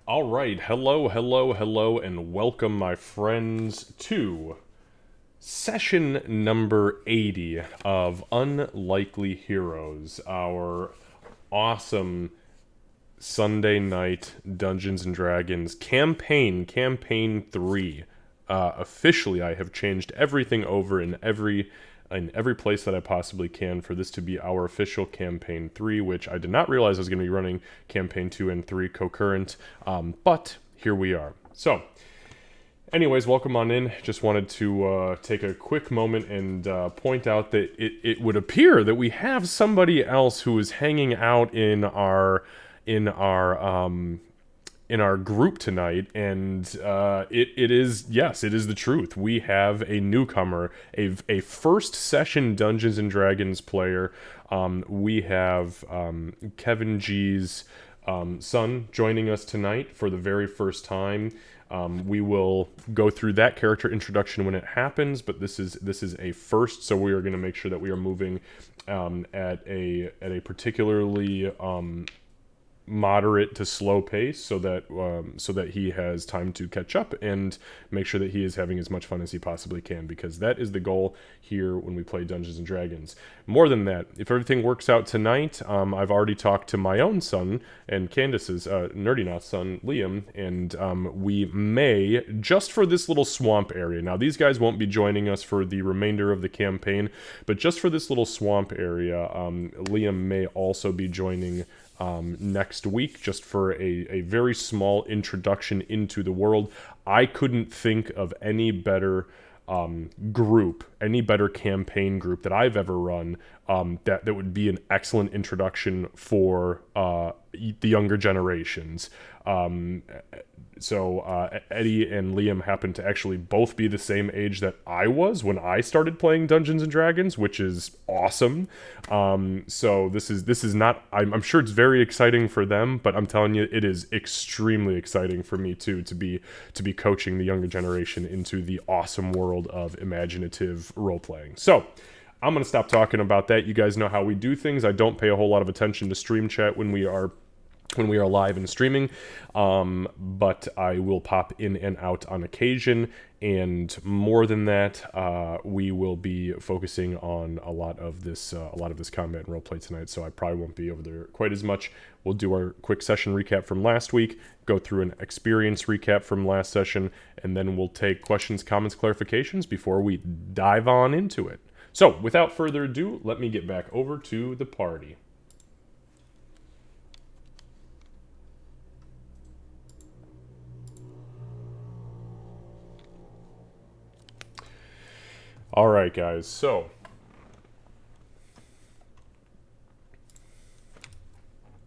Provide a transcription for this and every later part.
All right, hello, hello, hello, and welcome, my friends, to session number 80 of Unlikely Heroes, our awesome Sunday night Dungeons and Dragons campaign 3. Officially, I have changed everything over in every place that I possibly can for this to be our official campaign 3, which I did not realize I was going to be running campaign 2 and 3 concurrent, but here we are. So, anyways, welcome on in. Just wanted to take a quick moment and point out that it would appear that we have somebody else who is hanging out in our in our group tonight, and it is, yes, it is the truth. We have a newcomer, a first session Dungeons and Dragons player. We have Kevin G's son joining us tonight for the very first time. We will go through that character introduction when it happens, but this is a first, so we are going to make sure that we are moving at a particularly moderate to slow pace, so that he has time to catch up and make sure that he is having as much fun as he possibly can, because that is the goal here when we play Dungeons and Dragons. More than that, if everything works out tonight, I've already talked to my own son and Candace's Nerdy Knot's son, Liam, and we may, just for this little swamp area, now these guys won't be joining us for the remainder of the campaign, but just for this little swamp area, Liam may also be joining next week, just for a very small introduction into the world. I couldn't think of any better any better campaign group that I've ever run, that would be an excellent introduction for the younger generations. So Eddie and Liam happen to actually both be the same age that I was when I started playing Dungeons and Dragons, which is awesome. So this is not. I'm sure it's very exciting for them, but I'm telling you, it is extremely exciting for me too to be coaching the younger generation into the awesome world of imaginative role playing. So, I'm going to stop talking about that. You guys know how we do things. I don't pay a whole lot of attention to stream chat when we are live and streaming, but I will pop in and out on occasion, and more than that, we will be focusing on a lot of this combat and roleplay tonight, so I probably won't be over there quite as much. We'll do our quick session recap from last week, go through an experience recap from last session, and then we'll take questions, comments, clarifications before we dive on into it. So, without further ado, let me get back over to the party. All right, guys, so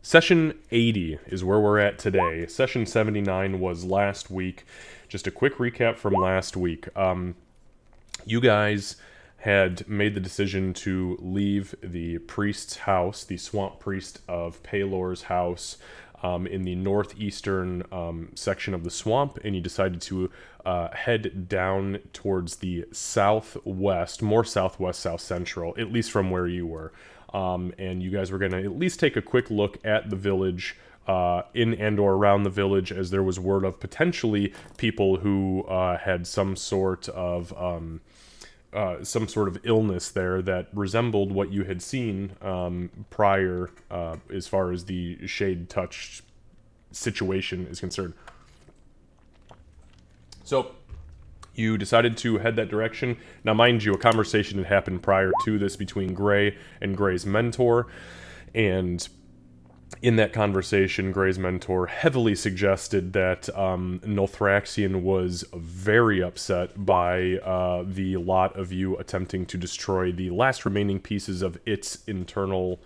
session 80 is where we're at today. Session 79 was last week. Just a quick recap from last week. You guys had made the decision to leave the priest's house, the swamp priest of Paylor's house, in the northeastern section of the swamp, and you decided to head down towards the southwest, more southwest, south central, at least from where you were. And you guys were going to at least take a quick look at the village, in and or around the village, as there was word of potentially people who had some sort of illness there that resembled what you had seen prior, as far as the shade touch situation is concerned. So you decided to head that direction. Now, mind you, a conversation had happened prior to this between Gray and Gray's mentor, and in that conversation, Gray's mentor heavily suggested that Nothraxian was very upset by the lot of you attempting to destroy the last remaining pieces of its internal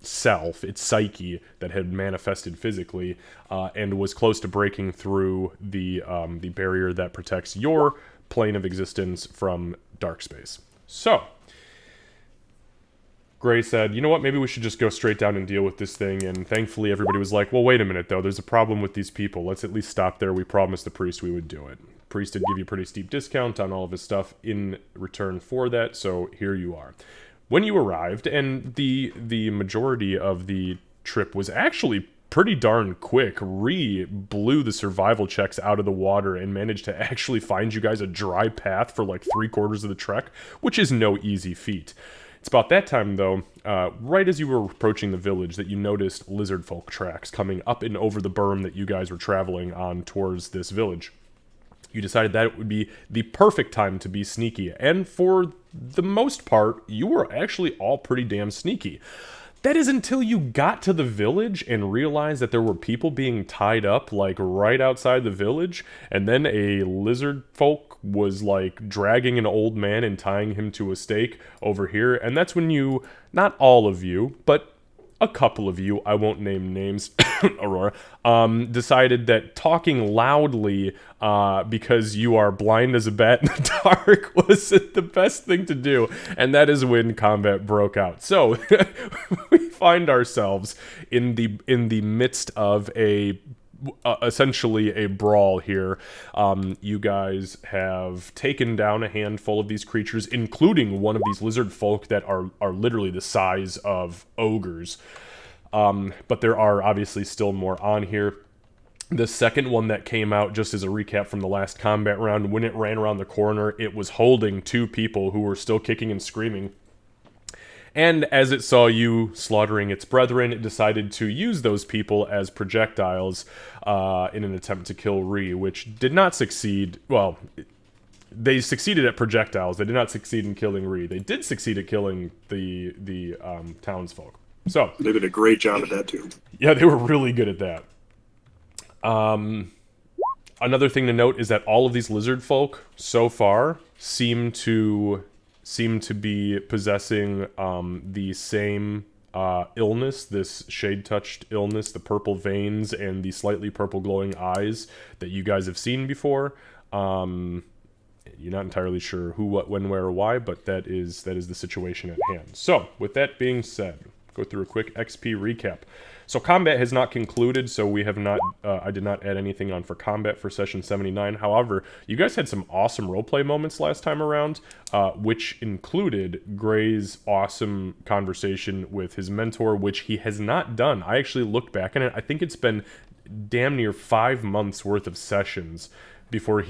self, its psyche, that had manifested physically, and was close to breaking through the barrier that protects your plane of existence from dark space. So Gray said, you know what, maybe we should just go straight down and deal with this thing, and thankfully everybody was like, well, wait a minute, though, there's a problem with these people. Let's at least stop there. We promised the priest we would do it. The priest did give you a pretty steep discount on all of his stuff in return for that, so here you are. When you arrived, and the majority of the trip was actually pretty darn quick. Ree blew the survival checks out of the water and managed to actually find you guys a dry path for like 3/4 of the trek, which is no easy feat. It's about that time, though, right as you were approaching the village, that you noticed Lizardfolk tracks coming up and over the berm that you guys were traveling on towards this village. You decided that it would be the perfect time to be sneaky, and for the most part, you were actually all pretty damn sneaky. That is until you got to the village and realized that there were people being tied up, like, right outside the village, and then a lizard folk was, like, dragging an old man and tying him to a stake over here, and that's when you, not all of you, but a couple of you, I won't name names, Aurora, decided that talking loudly because you are blind as a bat in the dark was the best thing to do, and that is when combat broke out. So we find ourselves in the midst of essentially a brawl here. You guys have taken down a handful of these creatures, including one of these lizard folk that are literally the size of ogres. But there are obviously still more on here. The second one that came out, just as a recap from the last combat round, when it ran around the corner, it was holding 2 people who were still kicking and screaming. And as it saw you slaughtering its brethren, it decided to use those people as projectiles in an attempt to kill Ree, which did not succeed. Well, they succeeded at projectiles. They did not succeed in killing Ree. They did succeed at killing the townsfolk. So they did a great job at that too. Yeah, they were really good at that. Another thing to note is that all of these lizard folk so far seem to be possessing the same illness, this shade-touched illness, the purple veins and the slightly purple glowing eyes that you guys have seen before. You're not entirely sure who, what, when, where, or why, but that is the situation at hand. So, with that being said, go through a quick XP recap. So combat has not concluded, so we have not, I did not add anything on for combat for session 79. However, you guys had some awesome roleplay moments last time around, which included Gray's awesome conversation with his mentor, which he has not done. I actually looked back on it. I think it's been damn near 5 months worth of sessions before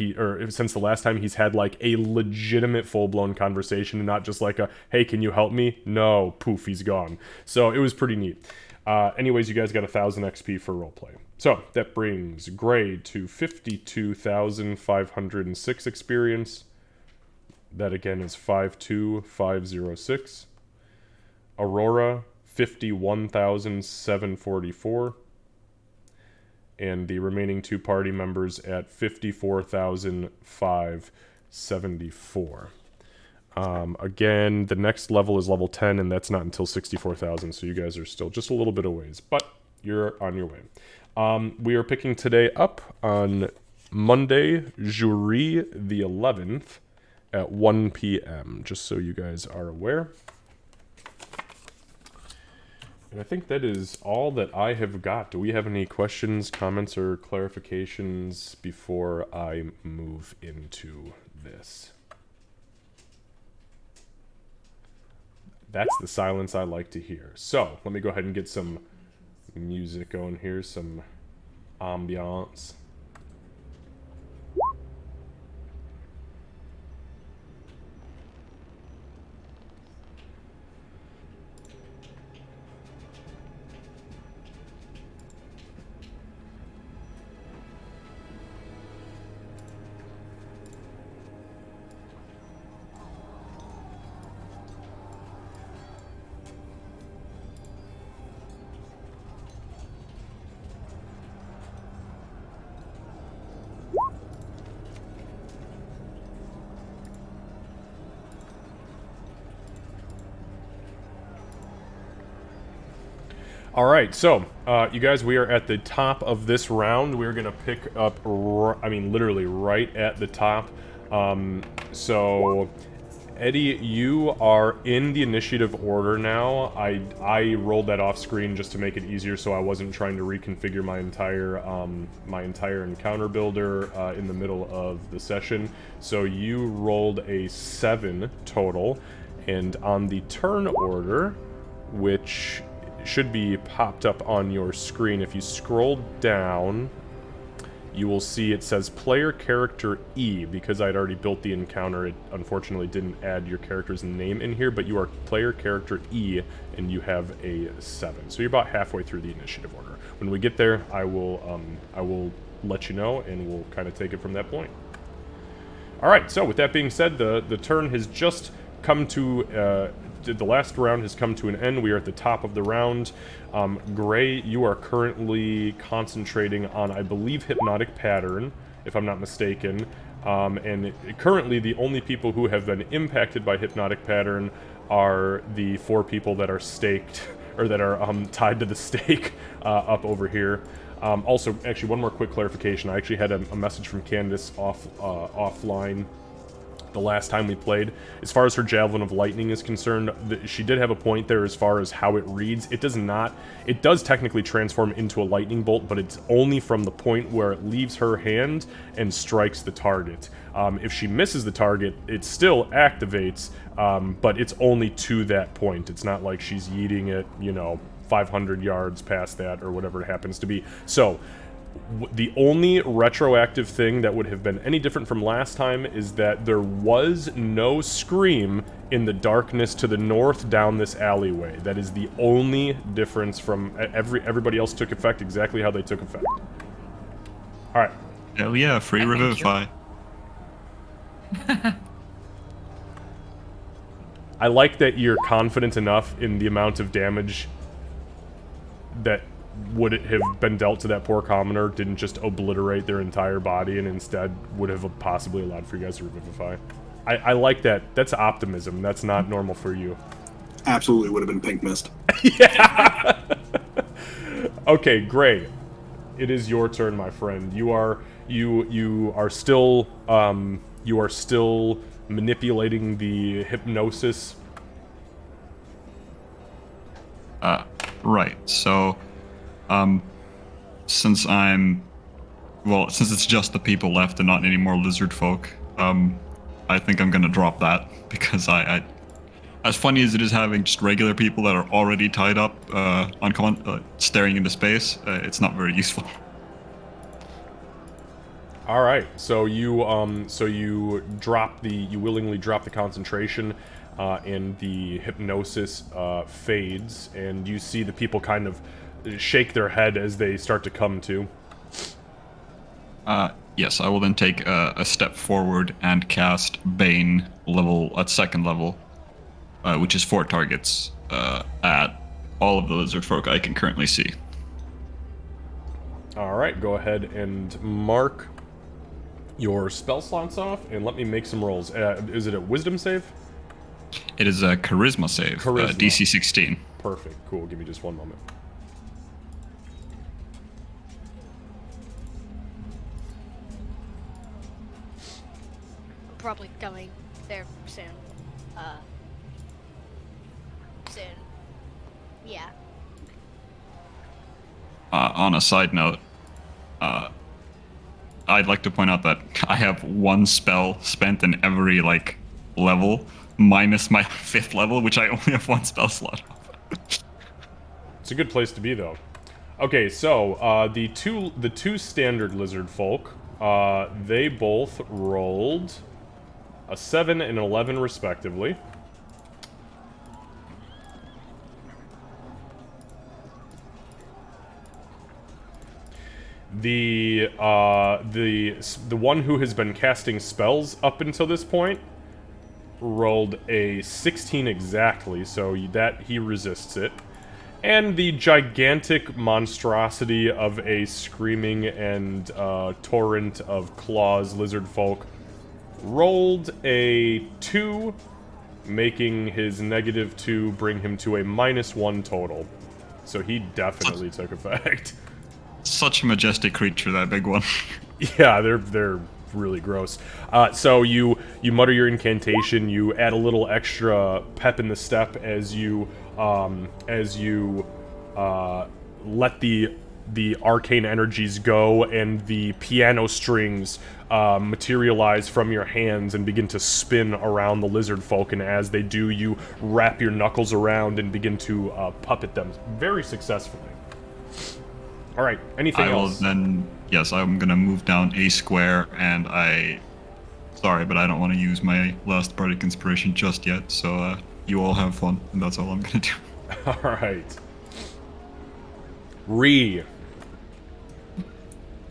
since the last time he's had like a legitimate full-blown conversation and not just like a, hey, can you help me? No, poof, he's gone. So it was pretty neat. Anyways, you guys got 1,000 XP for roleplay. So that brings Gray to 52,506 experience. That again is 52506. Aurora, 51,744. And the remaining 2 party members at 54,574. Again, the next level is level 10, and that's not until 64,000, so you guys are still just a little bit of ways, but you're on your way. We are picking today up on Monday, Jury the 11th, at 1 p.m., just so you guys are aware. And I think that is all that I have got. Do we have any questions, comments, or clarifications before I move into this? That's the silence I like to hear. So, let me go ahead and get some music going here, some ambiance. Alright, so, you guys, we are at the top of this round. We're gonna pick up, literally right at the top. So, Eddie, you are in the initiative order now. I rolled that off screen just to make it easier, so I wasn't trying to reconfigure my entire encounter builder in the middle of the session. So you rolled a 7 total, and on the turn order, which should be popped up on your screen. If you scroll down, you will see it says player character E. Because I'd already built the encounter, it unfortunately didn't add your character's name in here, but you are player character E, and you have a 7. So you're about halfway through the initiative order. When we get there, I will let you know, and we'll kind of take it from that point. Alright, so with that being said, the turn has just come to, the last round has come to an end. We are at the top of the round. Gray, you are currently concentrating on, I believe, Hypnotic Pattern, if I'm not mistaken. Currently, the only people who have been impacted by Hypnotic Pattern are the 4 people that are staked, or that are tied to the stake up over here. Also, actually, one more quick clarification. I actually had a message from Candace offline the last time we played. As far as her Javelin of Lightning is concerned, she did have a point there as far as how it reads. It does not... It does technically transform into a lightning bolt, but it's only from the point where it leaves her hand and strikes the target. If she misses the target, it still activates, but it's only to that point. It's not like she's yeeting it, 500 yards past that, or whatever it happens to be. So, the only retroactive thing that would have been any different from last time is that there was no scream in the darkness to the north down this alleyway. That is the only difference from everybody else took effect exactly how they took effect. Alright. Hell yeah, free Revivify. I like that you're confident enough in the amount of damage that would it have been dealt to that poor commoner didn't just obliterate their entire body and instead would have possibly allowed for you guys to revivify. I like that. That's optimism. That's not normal for you. Absolutely would have been pink mist. Yeah! Okay, Gray. It is your turn, my friend. You are still manipulating the hypnosis. Right. So, since it's just the people left and not any more lizard folk, I think I'm gonna drop that because I as funny as it is having just regular people that are already tied up staring into space, it's not very useful. All right, so you willingly drop the concentration, and the hypnosis fades, and you see the people kind of shake their head as they start to come to. Yes, I will then take a step forward and cast Bane at 2nd level, which is 4 targets at all of the lizard folk I can currently see. All right, go ahead and mark your spell slots off, and let me make some rolls. Is it a Wisdom save? It is a Charisma save, Charisma. DC 16. Perfect, cool, give me just one moment. Probably coming there soon. Soon. Yeah. On a side note, I'd like to point out that I have 1 spell spent in every, level, minus my 5th level, which I only have 1 spell slot of. It's a good place to be, though. Okay, so, the two standard lizard folk, they both rolled a 7 and an 11 respectively. The one who has been casting spells up until this point rolled a 16 exactly, so that he resists it. And the gigantic monstrosity of a screaming and torrent of claws lizard folk rolled a 2, making his -2 bring him to a -1 total. So he definitely took effect. Such a majestic creature, that big one. Yeah, they're really gross. So you mutter your incantation, you add a little extra pep in the step as you let the the arcane energies go, and the piano strings materialize from your hands and begin to spin around the lizard folk. And as they do, you wrap your knuckles around and begin to puppet them very successfully. All right. Anything I will else? then. Yes, I'm gonna move down a square, and sorry, but I don't want to use my last bardic inspiration just yet. So you all have fun, and that's all I'm gonna do. All right. Ree.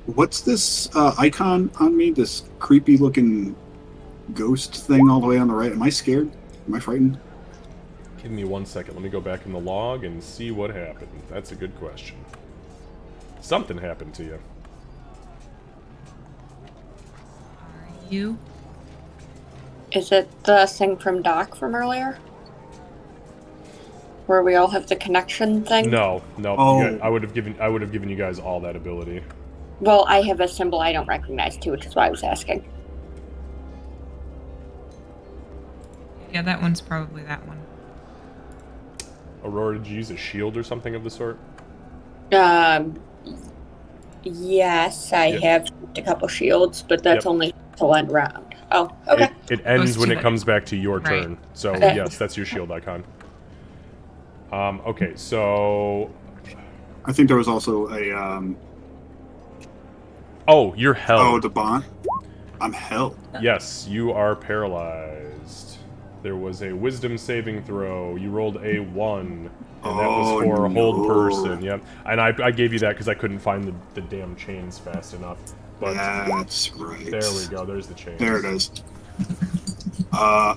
What's this icon on me? This creepy looking ghost thing all the way on the right. Am I scared? Am I frightened? Give me 1 second. Let me go back in the log and see what happened. That's a good question. Something happened to you. You? Is it the thing from Doc from earlier? Where we all have the connection thing? No. Oh. I would have given you guys all that ability. Well, I have a symbol I don't recognize too, which is why I was asking. Yeah, that one's probably that one. Aurora, did you use a shield or something of the sort? Yes, I Yep. have a couple shields, but that's Yep. only till end round. Oh, okay. It ends when to it it. comes back to your Right. turn. So Okay. yes, that's your shield icon. Okay, so I think there was also a oh, you're held. the bond. I'm held. Yes, you are paralyzed. There was a wisdom saving throw. You rolled a 1, and that was for a hold no. person. Yep. And I gave you that because I couldn't find the damn chains fast enough. But That's right. there we go. There's the chains. There it is.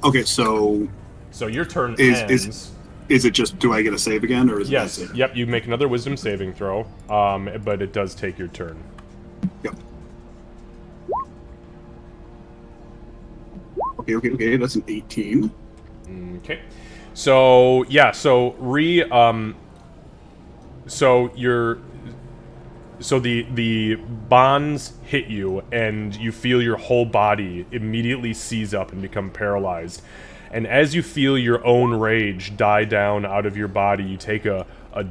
Okay, so So your turn Is- ends. is it just, do I get a save again, or is Yes. it? Yep. You make another wisdom saving throw. But it does take your turn. Yep. Okay, that's an 18. Okay. So yeah, so the bonds hit you, and you feel your whole body immediately seize up and become paralyzed. And as you feel your own rage die down out of your body, you take a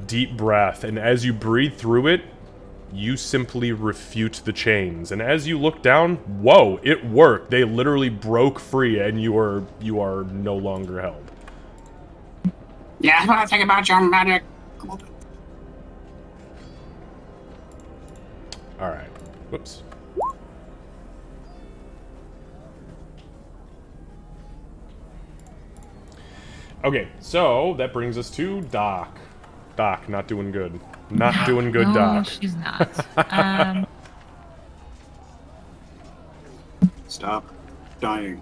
deep breath, and as you breathe through it, you simply refute the chains. And as you look down, whoa, it worked. They literally broke free, and you are no longer held. Yeah, I want to think about your magic. All right. Whoops. Okay, so that brings us to Doc. Doc, not doing good. Not doing good, No, Doc. she's not. Stop dying.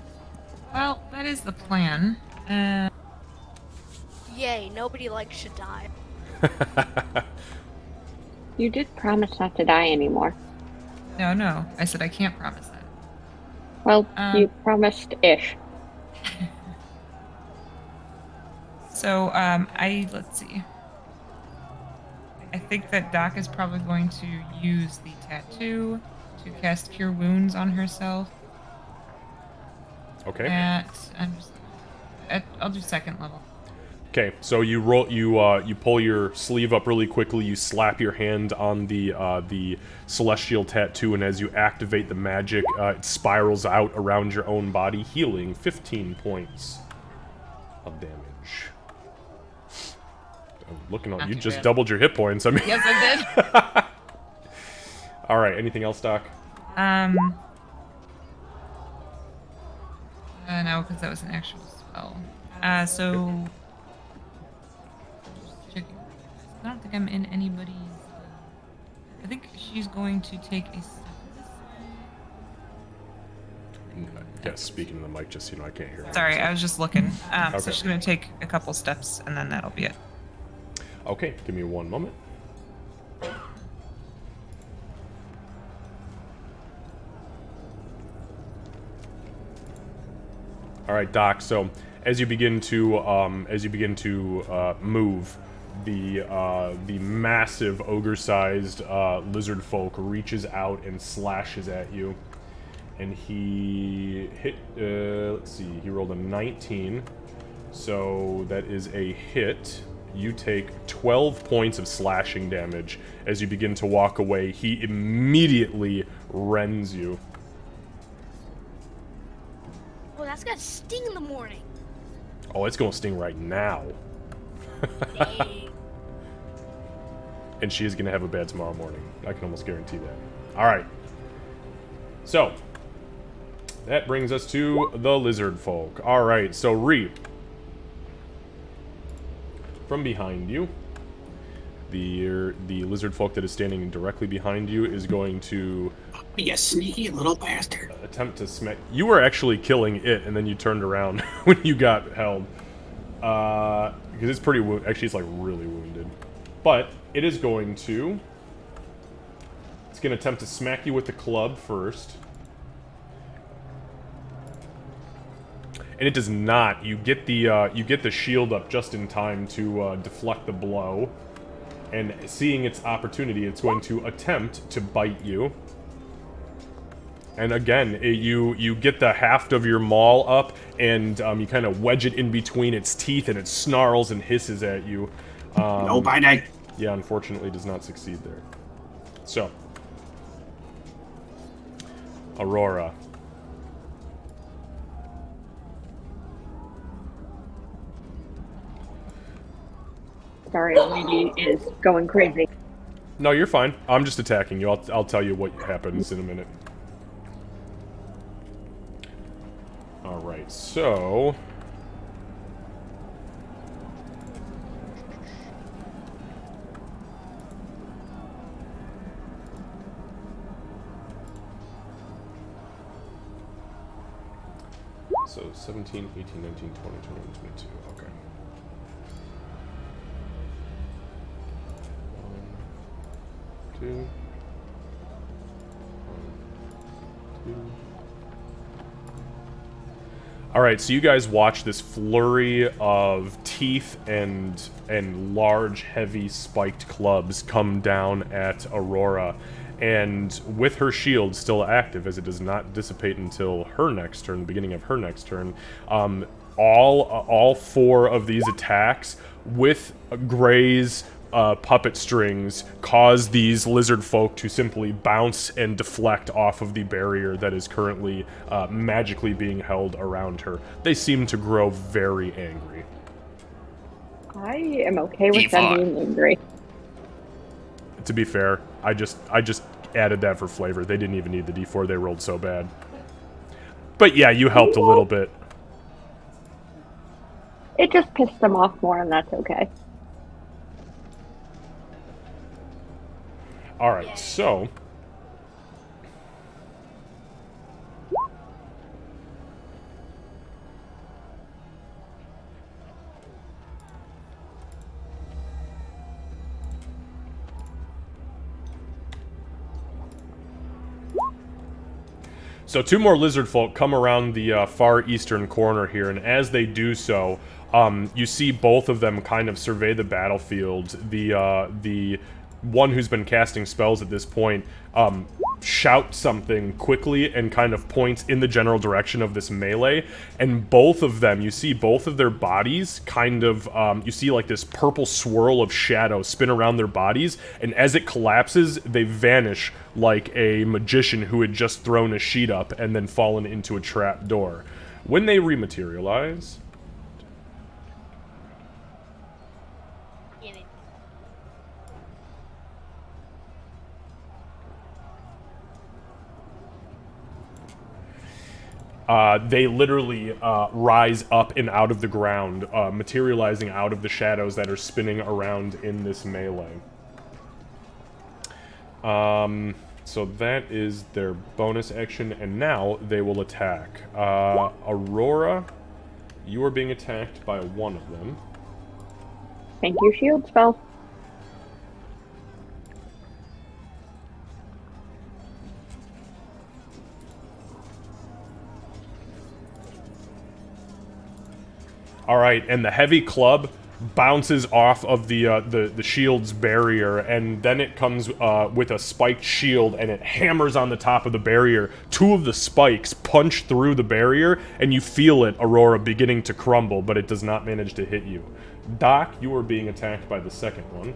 Well, that is the plan. Yay, nobody likes to die. You did promise not to die anymore. No, I said I can't promise that. Well, Um, you promised ish. So, let's see. I think that Doc is probably going to use the tattoo to cast Cure Wounds on herself. Okay. I'll do second level. Okay, so you roll. You pull your sleeve up really quickly. You slap your hand on the celestial tattoo, and as you activate the magic, it spirals out around your own body, healing 15 points of damage. I'm looking on Not you, too just bad. doubled your hit points. I mean, Yes, I did. all right. Anything else, Doc? No, because that was an actual spell. So just checking. I don't think I'm in anybody's. I think she's going to take a step this way. Yes, speaking to the mic, just so you know, I can't hear. Sorry, I was just looking. Okay. So she's going to take a couple steps, and then that'll be it. Okay, give me one moment. All right, Doc. So as you begin to move, the massive ogre-sized lizard folk reaches out and slashes at you, and he hit. Let's see. He rolled a 19, so that is a hit. You take 12 points of slashing damage as you begin to walk away. He immediately rends you. Oh, that's gonna sting in the morning. Oh, it's gonna sting right now. Dang. And she is gonna have a bad tomorrow morning. I can almost guarantee that. Alright. So, that brings us to the Lizardfolk. Alright, so Reap. From behind you, the Lizardfolk that is standing directly behind you is going to You sneaky little bastard. attempt to smack. You were actually killing it, and then you turned around when you got held. Because it's pretty actually, it's like really wounded. But it is going to. It's going to attempt to smack you with the club first. And it does not. You get the shield up just in time to deflect the blow. And seeing its opportunity, it's going to attempt to bite you. And again, you get the haft of your maul up, and you kind of wedge it in between its teeth, and it snarls and hisses at you. No biting. Yeah, unfortunately does not succeed there. So, Aurora. Sorry, lady is going crazy. No, you're fine. I'm just attacking you. I'll tell you what happens in a minute. Alright, so... So, 17, 18, 19, 20, 21, 22. Okay. 1, 2. 1, 2. Alright, so you guys watch this flurry of teeth and large, heavy, spiked clubs come down at Aurora. And with her shield still active, as it does not dissipate until her next turn, the beginning of her next turn, all four of these attacks with Gray's puppet strings cause these lizard folk to simply bounce and deflect off of the barrier that is currently magically being held around her. They seem to grow very angry. I am okay with them being angry. To be fair, I just added that for flavor. They didn't even need the D4. They rolled so bad. But yeah, you helped a little bit. It just pissed them off more, and that's okay. Alright, so... So two more lizard folk come around the far eastern corner here, and as they do so, you see both of them kind of survey the battlefield. The one who's been casting spells at this point shouts something quickly and kind of points in the general direction of this melee, and both of them, you see both of their bodies kind of, you see like this purple swirl of shadow spin around their bodies, and as it collapses, they vanish like a magician who had just thrown a sheet up and then fallen into a trap door. When they rematerialize... they literally rise up and out of the ground, materializing out of the shadows that are spinning around in this melee. So that is their bonus action, and now they will attack. Aurora, you are being attacked by one of them. Thank you, shield spell. Alright, and the heavy club bounces off of the shield's barrier, and then it comes with a spiked shield, and it hammers on the top of the barrier. Two of the spikes punch through the barrier, and you feel it, Aurora, beginning to crumble, but it does not manage to hit you. Doc, you are being attacked by the second one.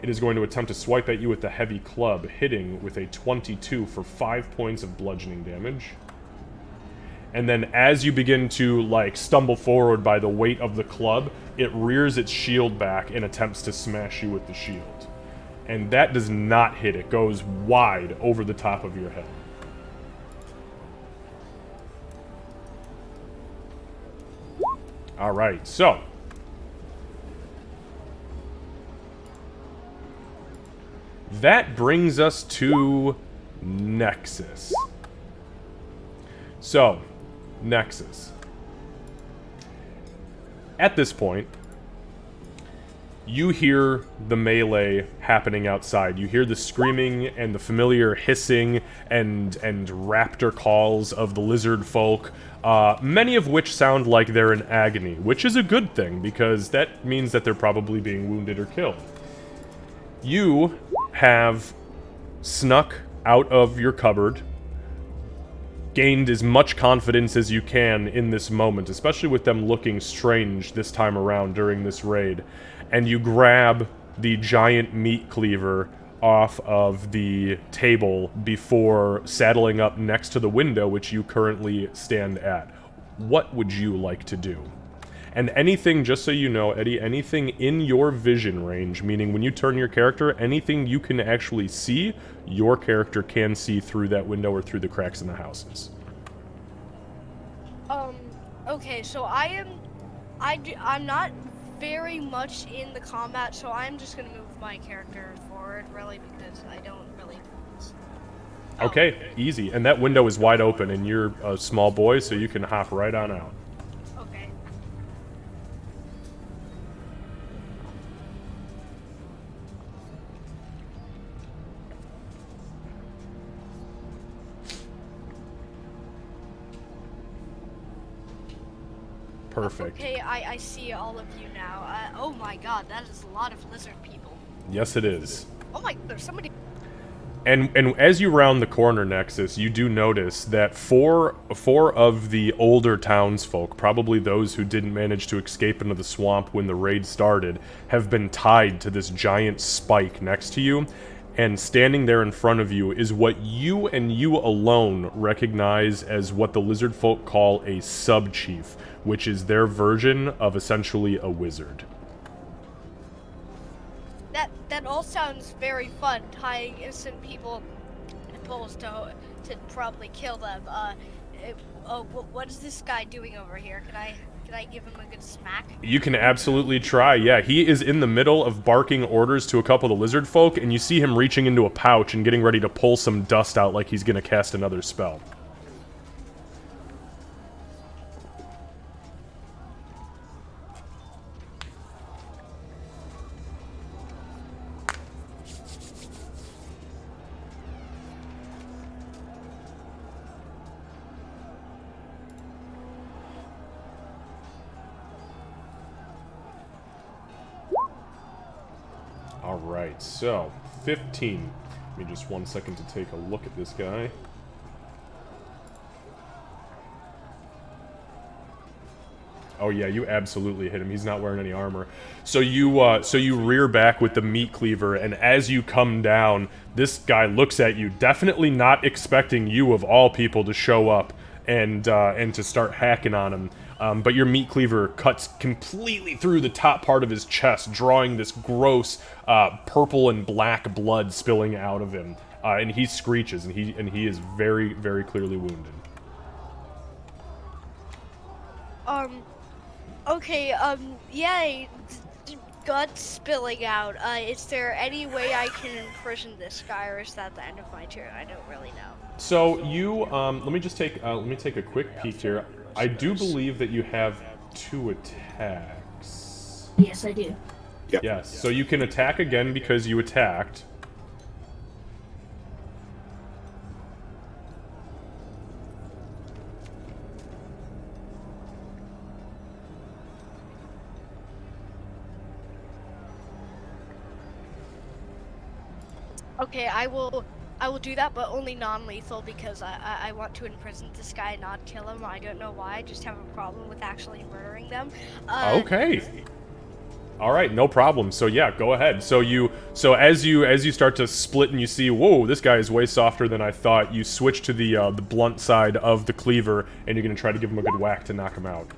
It is going to attempt to swipe at you with the heavy club, hitting with a 22 for 5 points of bludgeoning damage. And then as you begin to, like, stumble forward by the weight of the club, it rears its shield back and attempts to smash you with the shield. And that does not hit. It goes wide over the top of your head. Alright, so that brings us to Nexus. So, Nexus. At this point, you hear the melee happening outside. You hear the screaming and the familiar hissing and raptor calls of the Lizardfolk, many of which sound like they're in agony, which is a good thing, because that means that they're probably being wounded or killed. You have snuck out of your cupboard, gained as much confidence as you can in this moment, especially with them looking strange this time around during this raid, and you grab the giant meat cleaver off of the table before saddling up next to the window which you currently stand at. What would you like to do? And anything, just so you know, Eddie, anything in your vision range, meaning when you turn your character, anything you can actually see, your character can see through that window or through the cracks in the houses. Okay, so I'm not very much in the combat, so I'm just gonna move my character forward, really, because I don't really... Okay, easy. And that window is wide open, and you're a small boy, so you can hop right on out. Okay. Perfect. Okay, I see all of you now. Oh my god, that is a lot of lizard people. Yes, it is. Oh my, there's somebody... And as you round the corner, Nexus, you do notice that four of the older townsfolk, probably those who didn't manage to escape into the swamp when the raid started, have been tied to this giant spike next to you. And standing there in front of you is what you and you alone recognize as what the Lizardfolk call a sub-chief, which is their version of essentially a wizard. That all sounds very fun, tying innocent people in poles to probably kill them. What is this guy doing over here? Can I give him a good smack? You can absolutely try, yeah. He is in the middle of barking orders to a couple of the Lizardfolk, and you see him reaching into a pouch and getting ready to pull some dust out like he's gonna cast another spell. Alright, so, 15. Give me just 1 second to take a look at this guy. Oh yeah, you absolutely hit him. He's not wearing any armor. So you rear back with the meat cleaver, and as you come down, this guy looks at you, definitely not expecting you of all people to show up and to start hacking on him. But your meat cleaver cuts completely through the top part of his chest, drawing this gross purple and black blood spilling out of him. And he screeches, and he is very, very clearly wounded. Okay, yeah, guts spilling out. Is there any way I can imprison this guy, or is that the end of my turn? I don't really know. So you, let me take a quick peek here. I do believe that you have 2 attacks. Yes, I do. Yep. Yes, so you can attack again because you attacked. Okay, I will I will do that, but only non-lethal because I want to imprison this guy, not kill him. I don't know why. I just have a problem with actually murdering them. Okay. All right, no problem. So yeah, go ahead. So as you start to split and you see, whoa, this guy is way softer than I thought. You switch to the blunt side of the cleaver, and you're gonna try to give him a good whack to knock him out.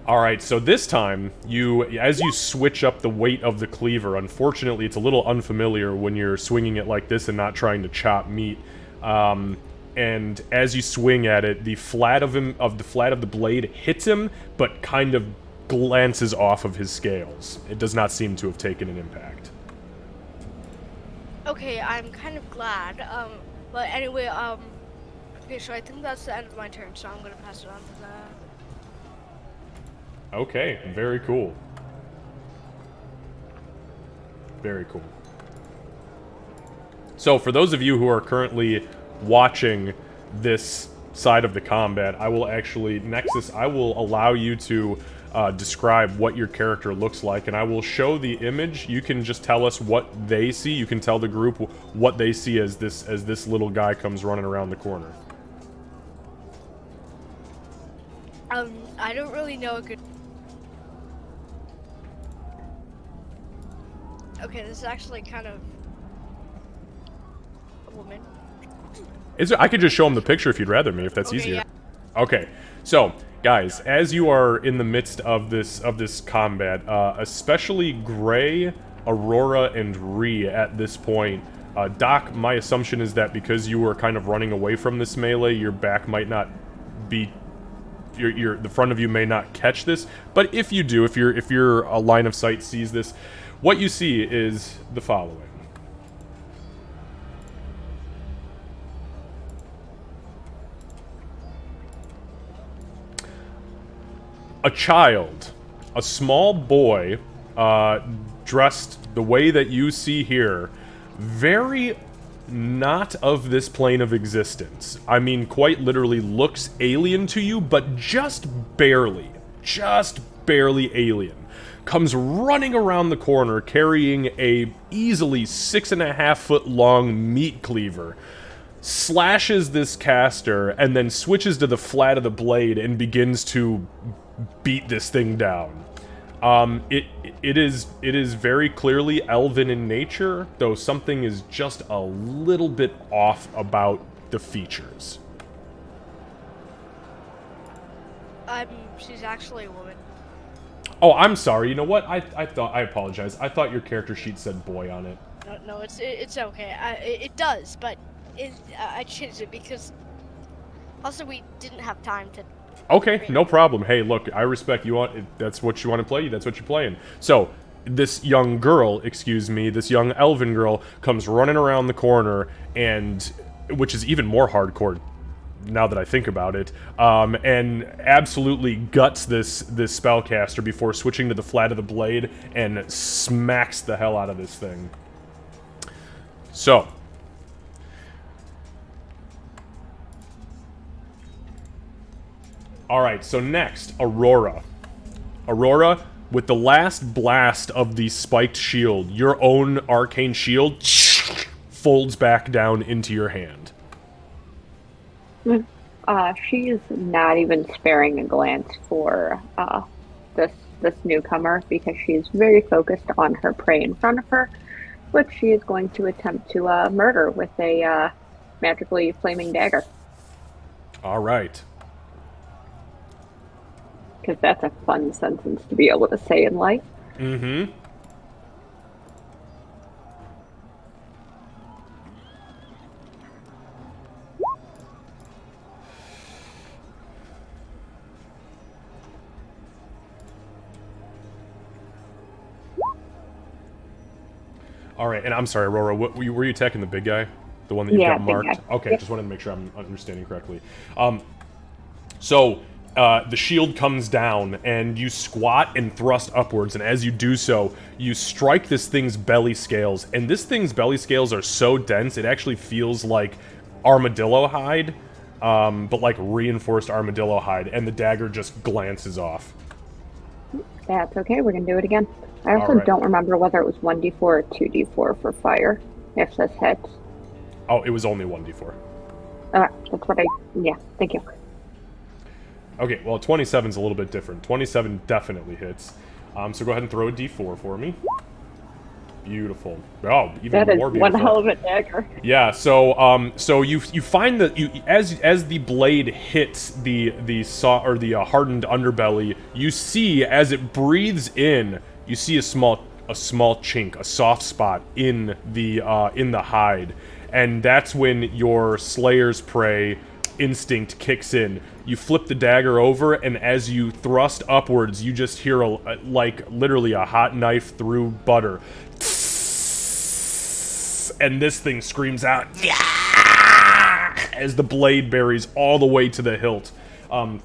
All right, so this time, as you switch up the weight of the cleaver, unfortunately, it's a little unfamiliar when you're swinging it like this and not trying to chop meat. And as you swing at it, the flat of the blade hits him, but kind of glances off of his scales. It does not seem to have taken an impact. Okay, I'm kind of glad. But anyway, okay, so I think that's the end of my turn, so I'm gonna pass it on to the... Okay, very cool. Very cool. So, for those of you who are currently watching this side of the combat, I will actually, Nexus, I will allow you to describe what your character looks like, and I will show the image. You can just tell us what they see. You can tell the group what they see as this little guy comes running around the corner. I don't really know a good... Okay, this is actually kind of a woman. I could just show them the picture if you'd rather me, if that's Okay, easier. yeah. Okay, so guys, as you are in the midst of this combat, especially Gray, Aurora, and Ree at this point, Doc, my assumption is that because you were kind of running away from this melee, your back might not be... the front of you may not catch this, but if you do, if your line of sight sees this, what you see is the following. A child, a small boy, dressed the way that you see here, very not of this plane of existence. I mean, quite literally looks alien to you, but just barely alien. Comes running around the corner carrying a easily 6.5-foot long meat cleaver, slashes this caster, and then switches to the flat of the blade and begins to beat this thing down. It is very clearly elven in nature, though something is just a little bit off about the features. She's actually a woman. Oh, I'm sorry. You know what? I apologize. I thought your character sheet said boy on it. No, it's okay. It does, but I changed it because also we didn't have time to... Okay, no problem. Hey, look, I respect you. That's what you want to play. That's what you're playing. So, this young girl, this young elven girl, comes running around the corner, and which is even more hardcore now that I think about it, and absolutely guts this spellcaster before switching to the flat of the blade and smacks the hell out of this thing. So, alright, so next, Aurora. Aurora, with the last blast of the spiked shield, your own arcane shield folds back down into your hand. She is not even sparing a glance for this newcomer because she is very focused on her prey in front of her, which she is going to attempt to murder with a magically flaming dagger. All right. Because that's a fun sentence to be able to say in life. Mm-hmm. All right, and I'm sorry, Aurora, were you attacking the big guy? The one that you've got marked? Guy. Okay, Yep. just wanted to make sure I'm understanding correctly. So, the shield comes down, and you squat and thrust upwards, and as you do so, you strike this thing's belly scales, and this thing's belly scales are so dense, it actually feels like armadillo hide, but like reinforced armadillo hide, and the dagger just glances off. That's okay. We're gonna do it again. I also Alright. don't remember whether it was 1d4 or 2d4 for fire. If this hits. Oh, it was only 1d4. That's what I. Yeah. Thank you. Okay, well, 27's a little bit different. 27 definitely hits. So go ahead and throw a d4 for me. Beautiful. Oh, even That is more beautiful. one hell of a dagger. Yeah. So so you find that as the blade hits the hardened underbelly, you see as it breathes in, you see a small chink, a soft spot in the hide, and that's when your Slayer's Prey instinct kicks in. You flip the dagger over, and as you thrust upwards, you just hear like literally a hot knife through butter. And this thing screams out, yeah! As the blade buries all the way to the hilt.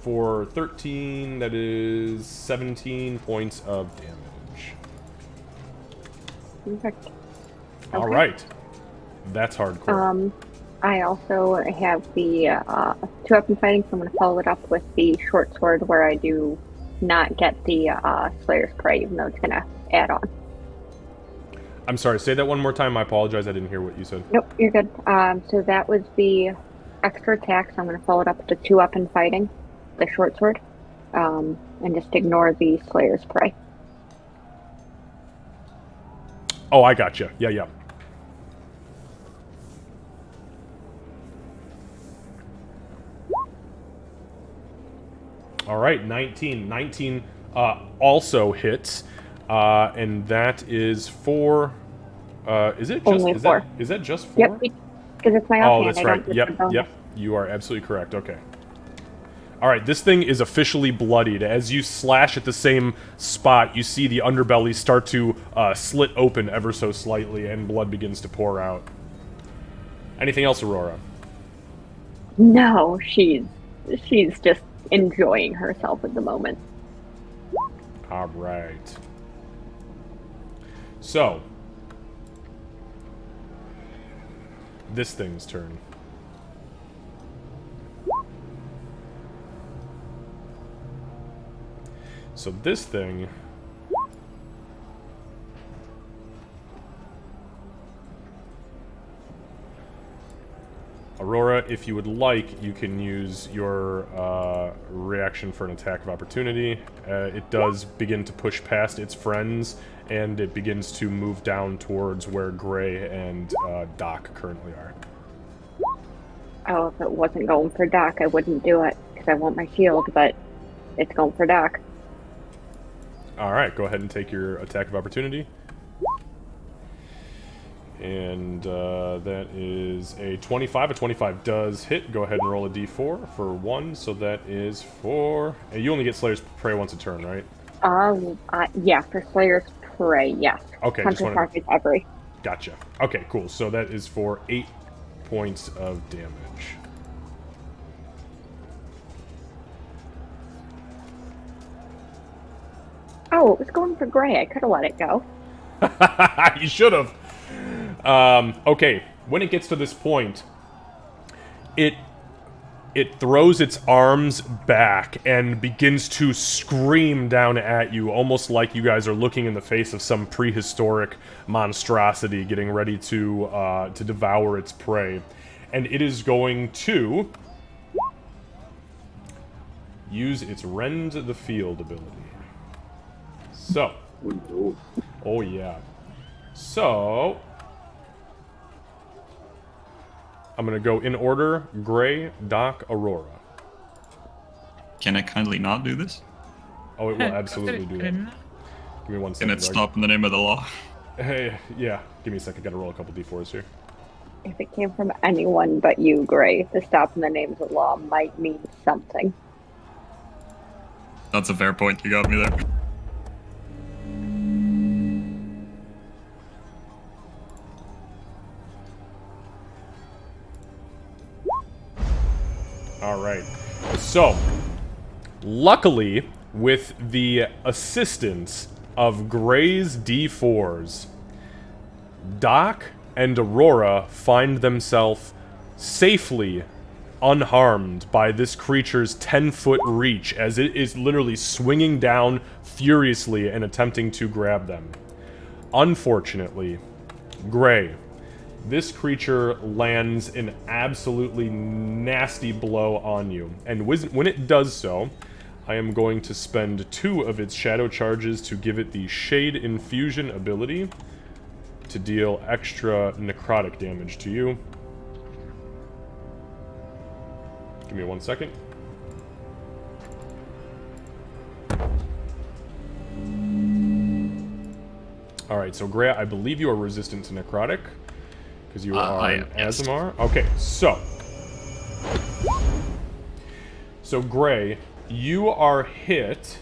For 13, that is 17 points of damage. Perfect. All Okay. right. That's hardcore. I also have the 2-weapon fighting, so I'm going to follow it up with the short sword where I do not get the Slayer's Prey, even though it's going to add on. I'm sorry, say that one more time. I apologize, I didn't hear what you said. Nope, you're good. So that was the extra attack, so I'm going to follow it up with the 2-weapon fighting, the short sword, and just ignore the Slayer's Prey. Oh, I gotcha. Yeah. All right, 19. 19 also hits, and that is for. Is it just Only 4. Is that just 4? Yep, because it's my Oh, offhand. that's I right. don't get the Yep. bonus. You are absolutely correct. Okay. All right, this thing is officially bloodied. As you slash at the same spot, you see the underbelly start to slit open ever so slightly, and blood begins to pour out. Anything else, Aurora? No, she's just enjoying herself at the moment. All right. So, this thing's turn. So this thing... Aurora, if you would like, you can use your reaction for an attack of opportunity. It does begin to push past its friends, and it begins to move down towards where Gray and Doc currently are. Oh, if it wasn't going for Doc, I wouldn't do it, because I want my shield, but it's going for Doc. Alright, go ahead and take your attack of opportunity. And that is a 25. A 25 does hit. Go ahead and roll a d4 for 1. So that is for... And you only get Slayer's Prey once a turn, right? Yeah, for Slayer's Prey, yes. Okay, just Hunter wanted... targets every. Gotcha. Okay, cool. So that is for 8 points of damage. Oh, it was going for Gray. I could have let it go. You should have. Okay, when it gets to this point, it throws its arms back and begins to scream down at you, almost like you guys are looking in the face of some prehistoric monstrosity getting ready to devour its prey. And it is going to use its Rend the Field ability. So. Oh, yeah. So, I'm going to go in order: Gray, Doc, Aurora. Can I kindly not do this? Oh, it will absolutely do that. Give me 1 second. Can it stop in the name of the law? Hey, yeah. Give me a second. Gotta roll a couple d4s here. If it came from anyone but you, Gray, the stop in the names of law might mean something. That's a fair point. You got me there. Alright. So, luckily, with the assistance of Gray's d4s, Doc and Aurora find themselves safely unharmed by this creature's 10-foot reach as it is literally swinging down furiously and attempting to grab them. Unfortunately, Gray, this creature lands an absolutely nasty blow on you, and when it does so, I am going to spend 2 of its shadow charges to give it the Shade Infusion ability to deal extra necrotic damage to you. Give me 1 second. Alright, so Gray, I believe you are resistant to necrotic, because you are an Azamar. Okay, so Gray, you are hit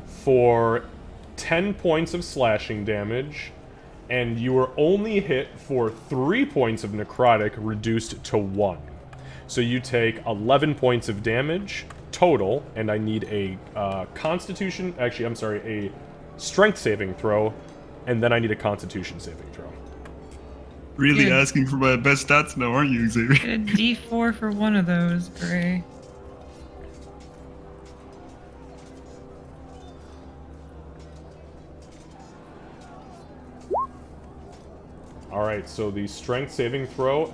for 10 points of slashing damage, and you were only hit for 3 points of necrotic, reduced to 1. So you take 11 points of damage total, and I need a constitution, actually, I'm sorry, a strength saving throw, and then I need a constitution saving throw. Really Yeah. asking for my best stats now, aren't you, Xavier? Get a D4 for one of those, Gray. Alright, so the strength saving throw,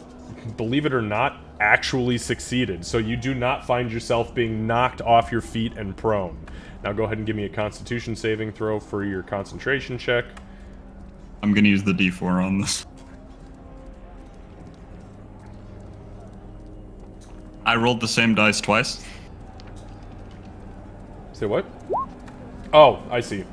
believe it or not, actually succeeded. So you do not find yourself being knocked off your feet and prone. Now go ahead and give me a constitution saving throw for your concentration check. I'm gonna use the D4 on this. I rolled the same dice twice. Say what? Oh, I see.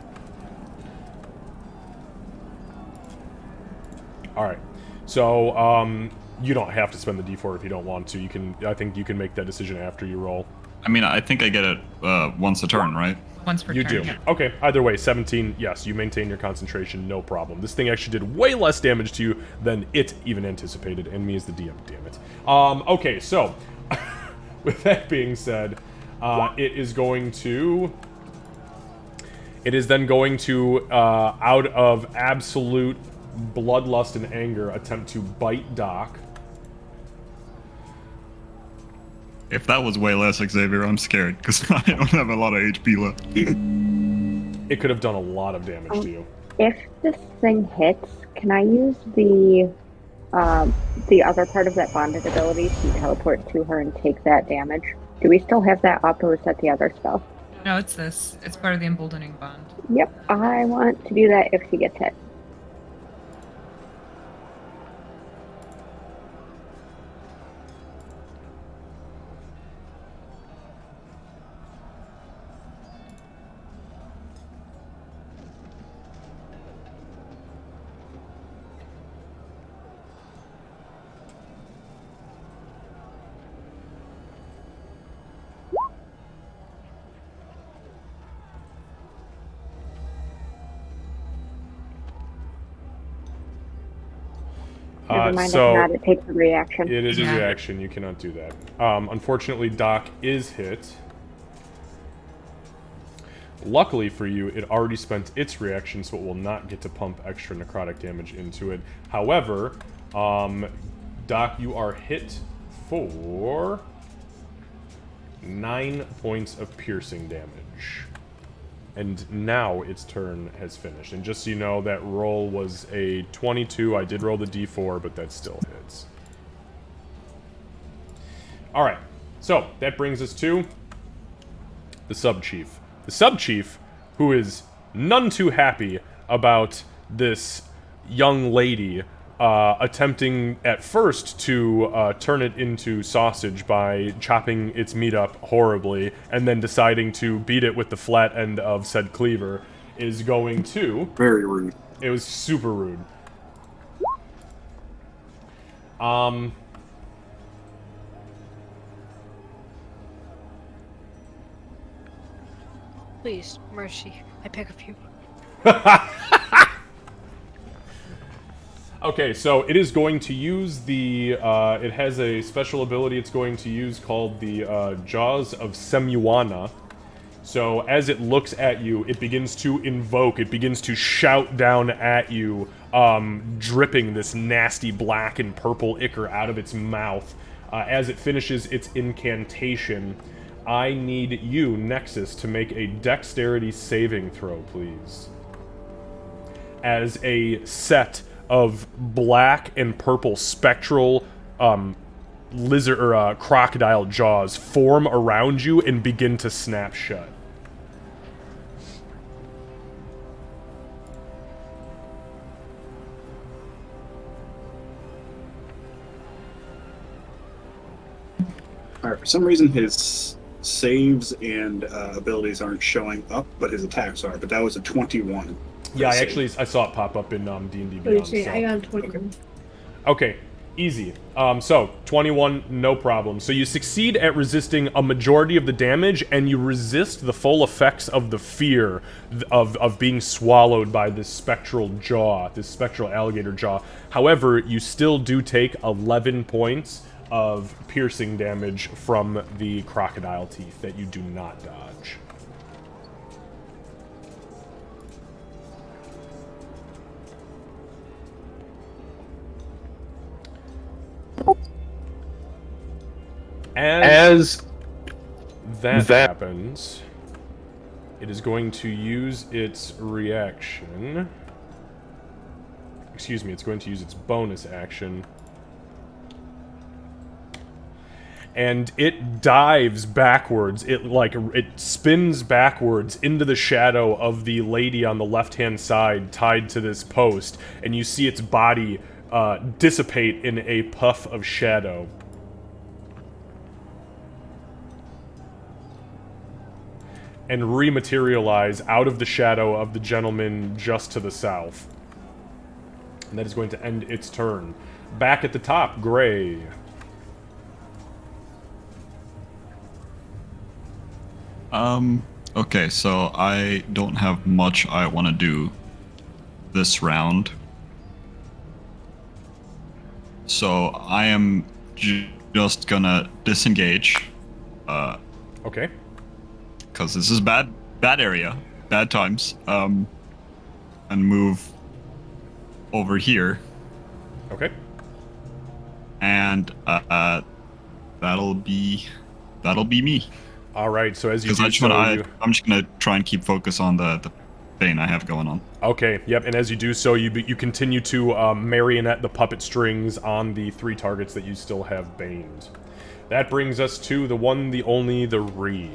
Alright. So, you don't have to spend the D4 if you don't want to. You can, I think you can make that decision after you roll. I mean, I think I get it once a turn, right? Once per You turn. do. Yeah. Okay, either way, 17, yes, you maintain your concentration, no problem. This thing actually did way less damage to you than it even anticipated, and me as the DM, damn it. Okay, so, with that being said, it is then going to, out of absolute bloodlust and anger, attempt to bite Doc. If that was way less, Xavier, I'm scared, because I don't have a lot of HP left. It could have done a lot of damage to you. If this thing hits, can I use the other part of that bonded ability to teleport to her and take that damage? Do we still have that up, or is that the other spell? No, it's this. It's part of the emboldening bond. Yep, I want to do that if she gets hit. Never mind, So- I cannot. It takes a reaction. It is a Yeah. reaction, you cannot do that. Unfortunately, Doc is hit. Luckily for you, it already spent its reaction, so it will not get to pump extra necrotic damage into it. However, Doc, you are hit for 9 points of piercing damage. And now its turn has finished. And just so you know, that roll was a 22. I did roll the d4, but that still hits. Alright, so that brings us to the sub-chief. The sub-chief, who is none too happy about this young lady attempting at first to turn it into sausage by chopping its meat up horribly, and then deciding to beat it with the flat end of said cleaver, is going to... Very rude. It was super rude. Please, mercy. I pick a few. Okay, so it is going to use the, it has a special ability it's going to use called the Jaws of Semuana, So as it looks at you, it begins to invoke, it begins to shout down at you, dripping this nasty black and purple ichor out of its mouth. As it finishes its incantation, I need you, Nexus, to make a dexterity saving throw, please. As a set of black and purple spectral lizard or crocodile jaws form around you and begin to snap shut. All right. For some reason, his saves and abilities aren't showing up, but his attacks are. But that was a 21. Yeah, I saw it pop up in D&D Beyond. So. I got 21. Okay, easy. So 21, no problem. So you succeed at resisting a majority of the damage, and you resist the full effects of the fear of being swallowed by this spectral jaw, this spectral alligator jaw. However, you still do take 11 points of piercing damage from the crocodile teeth that you do not dodge. As that happens, it is going to use its reaction. Excuse me, it's going to use its bonus action. And it dives backwards. It spins backwards into the shadow of the lady on the left-hand side tied to this post, and you see its body dissipate in a puff of shadow. And rematerialize out of the shadow of the gentleman just to the south. And that is going to end its turn. Back at the top, Gray. Okay, so I don't have much I want to do this round. So I am just gonna disengage. Okay. Because this is bad area, bad times. And move over here. Okay. And that'll be me. All right. So as you Because do I'm just gonna try and keep focus on the thing I have going on. Okay. Yep. And as you do so, you continue to marionette the puppet strings on the 3 targets that you still have baned. That brings us to the one, the only, the Ree.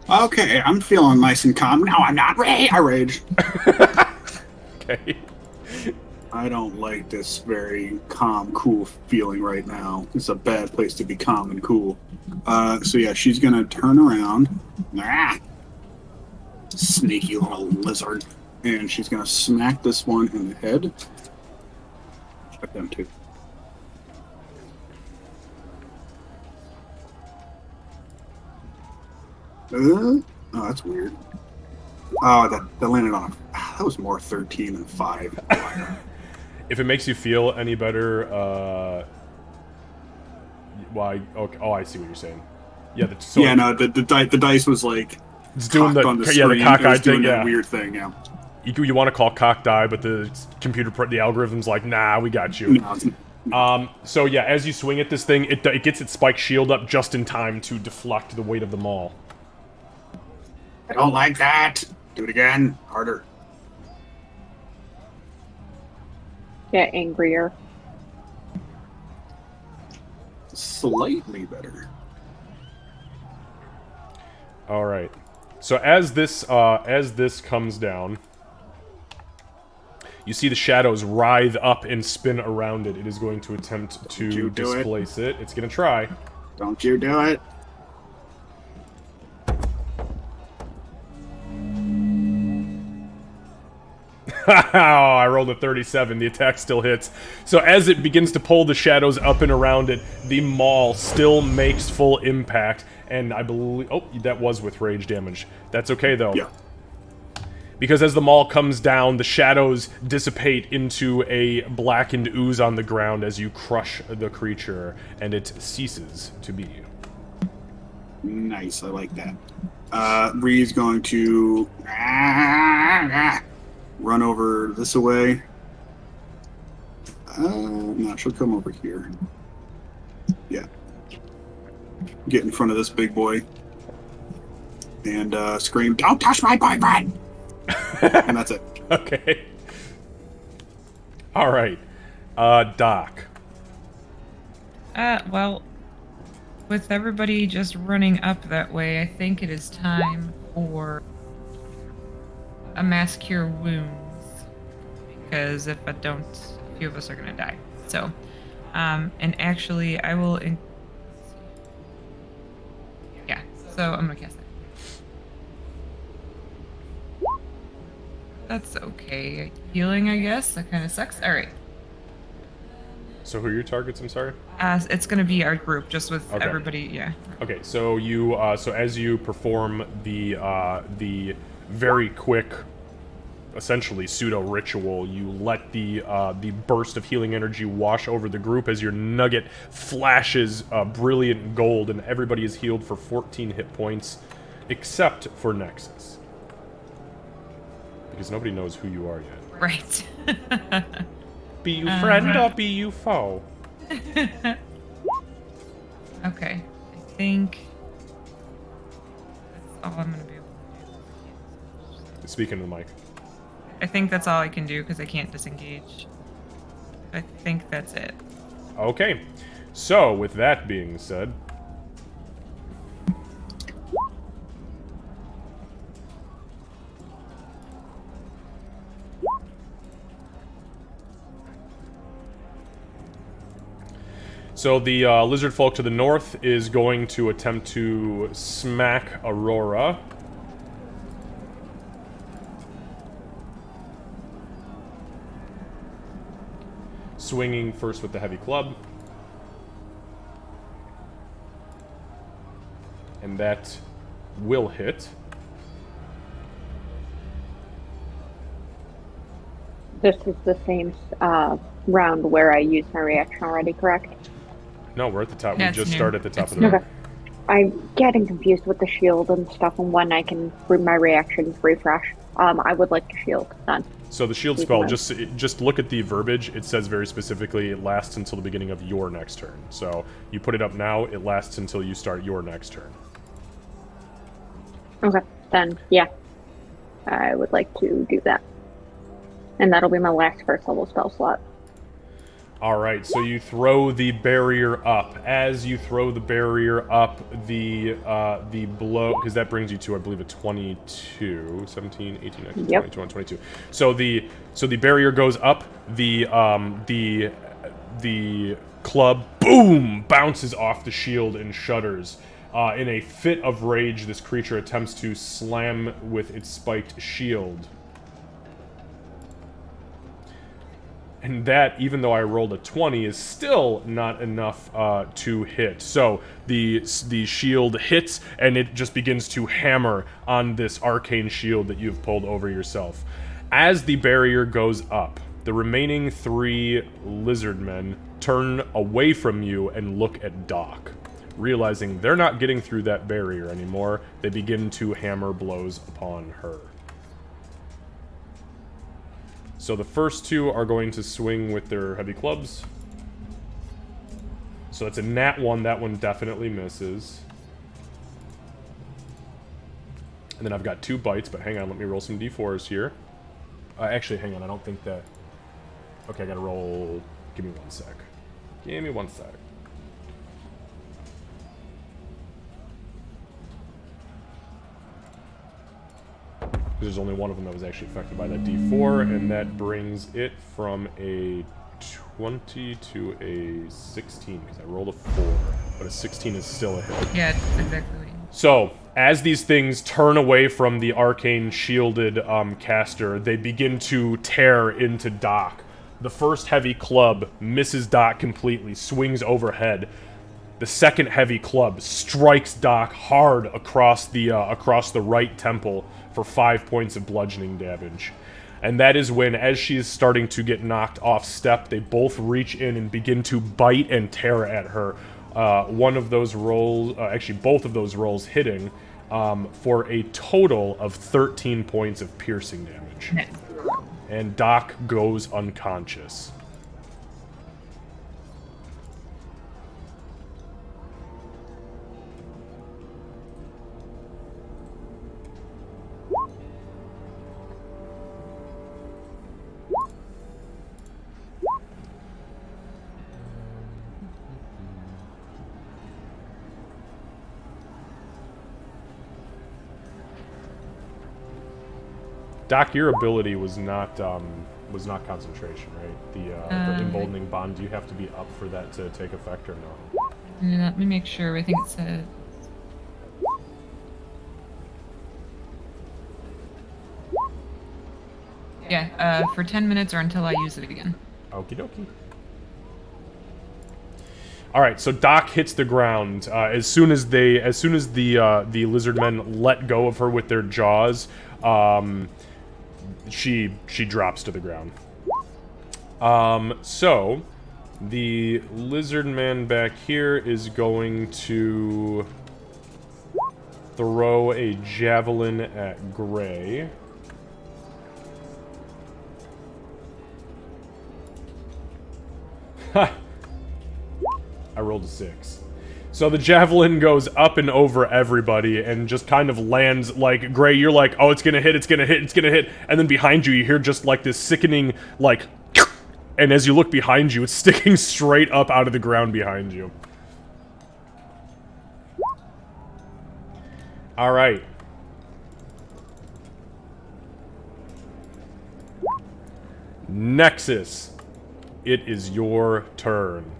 Okay, I'm feeling nice and calm. No, I'm not. I rage. Okay. I don't like this very calm, cool feeling right now. It's a bad place to be calm and cool. So yeah, she's gonna turn around. Ah! Sneaky little lizard. And she's gonna smack this one in the head. Check them too. Oh, that's weird. Oh, that landed on a... That was more 13 than 5. If it makes you feel any better, why? Okay, oh, I see what you're saying. Yeah. The dice was like it's doing the screen. the cockeyed thing. That weird thing. Yeah. You want to call cocked eye, but the the algorithm's like, nah, we got you. So yeah, as you swing at this thing, it gets its spike shield up just in time to deflect the weight of the maul. I don't like that. Do it again. Harder. Get angrier. Slightly better. All right. So as this comes down, you see the shadows writhe up and spin around it. It is going to attempt to displace it. It's going to try. Don't you do it. I rolled a 37. The attack still hits. So as it begins to pull the shadows up and around it, the maul still makes full impact. And I believe... Oh, that was with rage damage. That's okay, though. Yeah. Because as the maul comes down, the shadows dissipate into a blackened ooze on the ground as you crush the creature, and it ceases to be. Nice, I like that. Bree's going to run over this away. No, she'll come over here. Yeah. Get in front of this big boy. And scream, "Don't touch my boyfriend!" And that's it. Okay. All right. Doc. Well, with everybody just running up that way, I think it is time for a mass cure wounds. Because if I don't, a few of us are gonna die. So, and actually, I will. Yeah. So I'm gonna cast that. That's okay. Healing, I guess. That kind of sucks. All right. So who are your targets? I'm sorry. It's gonna be our group, just with Okay. everybody. Yeah. Okay, so you so as you perform the very quick, essentially pseudo ritual, you let the burst of healing energy wash over the group as your nugget flashes brilliant gold, and everybody is healed for 14 hit points, except for Nexus, because nobody knows who you are yet. Right. Be you friend or be you foe? Okay. I think that's all I'm gonna be able to do. Speaking to the mic. I think that's all I can do because I can't disengage. I think that's it. Okay, so with that being said, so the Lizardfolk to the north is going to attempt to smack Aurora. Swinging first with the heavy club. And that will hit. This is the same round where I used my reaction already, correct? No, we're at the top. Yeah, We it's just new. started at the top It's of the new. round. Okay. I'm getting confused with the shield and stuff, and when I can my reactions refresh. I would like to shield then. So the shield spell, just look at the verbiage. It says very specifically it lasts until the beginning of your next turn. So you put it up now, it lasts until you start your next turn. Okay, then yeah, I would like to do that, and that'll be my last first level spell slot. Alright, so you throw the barrier up. As you throw the barrier up, the blow, because that brings you to, I believe, a 22, 17, 18, 19, Yep. 20, 21, 22. So the barrier goes up, the club, boom, bounces off the shield and shudders. In a fit of rage, this creature attempts to slam with its spiked shield. And that, even though I rolled a 20, is still not enough to hit. So the shield hits, and it just begins to hammer on this arcane shield that you've pulled over yourself. As the barrier goes up, the remaining 3 lizard men turn away from you and look at Doc. Realizing they're not getting through that barrier anymore, they begin to hammer blows upon her. So the first 2 are going to swing with their heavy clubs. So that's a nat 1. That one definitely misses. And then I've got 2 bites, but hang on, let me roll some d4s here. Actually, hang on, I don't think that... Okay, I gotta roll... Give me 1 sec. Give me 1 sec. There's only one of them that was actually affected by that d4, and that brings it from a 20 to a 16, because I rolled a 4, but a 16 is still a hit. Yeah, that's exactly what you mean. So, as these things turn away from the arcane shielded caster, they begin to tear into Doc. The first heavy club misses Doc completely, swings overhead. The second heavy club strikes Doc hard across the right temple for 5 points of bludgeoning damage. And that is when, as she is starting to get knocked off step, they both reach in and begin to bite and tear at her. one of those rolls, actually both of those rolls hitting, for a total of 13 points of piercing damage. And Doc goes unconscious. Doc, your ability was not concentration, right? The emboldening bond. Do you have to be up for that to take effect or no? Let me make sure. I think it said. Yeah, for 10 minutes or until I use it again. Okie dokie. All right, so Doc hits the ground as soon as the lizard men let go of her with their jaws. She drops to the ground. So the lizard man back here is going to throw a javelin at Gray. Ha! I rolled a 6. So the javelin goes up and over everybody and just kind of lands, like, Gray, you're like, oh, it's gonna hit, it's gonna hit, it's gonna hit. And then behind you, you hear just, like, this sickening, like, and as you look behind you, it's sticking straight up out of the ground behind you. Alright. Nexus. It is your turn.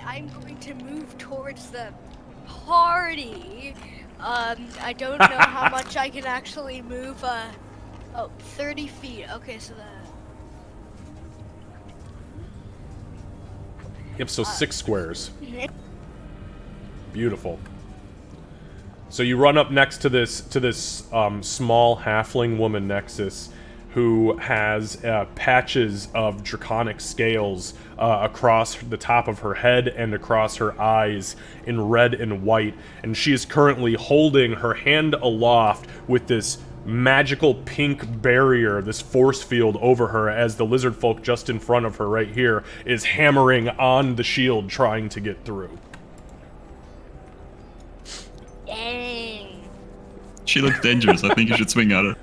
I'm going to move towards the party. I don't know how much I can actually move. 30 feet. Okay, so that. Yep, so 6 squares. Beautiful. So you run up next to this small halfling woman, Nexus, who has patches of draconic scales across the top of her head and across her eyes in red and white. And she is currently holding her hand aloft with this magical pink barrier, this force field over her, as the Lizardfolk just in front of her right here is hammering on the shield trying to get through. Dang. She looks dangerous. I think you should swing at her.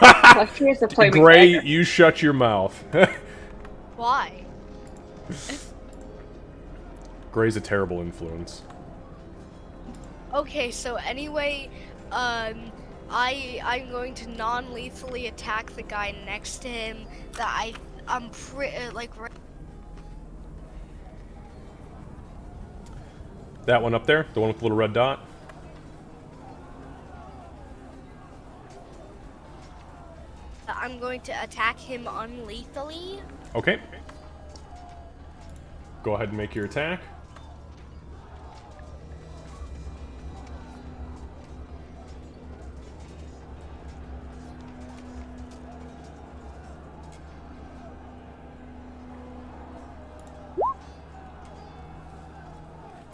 Well, she is a flaming Gray, dagger. you shut your mouth. Why? Gray's a terrible influence. Okay, so anyway, I'm going to non-lethally attack the guy next to him that I'm pretty That one up there, the one with the little red dot. I'm going to attack him unlethally. Okay. Go ahead and make your attack.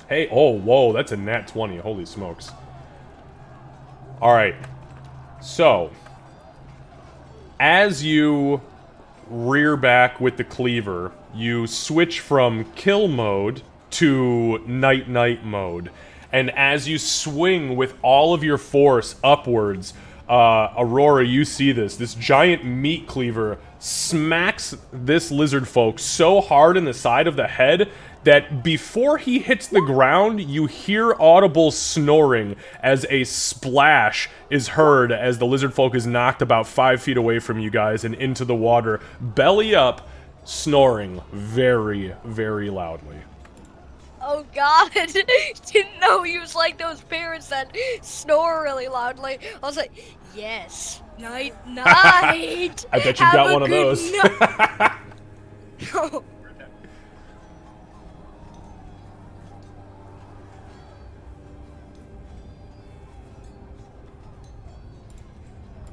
Hey, oh, whoa, that's a nat 20. Holy smokes. Alright. So, as you rear back with the cleaver, you switch from kill mode to night-night mode. And as you swing with all of your force upwards, Aurora, you see this. This giant meat cleaver smacks this lizard folk so hard in the side of the head that before he hits the ground, you hear audible snoring as a splash is heard as the lizard folk is knocked about 5 feet away from you guys and into the water, belly up, snoring very, very loudly. Oh god, didn't know he was like those parents that snore really loudly. I was like, yes, night, night. I bet you've got one of those. No.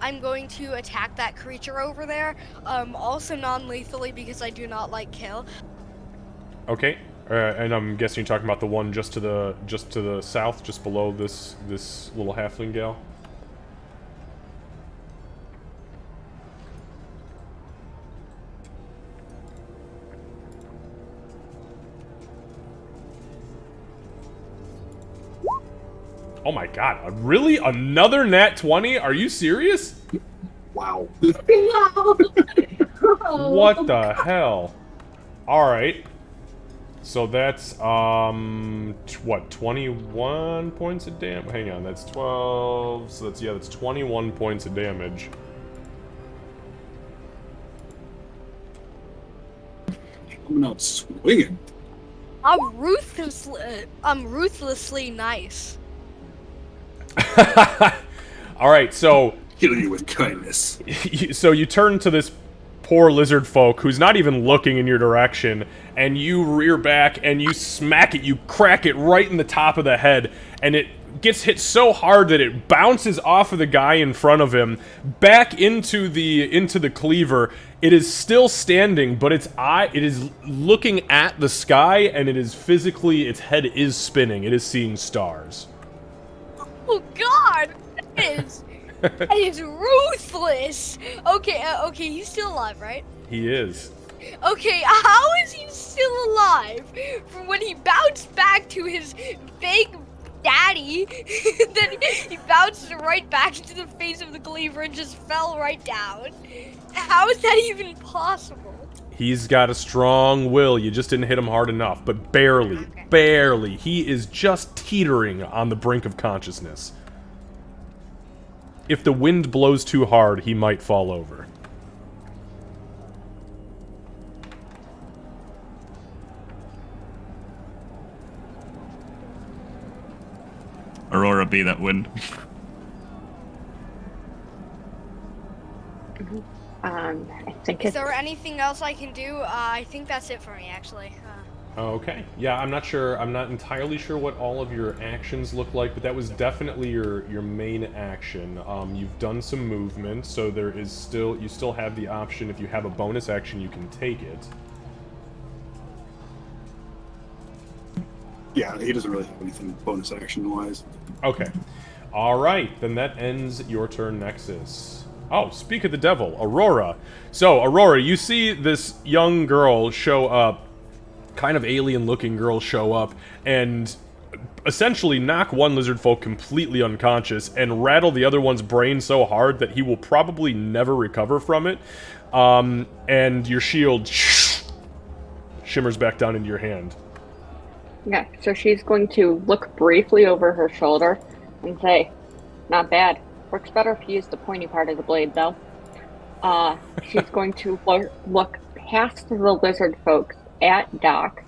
I'm going to attack that creature over there. Also non-lethally because I do not like kill. Okay. And I'm guessing you're talking about the one just to the south, just below this little halfling gal. Oh my god, really? Another nat 20? Are you serious? Wow. What the hell? Alright. So that's, what, 21 points of damage? Hang on, that's 12, so that's 21 points of damage. Coming out swinging. I'm ruthlessly nice. Alright, so... Kill you with kindness. So you turn to this poor lizard folk who's not even looking in your direction, and you rear back and you smack it, you crack it right in the top of the head, and it gets hit so hard that it bounces off of the guy in front of him back into the cleaver. It is still standing, but it is looking at the sky, and its head is spinning. It is seeing stars. Oh God, that is ruthless. Okay, okay, he's still alive, right? He is. Okay, how is he still alive? From when he bounced back to his big daddy, then he bounced right back into the face of the cleaver and just fell right down. How is that even possible? He's got a strong will. You just didn't hit him hard enough, but barely, Okay. barely. He is just teetering on the brink of consciousness. If the wind blows too hard, he might fall over. Aurora be that wind. I think Is it's there anything else I can do? I think that's it for me, actually. Okay. Yeah, I'm not sure. I'm not entirely sure what all of your actions look like, but that was definitely your main action. You've done some movement, so you still have the option. If you have a bonus action, you can take it. Yeah, he doesn't really have anything bonus action wise. Okay. Alright, then that ends your turn, Nexus. Oh, speak of the devil, Aurora. So, Aurora, you see this young girl show up, kind of alien-looking girl show up, and essentially knock one lizard folk completely unconscious and rattle the other one's brain so hard that he will probably never recover from it. And your shield shimmers back down into your hand. yeah. So she's going to look briefly over her shoulder and say, "Not bad. Works better if you use the pointy part of the blade, though." She's going to look past the lizard folks at Doc,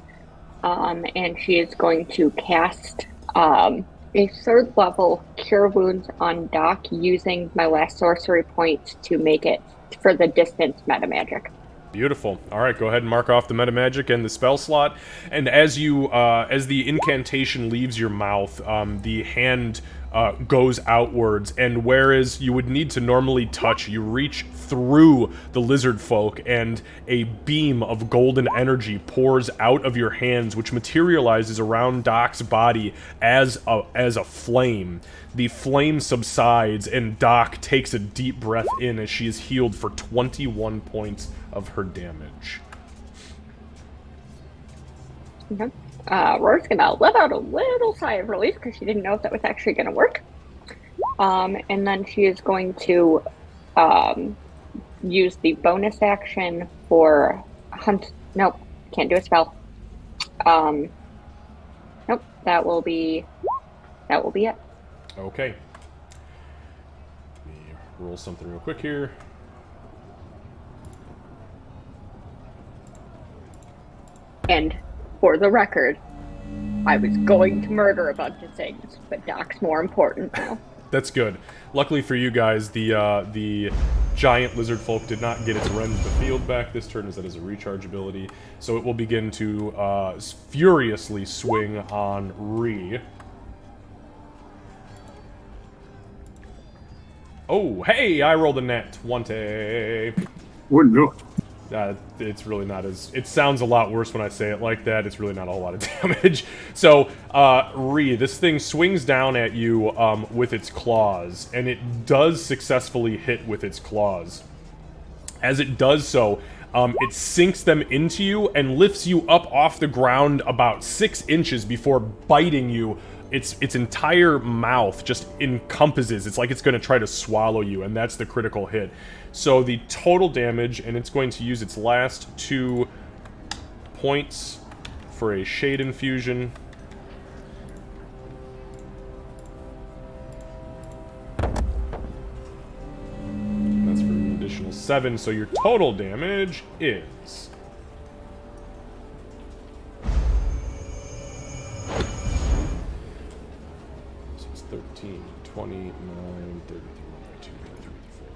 and she is going to cast a 3rd level Cure Wounds on Doc using my last sorcery point to make it for the distance meta magic. Beautiful. All right, go ahead and mark off the meta magic and the spell slot. And as the incantation leaves your mouth, the hand goes outwards, and whereas you would need to normally touch, you reach through the lizard folk, and a beam of golden energy pours out of your hands, which materializes around Doc's body as a flame. The flame subsides, and Doc takes a deep breath in as she is healed for 21 points of her damage. Okay. Roar's gonna let out a little sigh of relief because she didn't know if that was actually gonna work. And then she is going to use the bonus action for hunt. Nope, can't do a spell. Nope, that will be it. Okay. Let me roll something real quick here. And for the record, I was going to murder a bunch of things, but Doc's more important now. That's good. Luckily for you guys, the giant lizard folk did not get its rend of the field back this turn, as that is a recharge ability. So it will begin to furiously swing on Ree. Oh, hey, I rolled a net 20. Wouldn't do it. It's really not as... It sounds a lot worse when I say it like that. It's really not a whole lot of damage. So, Ree, this thing swings down at you with its claws, and it does successfully hit with its claws. As it does so, it sinks them into you and lifts you up off the ground about 6 inches before biting you. Its entire mouth just encompasses. It's like it's going to try to swallow you, and that's the critical hit. So the total damage, and it's going to use its last 2 points for a Shade Infusion. That's for an additional 7, so your total damage is... So it's 13, 29, 33, 32, 33, 34,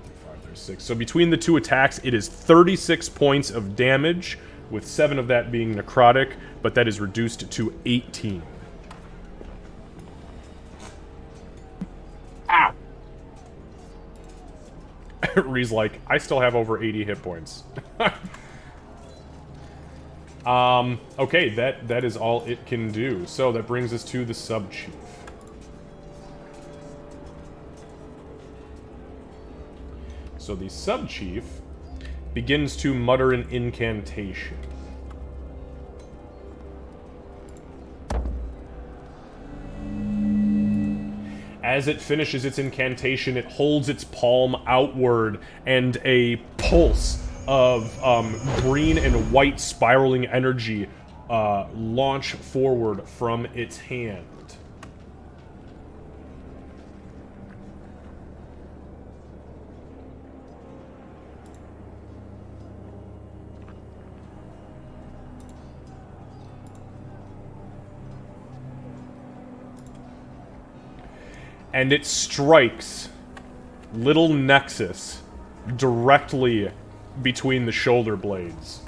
35, 36. So between the 2 attacks, it is 36 points of damage, with 7 of that being necrotic, but that is reduced to 18. Ow! Ree's like, I still have over 80 hit points. Okay, that is all it can do. So that brings us to the sub-chief. So the sub-chief begins to mutter an incantation. As it finishes its incantation, it holds its palm outward, and a pulse of green and white spiraling energy launch forward from its hand. And it strikes little Nexus directly between the shoulder blades.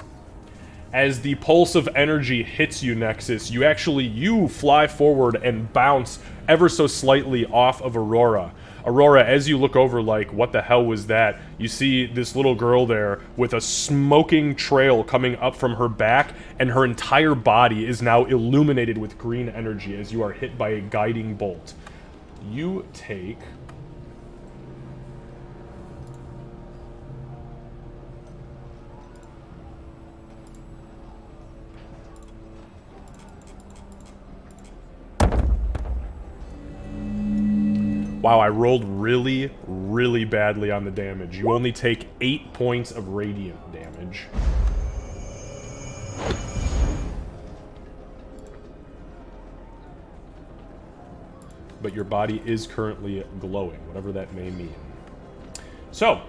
As the pulse of energy hits you, Nexus, you fly forward and bounce ever so slightly off of Aurora. Aurora, as you look over like, what the hell was that? You see this little girl there with a smoking trail coming up from her back, and her entire body is now illuminated with green energy as you are hit by a guiding bolt. You take... Wow, I rolled really, really badly on the damage. You only take 8 points of radiant damage. But your body is currently glowing, whatever that may mean. So,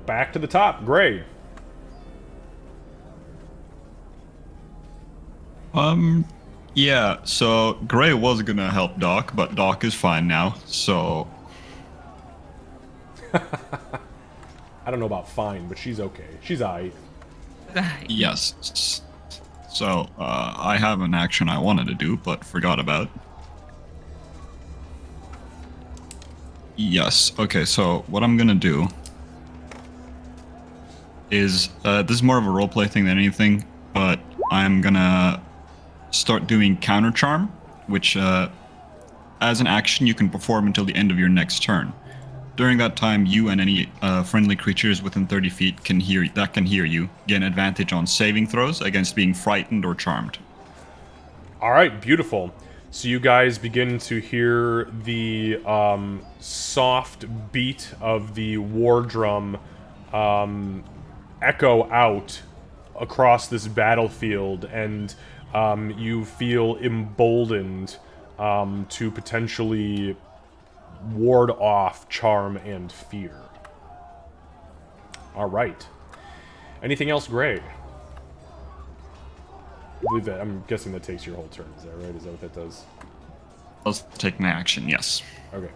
back to the top. Gray. Yeah, so Gray was gonna help Doc, but Doc is fine now, so... I don't know about fine, but she's okay. She's aight. Yes. So, I have an action I wanted to do, but forgot about. Yes, okay, so what I'm gonna do is, this is more of a roleplay thing than anything, but I'm gonna start doing counter charm, which as an action you can perform until the end of your next turn. During that time, you and any friendly creatures within 30 feet can hear you gain advantage on saving throws against being frightened or charmed. All right, beautiful. So you guys begin to hear the soft beat of the war drum echo out across this battlefield, and you feel emboldened to potentially ward off charm and fear. All right. Anything else, Gray? I believe that. I'm guessing that takes your whole turn. Is that right? Is that what that does? I'll take my action, yes. Okay.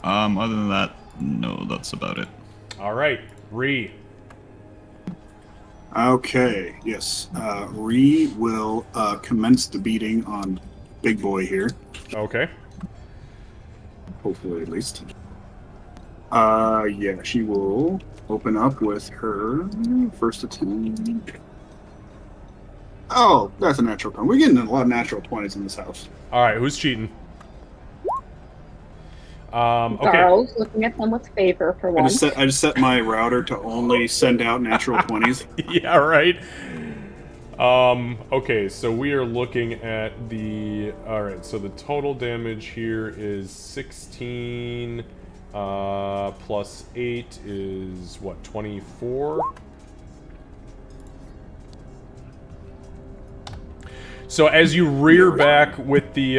Other than that, no, that's about it. All right, Ree. Okay, yes. Ree will commence the beating on Big Boy here. Okay. hopefully at least. Yeah, she will open up with her first attempt. Oh, that's a natural 20. We're getting a lot of natural 20s in this house. All right, who's cheating? Okay. Darl's looking at them with favor for I once. just set my router to only send out natural 20s. Yeah, right. Okay, so we are looking at the... Alright, so the total damage here is 16, plus 8 is, what, 24? So as you rear back with the,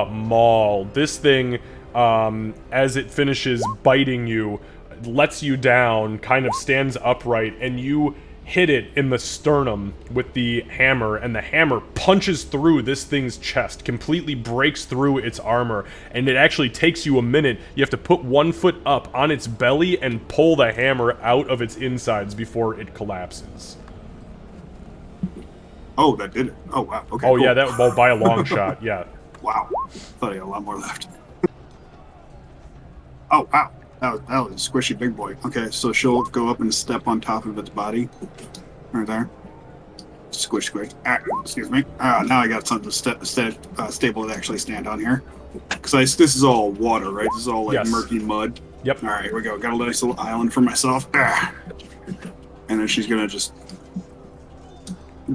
maul, this thing, as it finishes biting you, lets you down, kind of stands upright, and you hit it in the sternum with the hammer, and the hammer punches through this thing's chest, completely breaks through its armor, and it actually takes you a minute. You have to put one foot up on its belly and pull the hammer out of its insides before it collapses. Oh, that did it. Oh, wow. Okay. Oh, cool. yeah, that by a long shot, yeah. Wow. Thought I had a lot more left. Oh, wow. That was a squishy big boy. Okay, so she'll go up and step on top of its body. Right there. Squish, squish. Excuse me. Now I got something stable to actually stand on here. Because this is all water, right? This is all like Yes. murky mud. Yep. All right, here we go. Got a nice little island for myself. And then she's going to just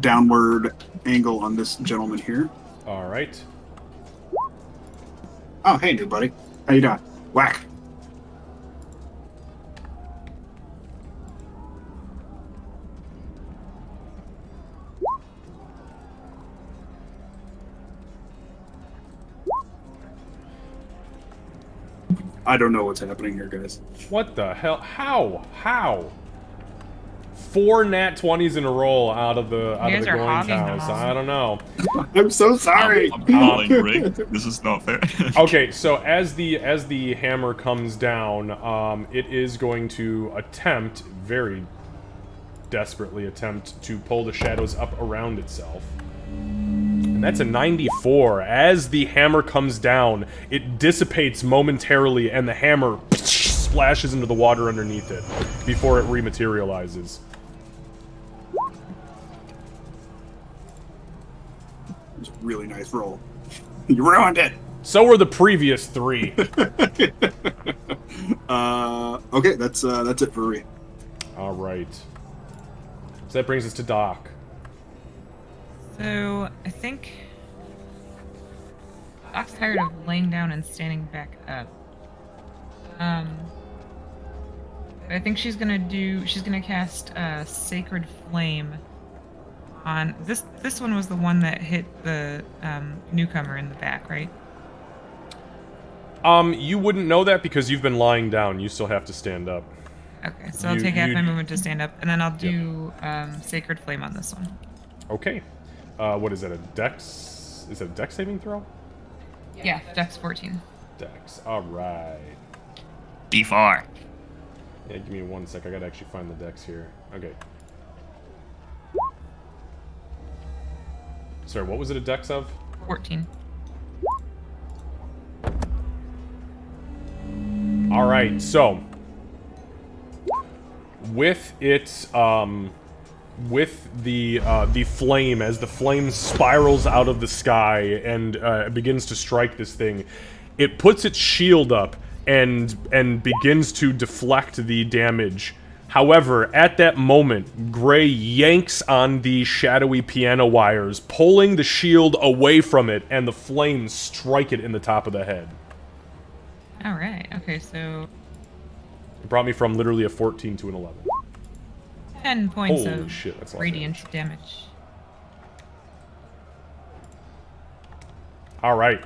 downward angle on this gentleman here. Alright. Oh, hey, new buddy. How you doing? Whack. I don't know what's happening here, guys. What the hell? How? 4 nat 20s in a row out of the guys are Goins hogging them house. all. I don't know. I'm so sorry. I'm calling Rick. This is not fair. Okay, so as the hammer comes down, it is going to very desperately attempt to pull the shadows up around itself. And that's a 94. As the hammer comes down, it dissipates momentarily, and the hammer splashes into the water underneath it before it rematerializes. It's a really nice roll. You ruined it. So were the previous 3. Okay, that's it for Rhea. All right. So that brings us to Doc. So I think Doc's tired of laying down and standing back up. But I think she's gonna cast Sacred Flame on this. This one was the one that hit the newcomer in the back, right? You wouldn't know that because you've been lying down. You still have to stand up. Okay, so I'll take half my movement to stand up, and then I'll do Sacred Flame on this one. Okay. What is that, a dex? Is that a dex saving throw? Yeah, Dex 14. Dex. Alright. D4. Yeah, give me 1 sec. I gotta actually find the dex here. Okay. Sorry, what was it a dex of? 14. Alright, so with its with the flame, as the flame spirals out of the sky and begins to strike this thing, it puts its shield up and begins to deflect the damage. However, at that moment, Gray yanks on the shadowy piano wires, pulling the shield away from it, and the flames strike it in the top of the head. Alright, okay, so It brought me from literally a 14 to an 11. 10 points Holy of shit, that's a lot of radiant damage. All right.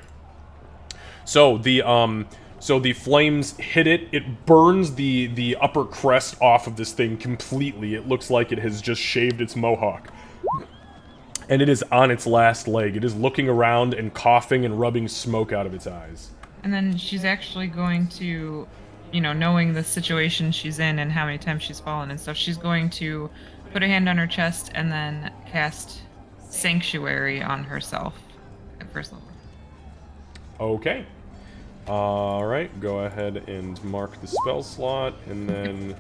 So the flames hit it. It burns the upper crest off of this thing completely. It looks like it has just shaved its mohawk. And it is on its last leg. It is looking around and coughing and rubbing smoke out of its eyes. And then she's actually going to, you know, knowing the situation she's in and how many times she's fallen and stuff, she's going to put a hand on her chest and then cast Sanctuary on herself at first level. Okay. Alright, go ahead and mark the spell slot, and then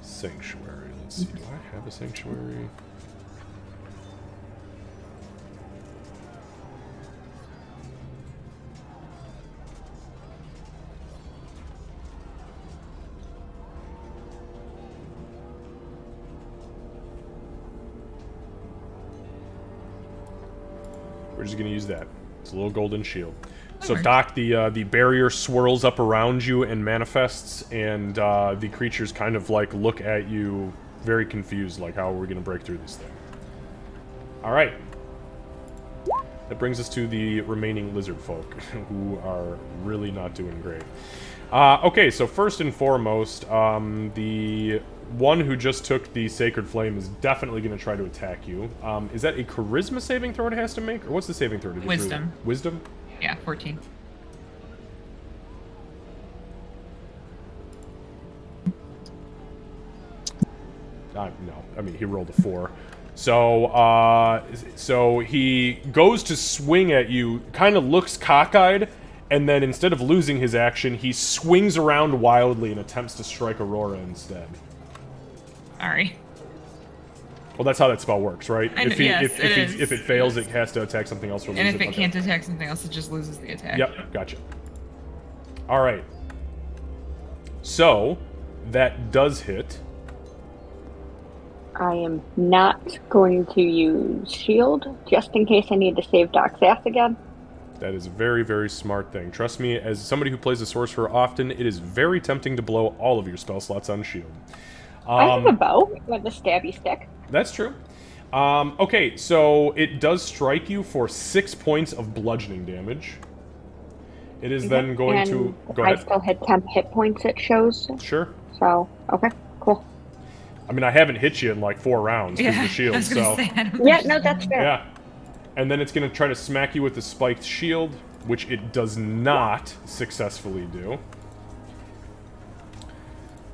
Sanctuary. Let's see, do I have a Sanctuary? We're just going to use that. It's a little golden shield. So, Doc, the barrier swirls up around you and manifests, and the creatures kind of, like, look at you very confused, like, how are we going to break through this thing? Alright. That brings us to the remaining lizard folk, who are really not doing great. Okay, so first and foremost, the one who just took the Sacred Flame is definitely going to try to attack you. Is that a Charisma saving throw it has to make? Or what's the saving throw to get through Wisdom. that? Wisdom? Yeah, 14. No, I mean, he rolled a 4. So, so he goes to swing at you, kind of looks cockeyed, and then instead of losing his action, he swings around wildly and attempts to strike Aurora instead. Sorry. Well, that's how that spell works, right? If it fails, Yes. it has to attack something else. And if it can't attack something else, it just loses the attack. Yep, gotcha. All right. So, that does hit. I am not going to use shield, just in case I need to save Doc's ass again. That is a very, very smart thing. Trust me, as somebody who plays a sorcerer often, it is very tempting to blow all of your spell slots on shield. I have a bow with a stabby stick. That's true. Okay, so it does strike you for 6 points of bludgeoning damage. It is then going and to... Go I ahead. still had 10 hit points, it shows. Sure. So, okay, cool. I mean, I haven't hit you in like 4 rounds because of the I shield, was gonna so... say, I don't Yeah, think no, she's- that's fair. Yeah. And then it's going to try to smack you with the spiked shield, which it does not successfully do.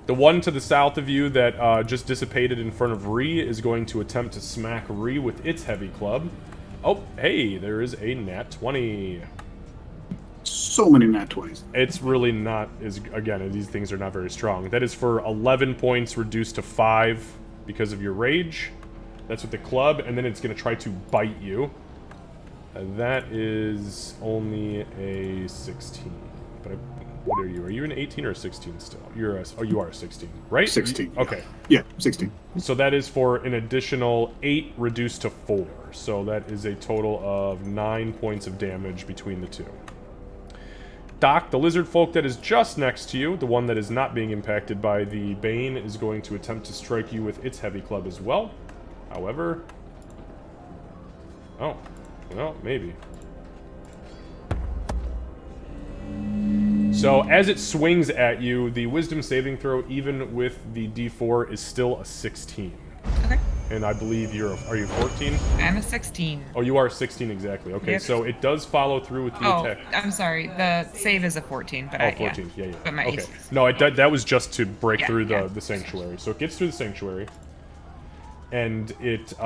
The one to the south of you that just dissipated in front of Ree is going to attempt to smack Ree with its heavy club. Oh, hey, there is a nat 20. So many nat 20s. It's really not, again, these things are not very strong. That is for 11 points reduced to 5 because of your rage. That's with the club, and then it's going to try to bite you. That is only a 16. But what are you? Are you an 18 or a 16 still? You are a 16, right? 16. Okay. Yeah, 16. So that is for an additional 8 reduced to 4. So that is a total of 9 points of damage between the two. Doc, the lizard folk that is just next to you, the one that is not being impacted by the Bane, is going to attempt to strike you with its heavy club as well. However... Oh. Well, maybe. So, as it swings at you, the wisdom saving throw, even with the d4, is still a 16. Okay. And I believe are you 14? I'm a 16. Oh, you are 16 exactly. Okay, Yep. so it does follow through with the Oh, attack. I'm sorry. The save is a 14, but Oh, 14. Yeah. But my Okay. AC is- No, that was just to break Yeah, through yeah. the sanctuary. So it gets through the sanctuary, and it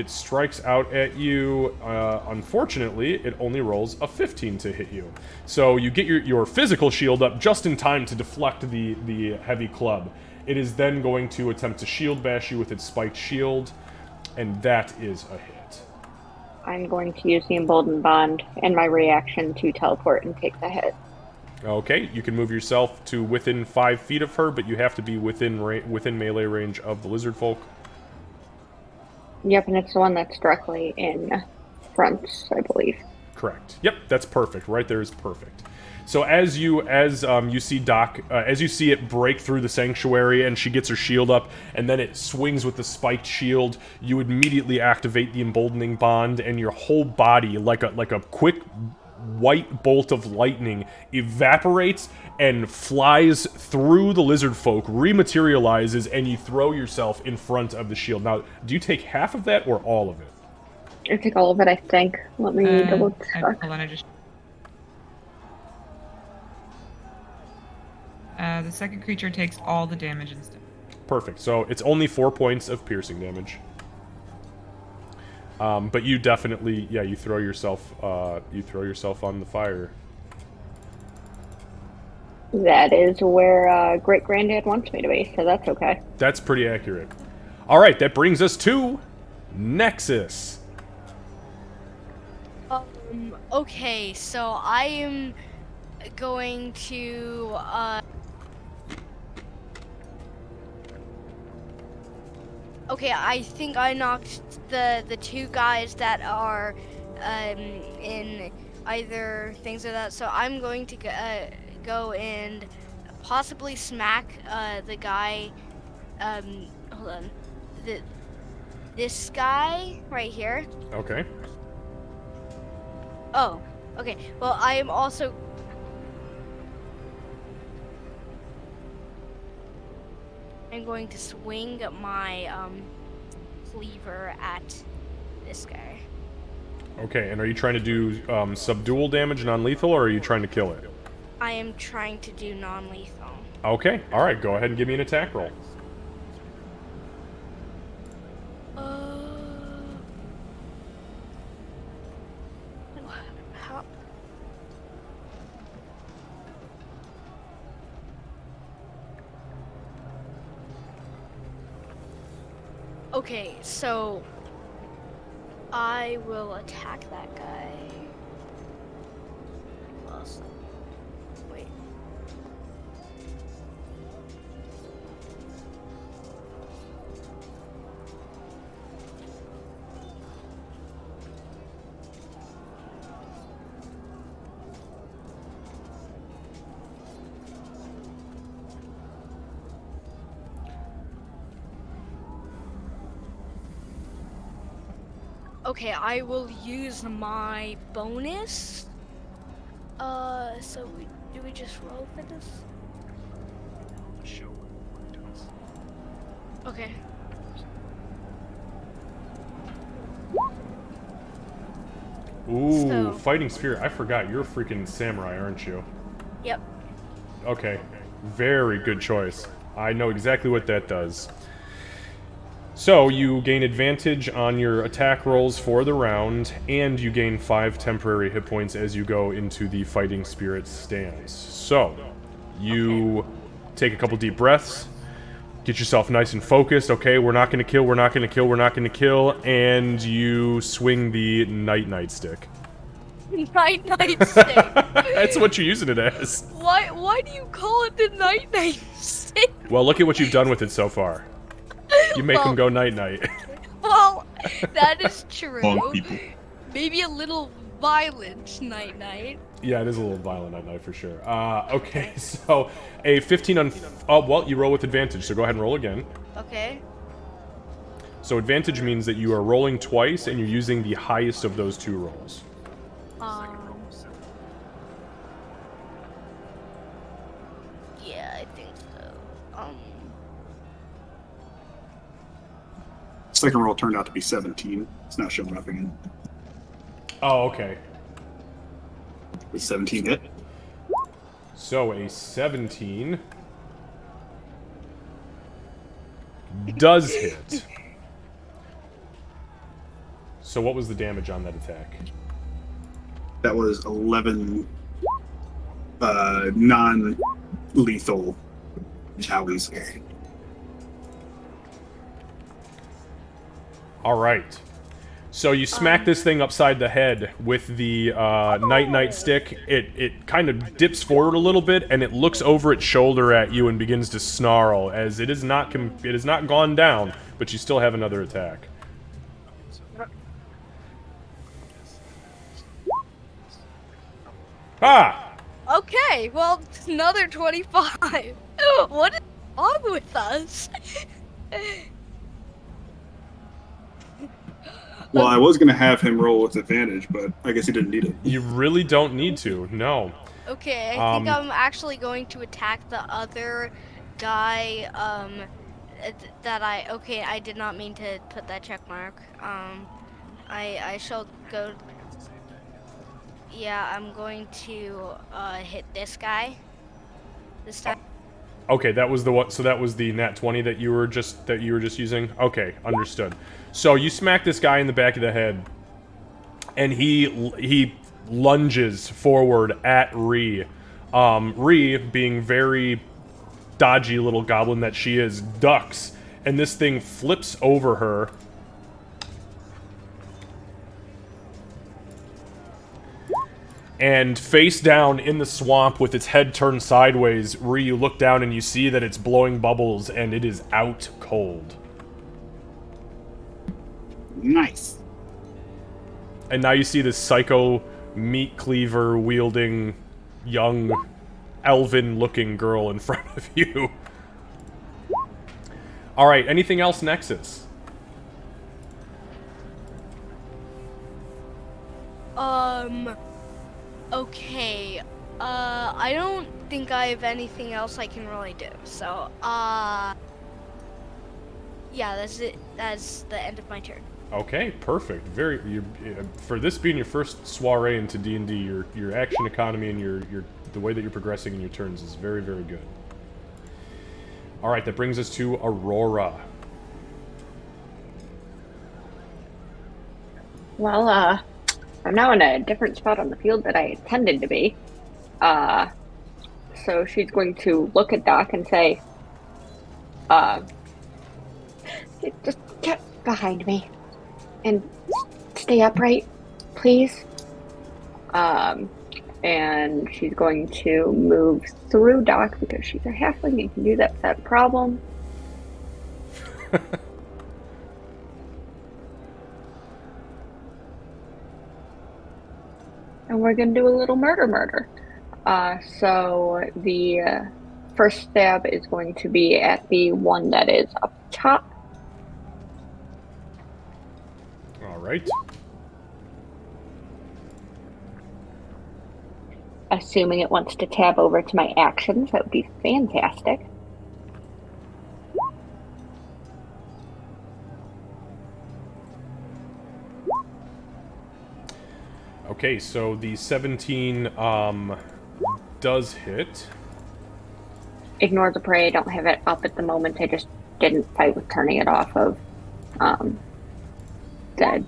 strikes out at you. Unfortunately, it only rolls a 15 to hit you. So you get your physical shield up just in time to deflect the heavy club. It is then going to attempt to shield bash you with its spiked shield, and that is a hit. I'm going to use the Emboldened Bond and my reaction to teleport and take the hit. Okay, you can move yourself to within 5 feet of her, but you have to be within melee range of the lizard folk. Yep, and it's the one that's directly in front, I believe. Correct. Yep, that's perfect. Right there is perfect. So as you see Doc, as you see it break through the sanctuary, and she gets her shield up, and then it swings with the spiked shield, you immediately activate the emboldening bond, and your whole body, like a quick white bolt of lightning, evaporates and flies through the lizard folk, rematerializes, and you throw yourself in front of the shield. Now, do you take half of that or all of it? I think all of it, I think. Let me double check. Hold on, the second creature takes all the damage instead. Perfect. So it's only 4 points of piercing damage. But you definitely, you throw yourself on the fire. That is where great granddad wants me to be, so that's okay. That's pretty accurate. All right, that brings us to Nexus. Okay, so I am going to okay, I think I knocked the two guys that are in either things or that. So I'm going to go and possibly smack the guy. Hold on, this guy right here. Okay. Oh, okay. Well, I am also. I'm going to swing my cleaver at this guy. Okay, and are you trying to do subdual damage, non-lethal, or are you trying to kill it? I am trying to do non-lethal. Okay, alright, go ahead and give me an attack roll. How? Okay, so I will attack that guy. Wait. Okay, I will use my bonus. So do we just roll for this? Okay. Ooh, So- Fighting Spirit. I forgot, you're a freaking samurai, aren't you? Yep. Okay, very good choice. I know exactly what that does. So, you gain advantage on your attack rolls for the round, and you gain 5 temporary hit points as you go into the Fighting Spirit stance. So, you take a couple deep breaths, get yourself nice and focused. Okay, we're not gonna kill, we're not gonna kill, we're not gonna kill, and you swing the Night stick. Night stick. That's what you're using it as. Why do you call it the night stick? Well, look at what you've done with it so far. You make them go night. Well, that is true. Bonk people. Maybe a little violent night. Yeah, it is a little violent at night for sure. Okay, so a 15 on... Oh, well, you roll with advantage, so go ahead and roll again. Okay. So advantage means that you are rolling twice, and you're using the highest of those two rolls. Yeah, I think so. Second roll turned out to be 17. It's not showing up again. Oh, okay. Was 17 hit? So a 17 does hit. So what was the damage on that attack? That was 11 non-lethal owies. All right. So you smack this thing upside the head with the night stick. It kind of dips forward a little bit, and it looks over its shoulder at you and begins to snarl. As it is not gone down, but you still have another attack. Ah! Okay, well, another 25. What is wrong with us? Well, I was going to have him roll with advantage, but I guess he didn't need it. You really don't need to. No. Okay, I think I'm actually going to attack the other guy, okay, I did not mean to put that check mark. I shall go, yeah, I'm going to, hit this guy this time. Okay, that was the what? So that was the nat 20 that you were just using. Okay, understood. So you smack this guy in the back of the head, and he lunges forward at Ree. Ree, being very dodgy little goblin that she is, ducks, and this thing flips over her. And face down in the swamp with its head turned sideways, Ree, you look down and you see that it's blowing bubbles and it is out cold. Nice. And now you see this psycho meat cleaver wielding young elven looking girl in front of you. Alright, anything else, Nexus? Okay. I don't think I have anything else I can really do. So, yeah, that's it. That's the end of my turn. Okay, perfect. For this being your first soiree into D&D, your action economy and the way that you're progressing in your turns is very, very good. All right, that brings us to Aurora. Well, I'm now in a different spot on the field that I intended to be. So she's going to look at Doc and say, just get behind me and stay upright, please. And she's going to move through Doc because she's a halfling and can do that without a problem. And we're going to do a little murder. So the first stab is going to be at the one that is up top. All right. Assuming it wants to tab over to my actions, that would be fantastic. Okay, so the 17 does hit. Ignore the prey. I don't have it up at the moment. I just didn't fight with turning it off of the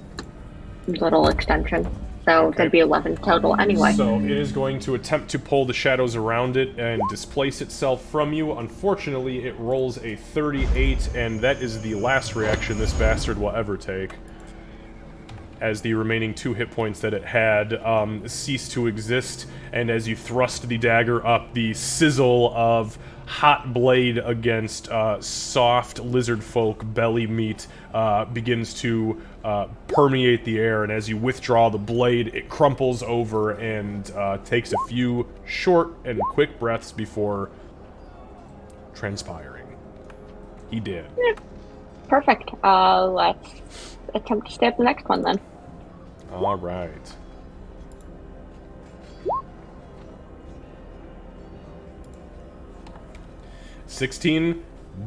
little extension. So Okay. that'd be 11 total anyway. So it is going to attempt to pull the shadows around it and displace itself from you. Unfortunately, it rolls a 38, and that is the last reaction this bastard will ever take, as the remaining 2 hit points that it had cease to exist, and as you thrust the dagger up, the sizzle of hot blade against soft lizardfolk belly meat begins to permeate the air, and as you withdraw the blade, it crumples over and takes a few short and quick breaths before transpiring. He did. Yeah. Perfect. Let's attempt to stab the next one then. All right. $16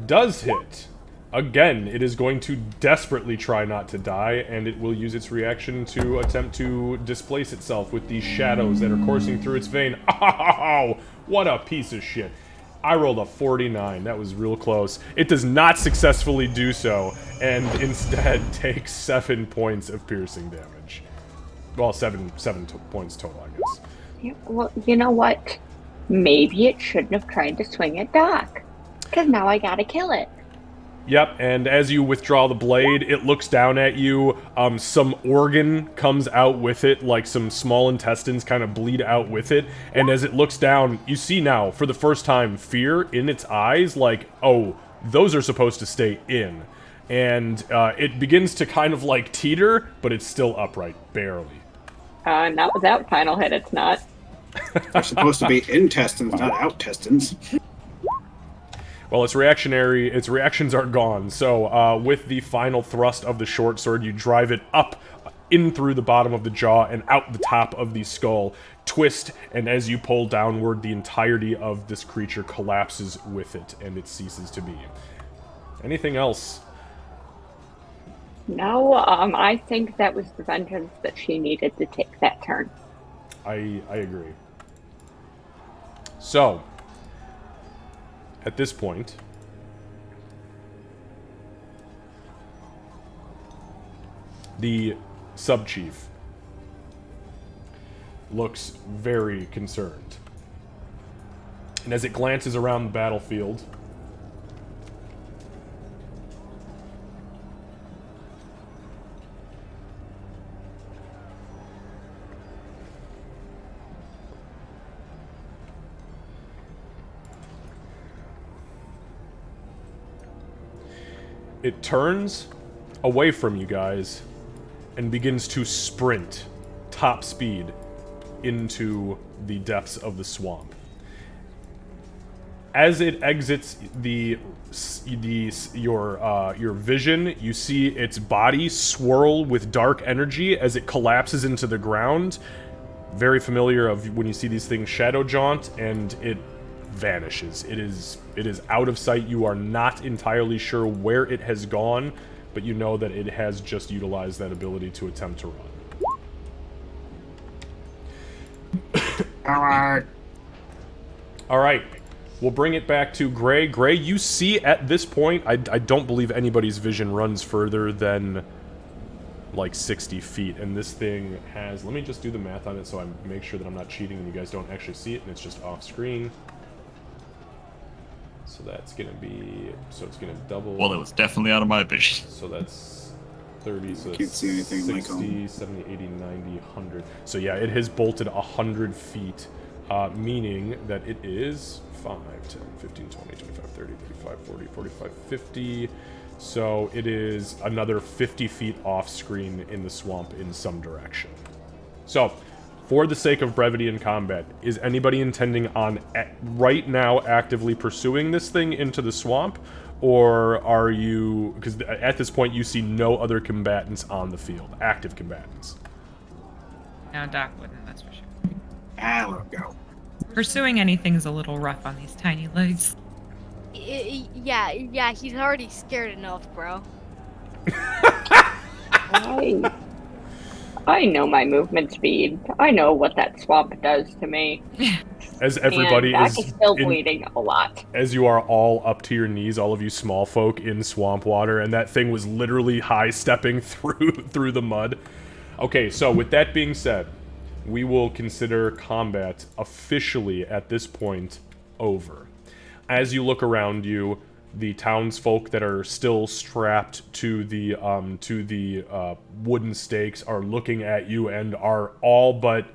does hit. Again, it is going to desperately try not to die, and it will use its reaction to attempt to displace itself with these shadows that are coursing through its vein. Oh, what a piece of shit. I rolled a 49. That was real close. It does not successfully do so, and instead takes 7 points of piercing damage. Well, 7 points total, I guess. Yeah, well, you know what? Maybe it shouldn't have tried to swing at Doc. Because now I gotta kill it. Yep, and as you withdraw the blade, it looks down at you. Some organ comes out with it, like some small intestines kind of bleed out with it. And as it looks down, you see now, for the first time, fear in its eyes, like, oh, those are supposed to stay in. And it begins to kind of like teeter, but it's still upright, barely. Not with that final hit, it's not. They're supposed to be intestines, not outtestines. Well, its reactions are gone, so with the final thrust of the short sword, you drive it up in through the bottom of the jaw and out the top of the skull, twist, and as you pull downward, the entirety of this creature collapses with it, and it ceases to be. Anything else? No, I think that was the vengeance that she needed to take that turn. I agree. So, at this point, the sub-chief looks very concerned. And as it glances around the battlefield, it turns away from you guys and begins to sprint top speed into the depths of the swamp. As it exits your vision, you see its body swirl with dark energy as it collapses into the ground. Very familiar of when you see these things shadow jaunt, and it vanishes. It is out of sight. You are not entirely sure where it has gone, but you know that it has just utilized that ability to attempt to run. All right. We'll bring it back to Gray. Gray, you see at this point, I don't believe anybody's vision runs further than like 60 feet, and this thing has, let me just do the math on it so I make sure that I'm not cheating and you guys don't actually see it and it's just off screen. So that's gonna be, so it's gonna double. Well, it was definitely out of my vision. So that's 30, so Can't see anything, 60, Michael. 70, 80, 90, 100. So yeah, it has bolted 100 feet, meaning that it is 5, 10, 15, 20, 25, 30, 35, 40, 45, 50. So it is another 50 feet off screen in the swamp in some direction. So, for the sake of brevity in combat, is anybody intending on right now actively pursuing this thing into the swamp? Or are you... Because at this point you see no other combatants on the field. Active combatants. No, Doc wouldn't, that's for sure. I'll go. Pursuing anything's a little rough on these tiny legs. Yeah, he's already scared enough, bro. I know my movement speed. I know what that swamp does to me. As everybody and is I'm still bleeding a lot. As you are all up to your knees, all of you small folk in swamp water, and that thing was literally high-stepping through the mud. Okay, so with that being said, we will consider combat officially at this point over. As you look around you, the townsfolk that are still strapped to the wooden stakes are looking at you and are all but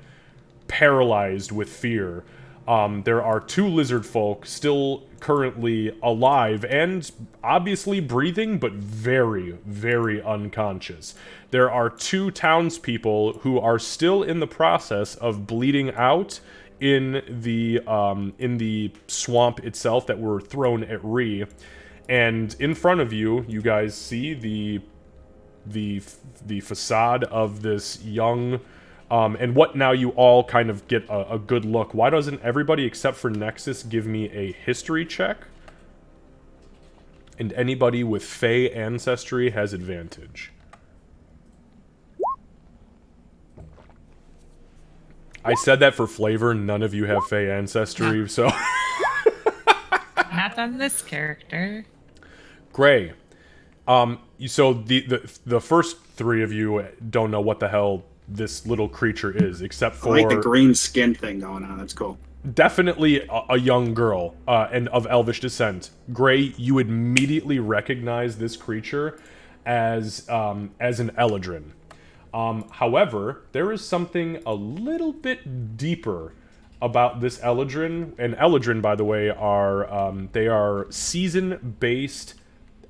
paralyzed with fear. There are 2 Lizardfolk still currently alive and obviously breathing, but very, very unconscious. There are 2 townspeople who are still in the process of bleeding out in the swamp itself that were thrown at Ree. And in front of you, you guys see the facade of this young... and what now you all kind of get a good look. Why doesn't everybody except for Nexus give me a history check? And anybody with Fey ancestry has advantage. I said that for flavor. None of you have Fey ancestry, so... Not on this character. Gray. So the first 3 of you don't know what the hell this little creature is, except for... I like the green skin thing going on. That's cool. Definitely a young girl, and of Elvish descent. Gray, you immediately recognize this creature as an Eladrin. However, there is something a little bit deeper about this Eladrin. And Eladrin, by the way, they are season-based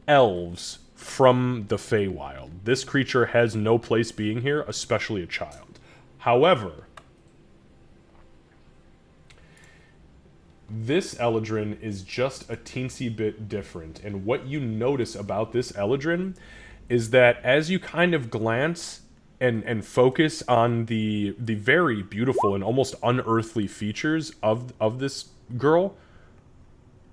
elves from the Feywild. This creature has no place being here, especially a child. However, this Eladrin is just a teensy bit different. And what you notice about this Eladrin is that as you kind of glance and focus on the very beautiful and almost unearthly features of this girl,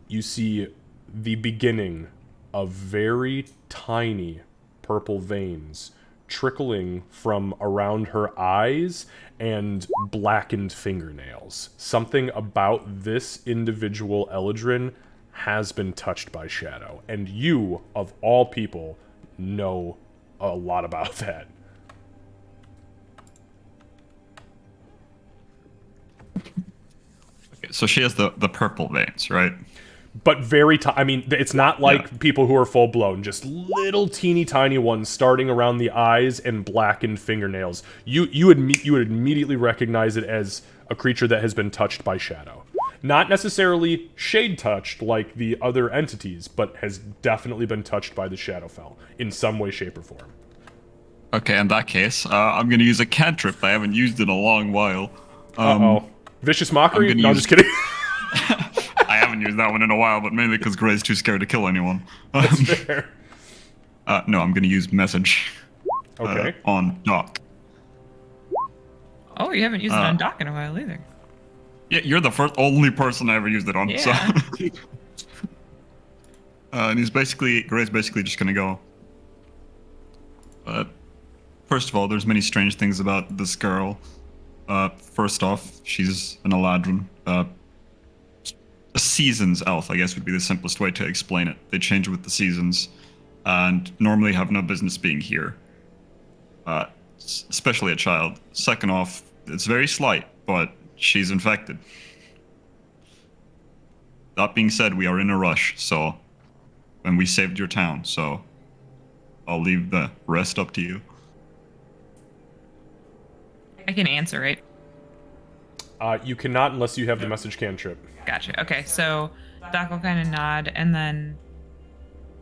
you see the beginning of very tiny purple veins trickling from around her eyes and blackened fingernails. Something about this individual Eladrin has been touched by Shadow, and you, of all people, know a lot about that. Okay, So she has the purple veins, right? But very I mean, it's not like people who are full blown, just little teeny tiny ones starting around the eyes and blackened fingernails. You would immediately recognize it as a creature that has been touched by shadow. Not necessarily shade touched like the other entities, but has definitely been touched by the Shadowfell in some way, shape, or form. Okay, in that case, I'm gonna use a cantrip I haven't used in a long while. Uh-oh. Vicious Mockery? I'm No, I'm just kidding. I haven't used that one in a while, but mainly because Gray's too scared to kill anyone. That's fair. No, I'm gonna use message. Okay. On Doc. Oh, you haven't used it on Doc in a while either. Yeah, you're the only person I ever used it on. Yeah. So. And Gray's basically just gonna go. First of all, there's many strange things about this girl. First off, she's an Eladrin. A seasons elf, I guess, would be the simplest way to explain it. They change with the seasons, and normally have no business being here. Especially a child. Second off, it's very slight, but she's infected. That being said, we are in a rush, so... And we saved your town, so... I'll leave the rest up to you. I can answer, right? You cannot unless you have the message cantrip. Gotcha. Okay, so Doc will kind of nod, and then...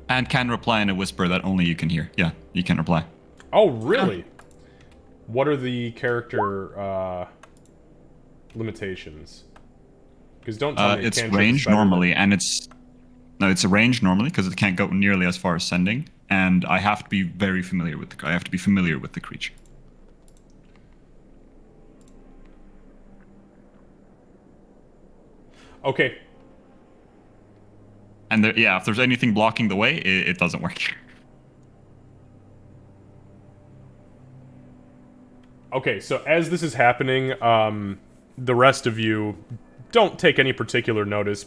And can reply in a whisper that only you can hear. Yeah, you can reply. Oh, really? What are the character limitations? Because don't tell me It's cantrip is range better normally, and it's... No, it's a range normally, because it can't go nearly as far as sending. And I have to be very familiar with I have to be familiar with the creature. Okay. And if there's anything blocking the way, it doesn't work. Okay, so as this is happening, the rest of you don't take any particular notice.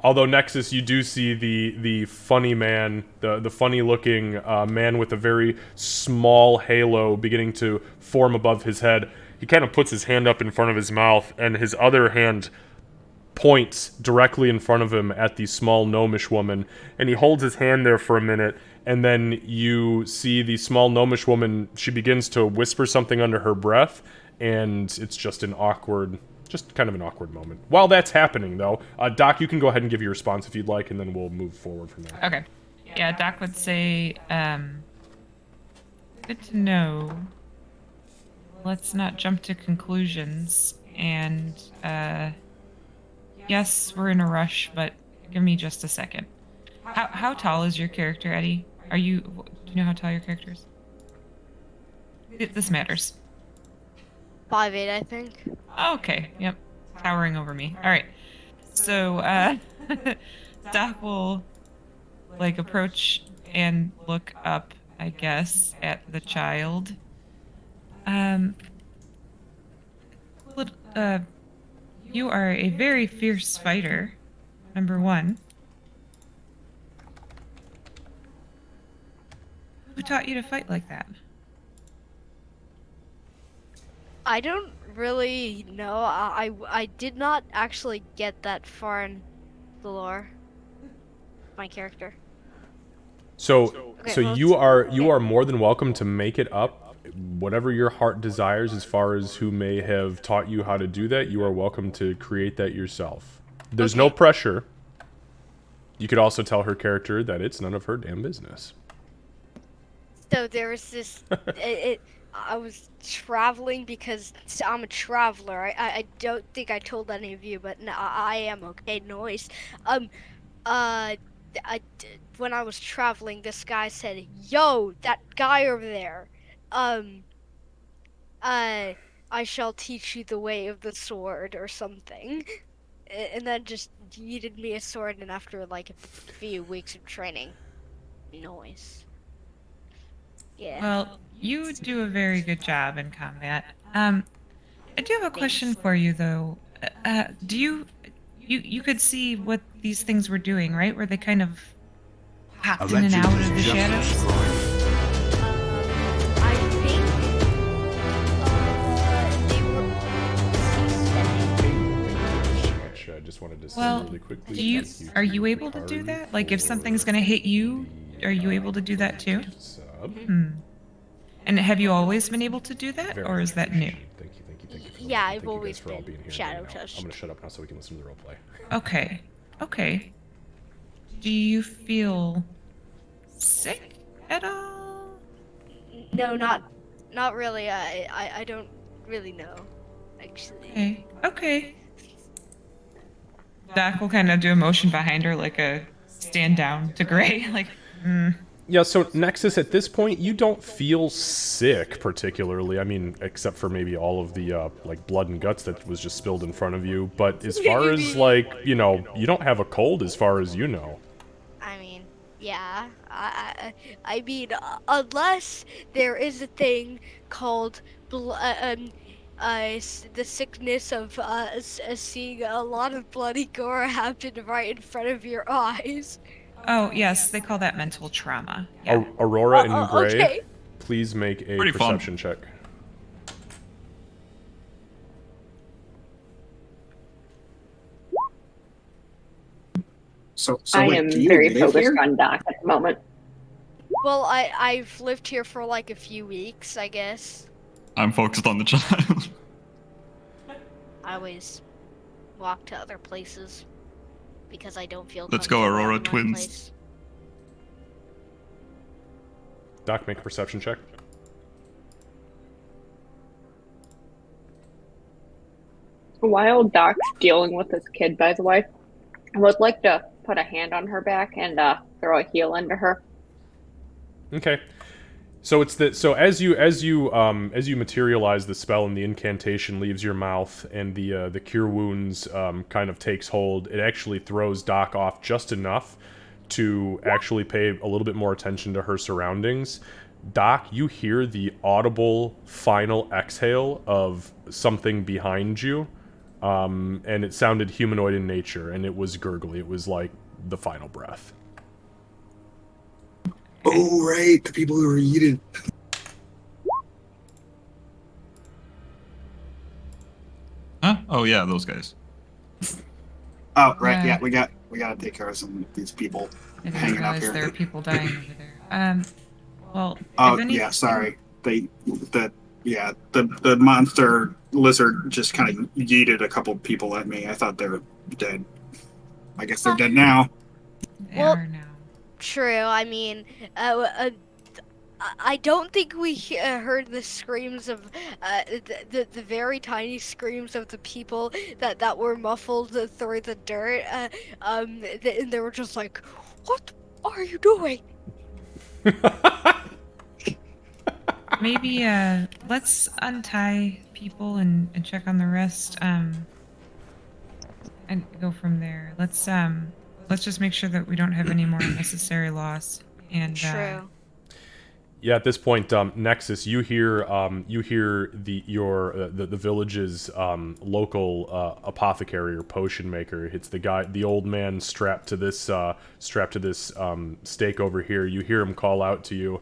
Although, Nexus, you do see the funny man, the funny-looking man with a very small halo beginning to form above his head. He kind of puts his hand up in front of his mouth, and his other hand points directly in front of him at the small gnomish woman, and he holds his hand there for a minute, and then you see the small gnomish woman, she begins to whisper something under her breath, and it's just kind of an awkward moment. While that's happening, though, Doc, you can go ahead and give your response if you'd like, and then we'll move forward from there. Okay. Yeah, Doc would say, good to know. Let's not jump to conclusions, and, yes, we're in a rush, but give me just a second. How tall is your character, Eddie? Do you know how tall your character is? This matters. 5'8", I think. Okay, yep. Towering over me. Alright. So, Doc will, approach and look up, I guess, at the child. You are a very fierce fighter, number one. Who taught you to fight like that? I don't really know. I did not actually get that far in the lore. My character. So well, you are more than welcome to make it up, whatever your heart desires, as far as who may have taught you how to do that. You are welcome to create that yourself. There's no pressure. You could also tell her character that it's none of her damn business. So there was this. I was traveling because I'm a traveler. I don't think I told any of you, but no, I am okay. Noise. When I was traveling, this guy said, "Yo, that guy over there. I shall teach you the way of the sword," or something. And then just yeeted me a sword, and after like a few weeks of training, noise. Yeah. Well, you do a very good job in combat. I do have a question for you, though. Do you could see what these things were doing, right? Where they kind of popped in and out of the shadows? I think they were wanted to say Well, really quickly. are you able to do that? Like, if something's gonna hit you, are you able to do that too? Sub. And have you always been able to do that, Very or is that new? Thank you for the Yeah, welcome. I've Thank you always guys for all been being here. shadow I'm touched. gonna shut up now so we can listen to the roleplay. Okay. Okay. Do you feel sick at all? No, not really. I don't really know, actually. Okay. Okay. Doc will kind of do a motion behind her, like a stand down to Gray, like. Yeah, so Nexus, at this point, you don't feel sick particularly. I mean, except for maybe all of the, like, blood and guts that was just spilled in front of you. But as far as, like, you know, you don't have a cold as far as you know. I mean, yeah. I mean, unless there is a thing called the sickness of seeing a lot of bloody gore happen right in front of your eyes. Oh, yes, they call that mental trauma. Yeah. Aurora and Gray, Okay. please make a Pretty fun. perception check. So I wait, am do you very live focused here? on Doc at the moment. Well, I've lived here for like a few weeks, I guess. I'm focused on the child. I always walk to other places because I don't feel Let's go, comfortable Aurora in one twins. place. Doc, make a perception check. While Doc's dealing with this kid, by the way, I would like to put a hand on her back and throw a heal into her. Okay. So it's that. So as you materialize the spell and the incantation leaves your mouth and the cure wounds kind of takes hold, it actually throws Doc off just enough to actually pay a little bit more attention to her surroundings. Doc, you hear the audible final exhale of something behind you, and it sounded humanoid in nature, and it was gurgly. It was like the final breath. Oh, right, the people who were eaten. Huh? Oh yeah, those guys. Oh, right, Yeah. yeah, we gotta take care of some of these people I didn't hanging up realize here. there are people dying over there. Well, Oh, if any- yeah, sorry. The monster lizard just kind of yeeted a couple people at me. I thought they were dead. I guess they're dead now. They Well- are now. True. I mean, I don't think we heard the screams of the very tiny screams of the people that were muffled through the dirt. And they were just like, "What are you doing?" Maybe let's untie people and check on the rest. And go from there. Let's just make sure that we don't have any more unnecessary loss. And True. Yeah, at this point, Nexus, you hear the village's local apothecary or potion maker. It's the old man strapped to this stake over here. You hear him call out to you.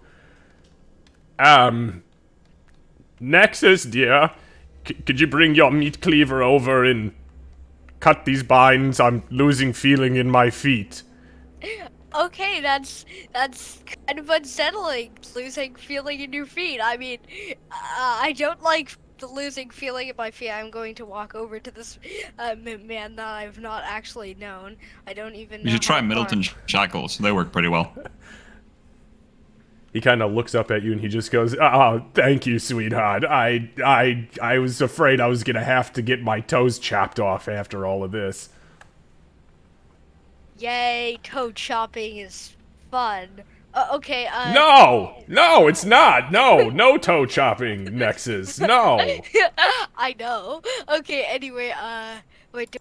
Nexus, dear, could you bring your meat cleaver over and cut these binds? I'm losing feeling in my feet. Okay, that's kind of unsettling. Losing feeling in your feet. I mean, I don't like the losing feeling in my feet. I'm going to walk over to this man that I've not actually known. I don't even know. You should try how to Middleton bark. shackles. They work pretty well. He kind of looks up at you and he just goes, "Oh, thank you, sweetheart. I was afraid I was gonna have to get my toes chopped off after all of this." Yay, toe chopping is fun. Okay, No, it's not. No toe chopping, Nexus. No. I know. Okay, anyway, wait.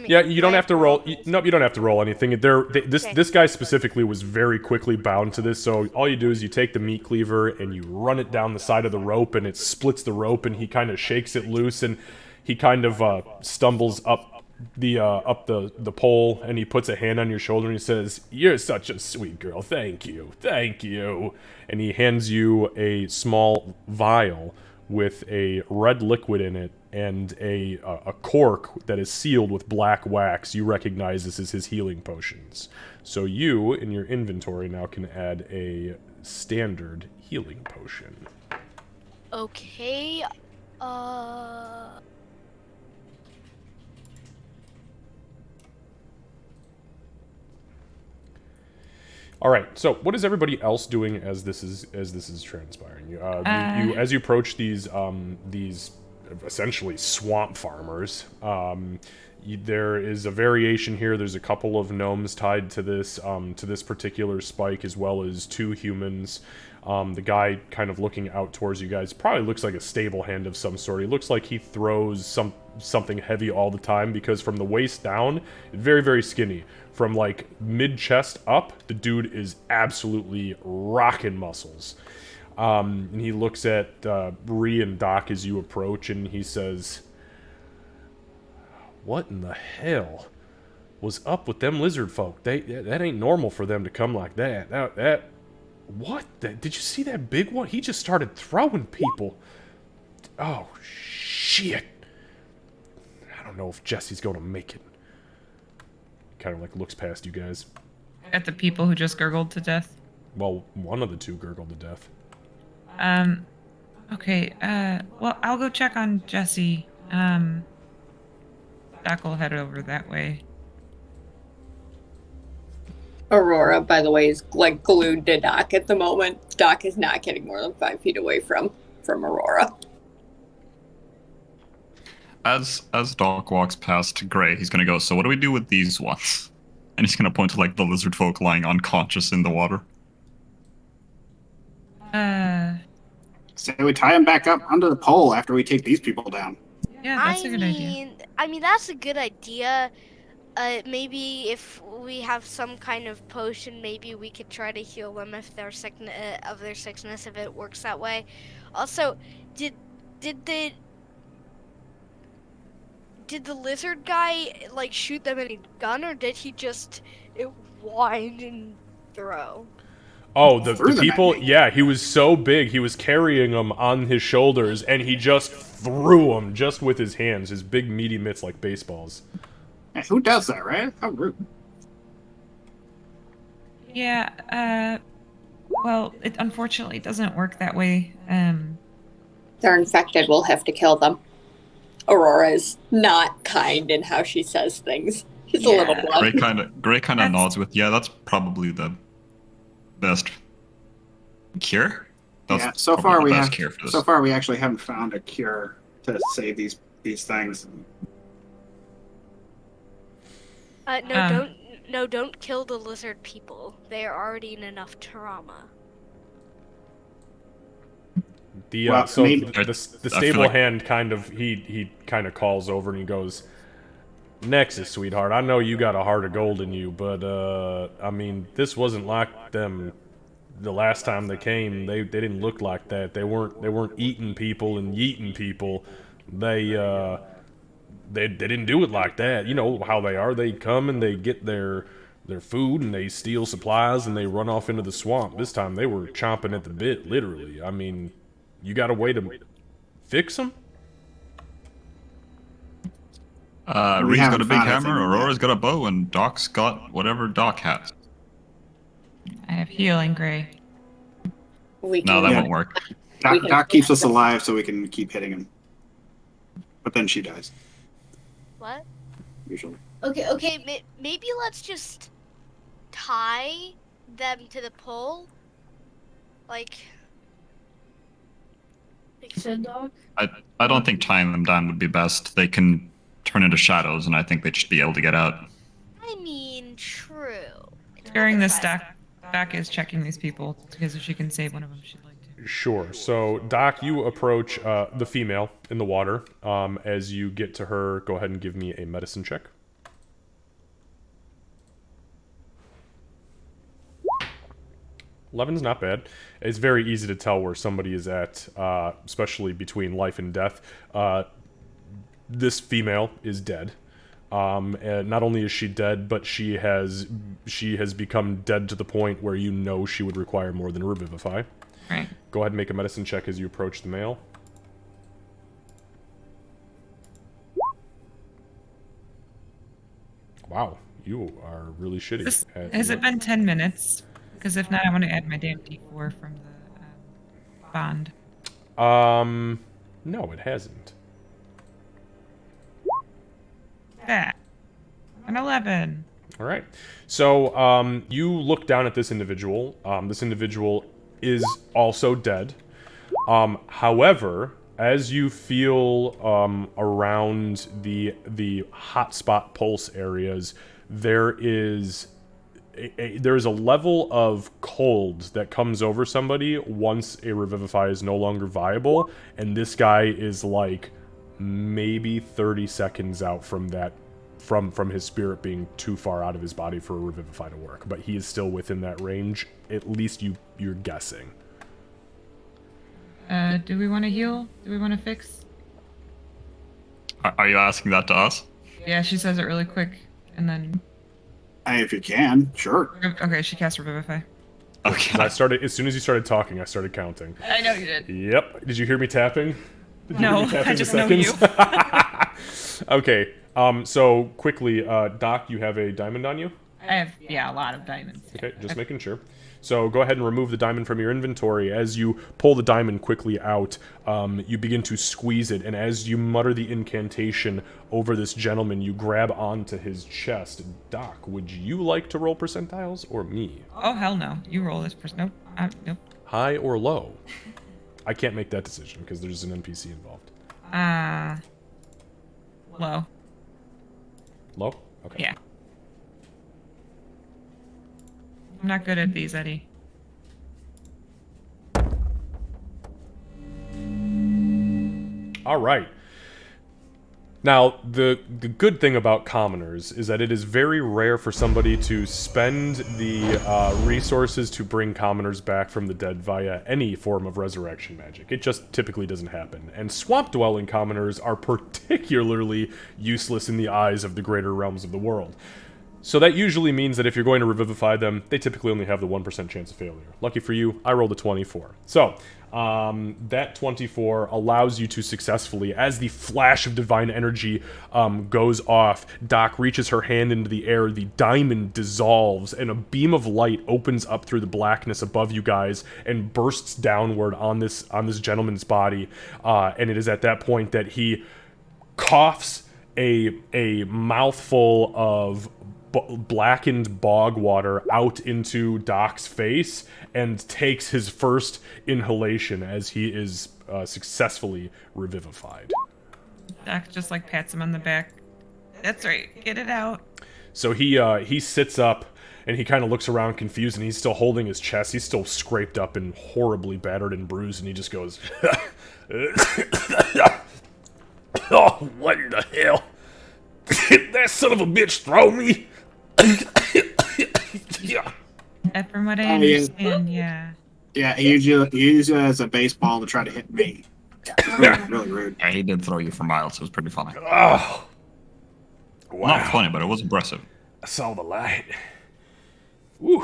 Yeah, you don't have to roll. Okay. Nope, you don't have to roll anything. This guy specifically was very quickly bound to this, so all you do is you take the meat cleaver and you run it down the side of the rope, and it splits the rope, and he kind of shakes it loose, and he kind of stumbles up the pole, and he puts a hand on your shoulder and he says, "You're such a sweet girl. Thank you, and he hands you a small vial with a red liquid in it and a cork that is sealed with black wax. You recognize this as his healing potions. So you, in your inventory, now can add a standard healing potion. Okay. All right. So, what is everybody else doing as this is transpiring? You as you approach these essentially swamp farmers. There is a variation here. There's a couple of gnomes tied to this particular spike, as well as 2 humans. The guy kind of looking out towards you guys probably looks like a stable hand of some sort. He looks like he throws something heavy all the time, because from the waist down, very, very skinny. From like mid-chest up, the dude is absolutely rocking muscles. And he looks at Ree and Doc as you approach, and he says, "What in the hell was up with them lizard folk? That ain't normal for them to come like that. What? Did you see that big one? He just started throwing people. Oh, shit. I don't know if Jesse's gonna make it." Kind of like looks past you guys. At the people who just gurgled to death. Well, one of the 2 gurgled to death. Okay, well, I'll go check on Jesse. Doc will head over that way. Aurora, by the way, is like glued to Doc at the moment. Doc is not getting more than 5 feet away from Aurora. As Doc walks past Gray, he's gonna go, "So what do we do with these ones?" And he's gonna point to like the lizard folk lying unconscious in the water. Say we tie him back up under the pole after we take these people down. Yeah, that's a good idea. I mean, that's a good idea. Maybe if we have some kind of potion, maybe we could try to heal them if they're of their sickness, if it works that way. Also, did the lizard guy like shoot them in a gun, or did he just wind and throw? Oh, the Threw them people, at me. yeah, he was so big, he was carrying them on his shoulders, and he just threw them just with his hands, his big meaty mitts like baseballs. Hey, who does that, right? How rude. Yeah, well, it unfortunately doesn't work that way. They're infected. We'll have to kill them. Aurora is not kind in how she says things. She's a little blunt. Gray kind of nods with, "Yeah, that's probably the best cure." That's Yeah. So probably far the we best have. cure for this. So far we actually haven't found a cure to save these things. Don't kill the lizard people. They are already in enough trauma. Well, maybe- The stable hand kind of he kind of calls over and he goes, "Nexus, sweetheart, I know you got a heart of gold in you, but I mean, this wasn't like them. The last time they came, they didn't look like that. They weren't eating people and yeeting people. They didn't do it like that. You know how they are. They come and they get their food and they steal supplies and they run off into the swamp. This time they were chomping at the bit, literally. I mean, you got a way to fix them?" Ree's got a haven't big found hammer, anything Aurora's got a bow, and Doc's got whatever Doc has. I have healing, Gray. We No, can, that Yeah. won't work. Doc keeps us alive so we can keep hitting him. But then she dies, What? usually. Okay. Maybe let's just tie them to the pole, like Fend dog? I don't think tying them down would be best. They can turn into shadows, and I think they should be able to get out. I mean, true. During this, Doc is checking these people because if she can save one of them, she'd like to. Sure. So, Doc, you approach the female in the water. As you get to her, go ahead and give me a medicine check. 11's not bad. It's very easy to tell where somebody is at, especially between life and death. This female is dead. And not only is she dead, but she has become dead to the point where you know she would require more than a revivify. Right. Go ahead and make a medicine check as you approach the male. Wow, you are really shitty. Has it been 10 minutes? Because if not, I want to add my damn D4 from the bond. No, it hasn't. That. An 11. All right. So you look down at this individual. This individual is also dead. However, as you feel around the hotspot pulse areas, there is a level of cold that comes over somebody once a revivify is no longer viable, and this guy is like maybe 30 seconds out from that, from his spirit being too far out of his body for a revivify to work, but he is still within that range. At least you're guessing. Do we want to heal? Do we want to fix? Are you asking that to us? Yeah, she says it really quick, and then... If you can, sure. Okay, she casts Revivify. Okay. I started, as soon as you started talking, I started counting. I know you did. Yep. Did you hear me tapping? Did you No, hear me tapping I the just know you. seconds? Okay. So quickly, Doc, you have a diamond on you? I have, yeah, a lot of diamonds. Okay, just making sure. So go ahead and remove the diamond from your inventory. As you pull the diamond quickly out, you begin to squeeze it, and as you mutter the incantation over this gentleman, you grab onto his chest. Doc, would you like to roll percentiles, or me? Oh, hell no. You roll this person. Nope. Nope. High or low? I can't make that decision because there's an NPC involved. Low. Low? Okay. Yeah. I'm not good at these, Eddie. All right. Now, the good thing about commoners is that it is very rare for somebody to spend the resources to bring commoners back from the dead via any form of resurrection magic. It just typically doesn't happen. And swamp-dwelling commoners are particularly useless in the eyes of the greater realms of the world. So that usually means that if you're going to revivify them, they typically only have the 1% chance of failure. Lucky for you, I rolled a 24. So, that 24 allows you to successfully, as the flash of divine energy goes off, Doc reaches her hand into the air, the diamond dissolves, and a beam of light opens up through the blackness above you guys and bursts downward on this gentleman's body. And it is at that point that he coughs a mouthful of blackened bog water out into Doc's face and takes his first inhalation as he is successfully revivified. Doc just like pats him on the back. That's right, get it out. So he sits up and he kind of looks around confused, and he's still holding his chest. He's still scraped up and horribly battered and bruised, and he just goes, "Oh, what in the hell? Did that son of a bitch throw me?" Yeah. From what I understand, yeah. Yeah, he used it as a baseball to try to hit me. Yeah, really rude. Yeah, he did throw you for miles. It was pretty funny. Oh. Wow. Not funny, but it was impressive. I saw the light. Woo.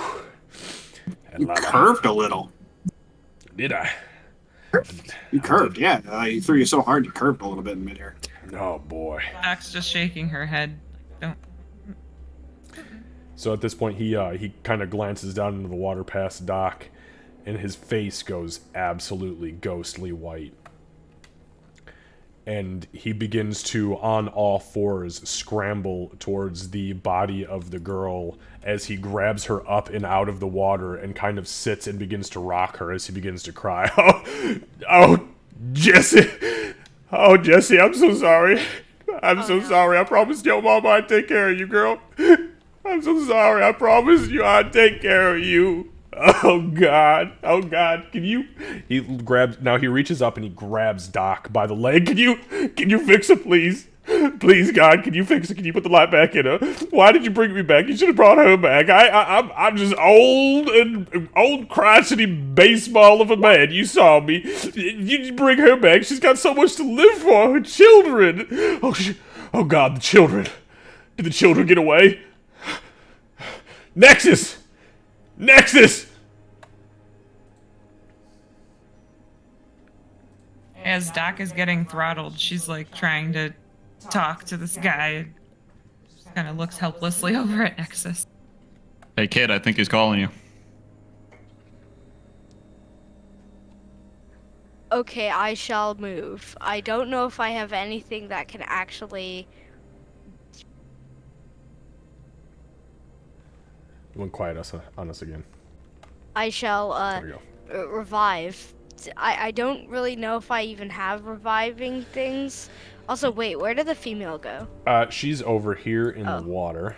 You curved a little. Did I? You curved, yeah. He threw you so hard you curved a little bit in midair. Oh, boy. Doc's just shaking her head. Don't. So at this point, he kind of glances down into the water past Doc, and his face goes absolutely ghostly white. And he begins to, on all fours, scramble towards the body of the girl as he grabs her up and out of the water and kind of sits and begins to rock her as he begins to cry. Oh, Jesse! Oh, Jesse, I'm so sorry. I'm so sorry. I promised your mama I'd take care of you, girl. I'm so sorry. I promised you I'd take care of you. Oh, God. Oh, God. Can you... He grabs... Now he reaches up and he grabs Doc by the leg. Can you fix it, please? Please, God, can you fix it? Can you put the light back in her? Why did you bring me back? You should have brought her back. I'm just old crotchety baseball of a man. You saw me. You bring her back. She's got so much to live for. Her children. Oh, God, the children. Did the children get away? Nexus! As Doc is getting throttled, she's like trying to talk to this guy. Just kind of looks helplessly over at Nexus. Hey, kid, I think he's calling you. Okay, I shall move. I don't know if I have anything that can actually. You went quiet on us again. I shall There we go. revive. I don't really know if I even have reviving things. Also, wait, where did the female go? She's over here in the Oh. water.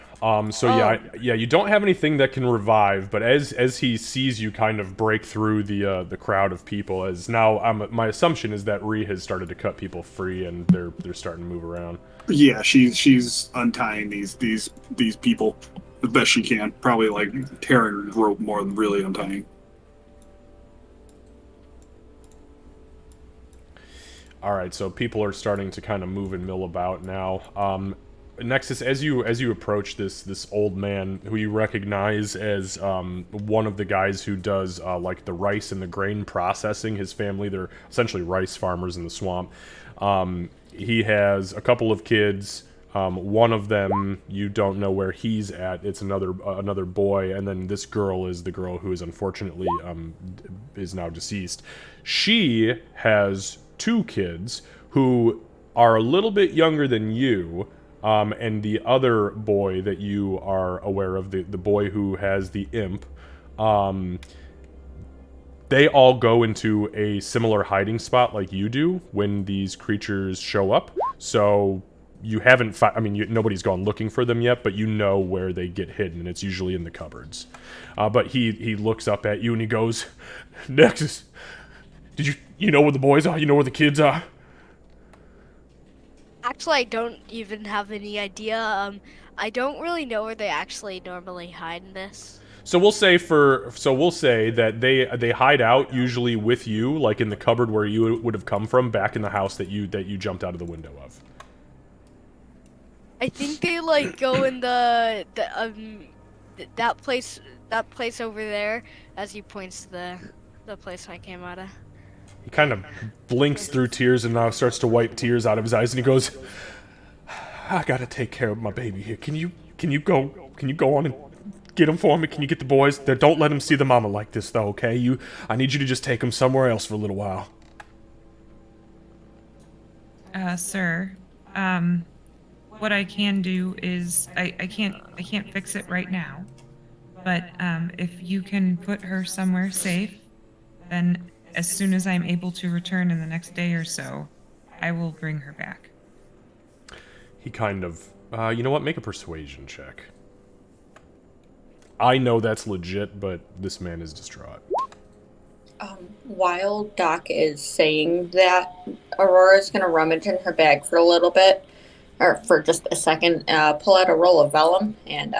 So yeah, you don't have anything that can revive, but as he sees you kind of break through the crowd of people, as now my assumption is that Ree has started to cut people free and they're starting to move around. Yeah, she's untying these people the best she can. Probably like tearing rope more than really untying. All right, so people are starting to kind of move and mill about now. Nexus, as you approach this old man who you recognize as one of the guys who does like the rice and the grain processing. His family, they're essentially rice farmers in the swamp. He has a couple of kids. One of them you don't know where he's at. It's another boy, and then this girl is the girl who is unfortunately is now deceased. She has 2 kids who are a little bit younger than you, and the other boy that you are aware of, the boy who has the imp, they all go into a similar hiding spot like you do when these creatures show up. So you haven't, nobody's gone looking for them yet, but you know where they get hidden, and it's usually in the cupboards. But he looks up at you and he goes, Nexus, did you know where the boys are? You know where the kids are? Actually, I don't even have any idea. I don't really know where they actually normally hide in this. So we'll say that they hide out usually with you, like in the cupboard where you would have come from, back in the house that you jumped out of the window of. I think they like go in that place over there, as he points to the place I came out of. He kind of blinks through tears and now starts to wipe tears out of his eyes, and he goes, I gotta take care of my baby here. Can you go on and get him for me? Can you get the boys? Don't let him see the mama like this, though, okay? I need you to just take him somewhere else for a little while. Sir, what I can do is I can't fix it right now, but if you can put her somewhere safe, then as soon as I'm able to return in the next day or so, I will bring her back. He kind of, you know what? Make a persuasion check. I know that's legit, but this man is distraught. While Doc is saying that, Aurora's going to rummage in her bag for a little bit, or for just a second, pull out a roll of vellum and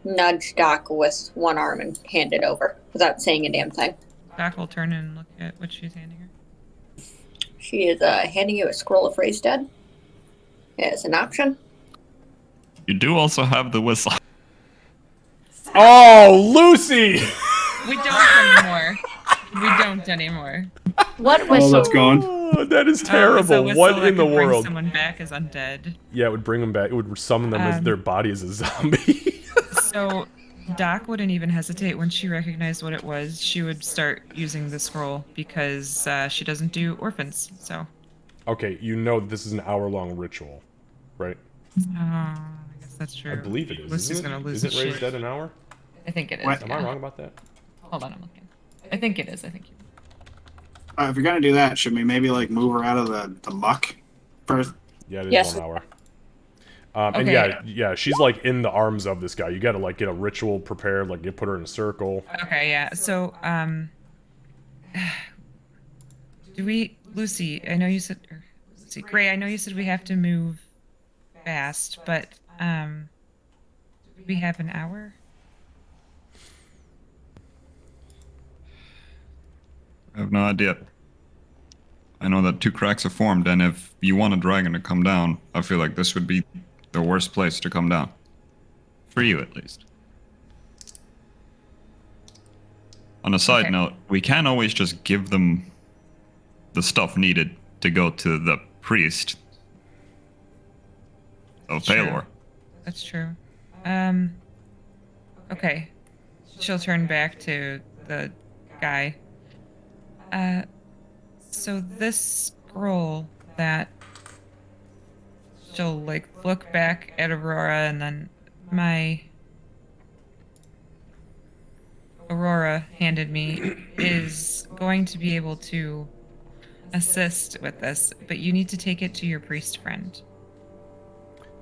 nudge Doc with one arm and hand it over without saying a damn thing. Doc will turn and look at what she's handing her. She is handing you a scroll of Raised Dead as an option. You do also have the whistle. Oh, Lucy! We don't anymore. What Oh, whistle? that's gone. Oh, that is terrible. Whistle What that in the could bring world? someone back as undead. Yeah, it would bring them back. It would summon them as their body as a zombie. So Doc wouldn't even hesitate when she recognized what it was. She would start using the scroll because she doesn't do orphans. So. Okay, you know this is an hour-long ritual, right? I guess that's true. I believe it is. Lucy's gonna lose Isn't his Raised shit. Dead an hour? I think it is. What? Am I wrong about that? Hold on, I'm looking. I think it is. I think. If you're gonna do that, should we maybe like move her out of the muck first? Yeah, it is Yes. 1 hour. And Okay. yeah, she's like in the arms of this guy. You gotta like get a ritual prepared, like you put her in a circle. Okay, yeah. So, Lucy? I know you said, Lucy, Gray. I know you said we have to move fast, but do we have an hour? I have no idea. I know that 2 cracks have formed, and if you want a dragon to come down, I feel like this would be the worst place to come down. For you, at least. On a side Okay. note, we can always just give them the stuff needed to go to the priest of Sure. Palor. That's true. Okay. She'll turn back to the guy. So this scroll that she'll like look back at Aurora and then my Aurora handed me is going to be able to assist with this, but you need to take it to your priest friend.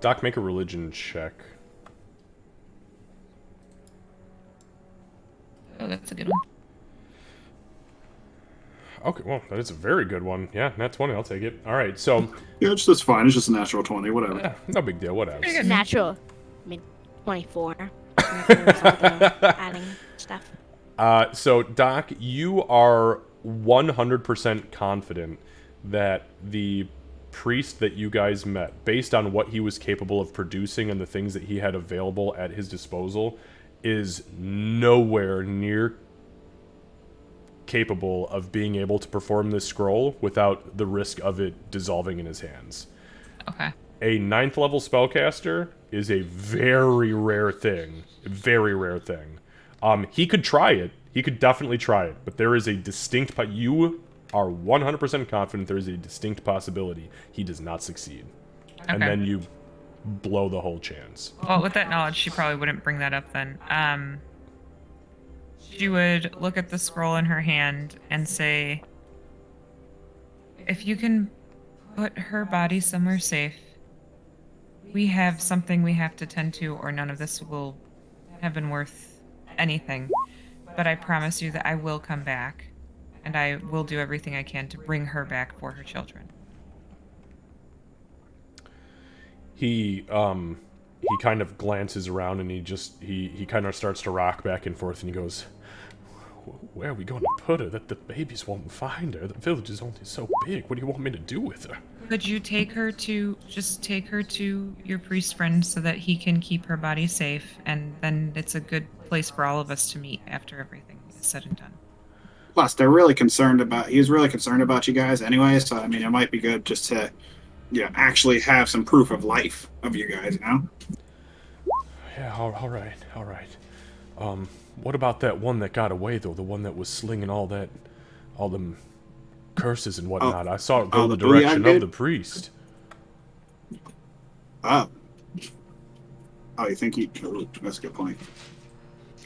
Doc, make a religion check. Oh, that's a good one. Okay, well, that is a very good one. Yeah, nat 20, I'll take it. All right, so, Yeah, that's fine. It's just a natural 20, whatever. no big deal, whatever. Pretty good. Natural. I mean, 24. With all the adding stuff. So, Doc, you are 100% confident that the priest that you guys met, based on what he was capable of producing and the things that he had available at his disposal, is nowhere near capable of being able to perform this scroll without the risk of it dissolving in his hands. Okay. A 9th level spellcaster is a very rare thing. Very rare thing. He could try it. He could definitely try it. But there is a distinct... You are 100% confident there is a distinct possibility he does not succeed. Okay. And then you blow the whole chance. Well, with that knowledge, she probably wouldn't bring that up then. She would look at the scroll in her hand and say, if you can put her body somewhere safe, we have something we have to tend to, or none of this will have been worth anything. But I promise you that I will come back, and I will do everything I can to bring her back for her children. He kind of glances around and he kind of starts to rock back and forth and he goes, where are we going to put her that the babies won't find her? The village is only so big. What do you want me to do with her? Could you take her to your priest friend so that he can keep her body safe, and then it's a good place for all of us to meet after everything is said and done. Plus, he's really concerned about you guys anyway, so I mean, it might be good just to, actually have some proof of life of you guys, Yeah, all right. What about that one that got away, though? The one that was slinging all them curses and whatnot. I saw it go the direction of the priest. Oh, you think that's a good point.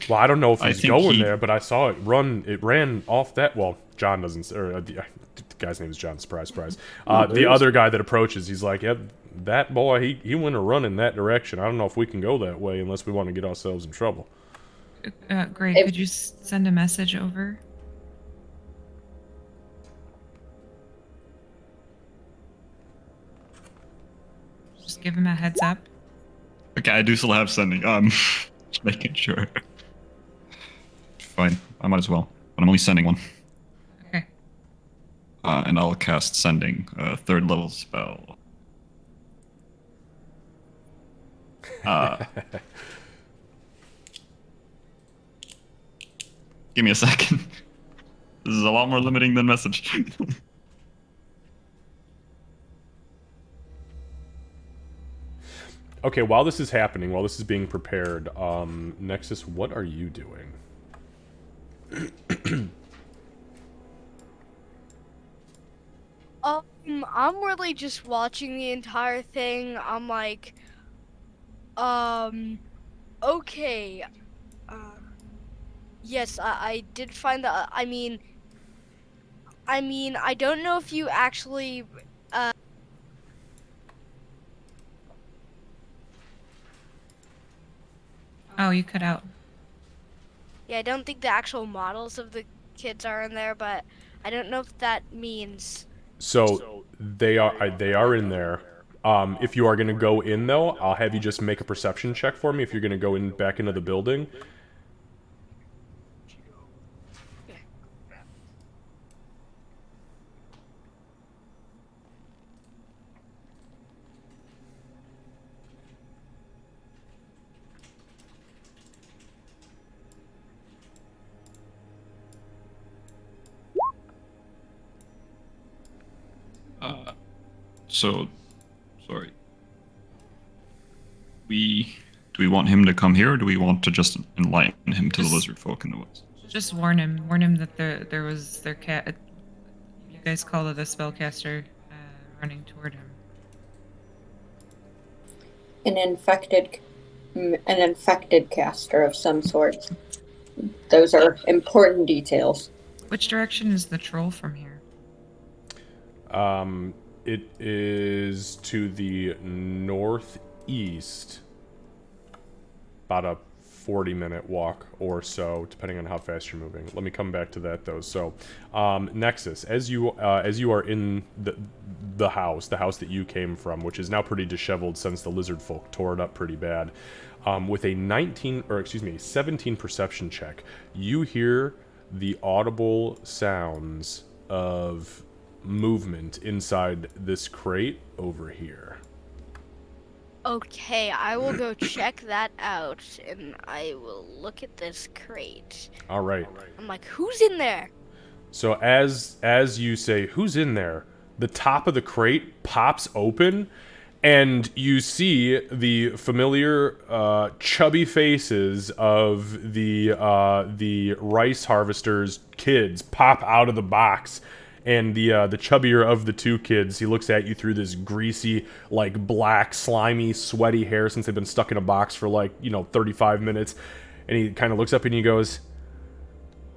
Well, I don't know if I he's think going he- there, but I saw it run. It ran off that. Well, John doesn't. Or the guy's name is John. Surprise. The other guy that approaches, he's like, "Yep, that boy. He went to run in that direction. I don't know if we can go that way unless we want to get ourselves in trouble." Great. Could you send a message over? Just give him a heads up. Okay, I do still have sending. Just making sure. Fine, I might as well. But I'm only sending one. Okay. And I'll cast sending, 3rd level spell. Give me a second. This is a lot more limiting than message. Okay, while this is happening, while this is being prepared, Nexus, what are you doing? I'm really just watching the entire thing. I'm like, okay. Yes, I did find the. I mean, I don't know if you actually. Oh, you cut out. Yeah, I don't think the actual models of the kids are in there, but I don't know if that means. So they are in there. If you are going to go in, though, I'll have you just make a perception check for me if you're going to go in back into the building. So, sorry. We we want him to come here, or do we want to just enlighten him to the Just- lizard folk in the woods? Just warn him that there was their cat. You guys call it a spellcaster running toward him. An infected caster of some sort. Those are important details. Which direction is the troll from here? It is to the northeast. About a 40-minute walk or so, depending on how fast you're moving. Let me come back to that though. So, Nexus, as you are in the house that you came from, which is now pretty disheveled since the Lizardfolk tore it up pretty bad, with a 17 perception check, you hear the audible sounds of movement inside this crate over here. Okay, I will go check that out, and I will look at this crate. All right. I'm like, who's in there? So as you say, who's in there? The top of the crate pops open, and you see the familiar chubby faces of the rice harvesters' kids pop out of the box. And the chubbier of the two kids, he looks at you through this greasy, like, black, slimy, sweaty hair since they've been stuck in a box for, 35 minutes. And he kind of looks up and he goes,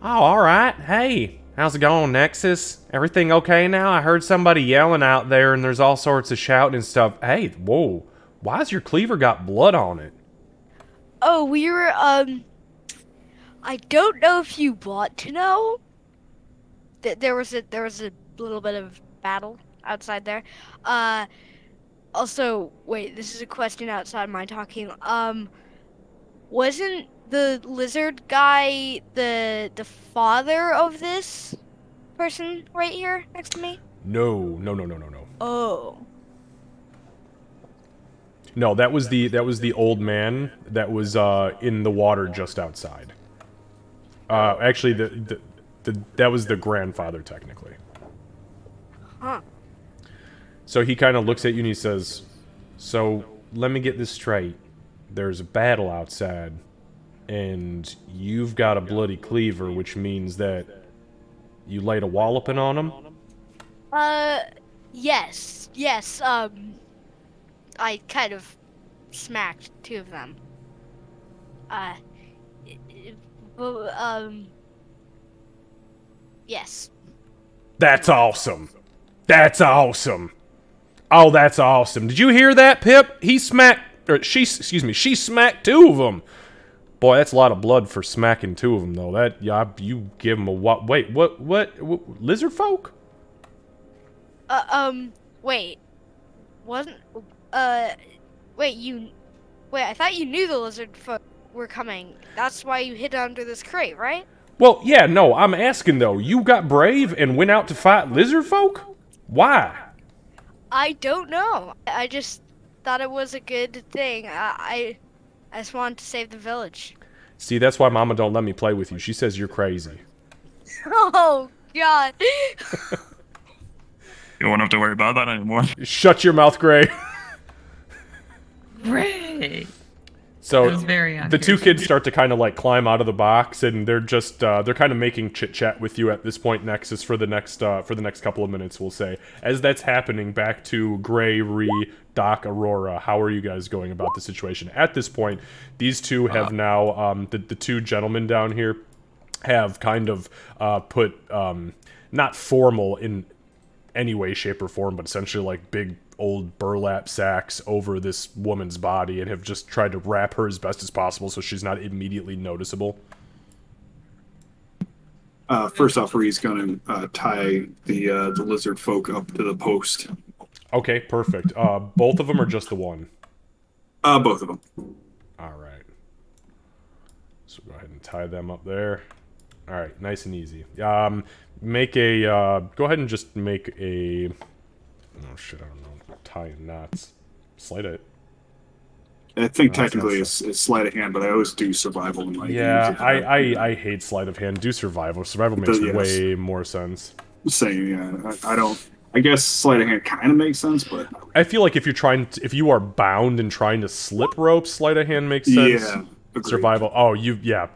"Oh, all right. Hey, how's it going, Nexus? Everything okay now? I heard somebody yelling out there and there's all sorts of shouting and stuff. Hey, whoa, why's your cleaver got blood on it?" Oh, we were, I don't know if you want to know. There was a little bit of battle outside there. Also, wait, this is a question outside my talking. Wasn't the lizard guy the father of this person right here next to me? No. Oh. No, that was the old man that was in the water just outside. Actually, that was the grandfather, technically. Huh. So he kind of looks at you and he says, "So, let me get this straight. There's a battle outside, and you've got a bloody cleaver, which means that you laid a walloping on him?" Yes, I kind of smacked two of them. Yes. That's awesome. That's awesome. Oh, that's awesome. Did you hear that, Pip? She smacked two of them. Boy, that's a lot of blood for smacking two of them, though. You give them a what? Wait, what? Lizard folk? Wait. Wasn't, wait, I thought you knew the lizard folk were coming. That's why you hid under this crate, right? Well, yeah, no, I'm asking, though. You got brave and went out to fight lizard folk? Why? I don't know. I just thought it was a good thing. I just wanted to save the village. See, that's why Mama don't let me play with you. She says you're crazy. Oh, God. You won't have to worry about that anymore. Shut your mouth, Gray. Gray. So That was very the two kids start to kind of like climb out of the box, and they're just they're kind of making chit chat with you at this point, Nexus, for the next couple of minutes, we'll say. As that's happening, back to Gray, Ree, Doc, Aurora. How are you guys going about the situation at this point? These two have now the two gentlemen down here have kind of put not formal in any way, shape, or form, but essentially like big old burlap sacks over this woman's body and have just tried to wrap her as best as possible so she's not immediately noticeable. First off, Ree's going to tie the lizard folk up to the post. Okay, perfect. Both of them or just the one? Both of them. All right. So go ahead and tie them up there. All right, nice and easy. Make a, go ahead and just make a, oh shit, I don't know, tying knots. Sleight it. I think technically it's sleight of hand, but I always do survival in my Yeah, games. I hate sleight of hand. Do survival. Survival makes way more sense. Saying, yeah, I don't. I guess sleight of hand kind of makes sense, but I feel like if you are bound and trying to slip ropes, sleight of hand makes sense. yeah, agreed. Survival. Oh, yeah.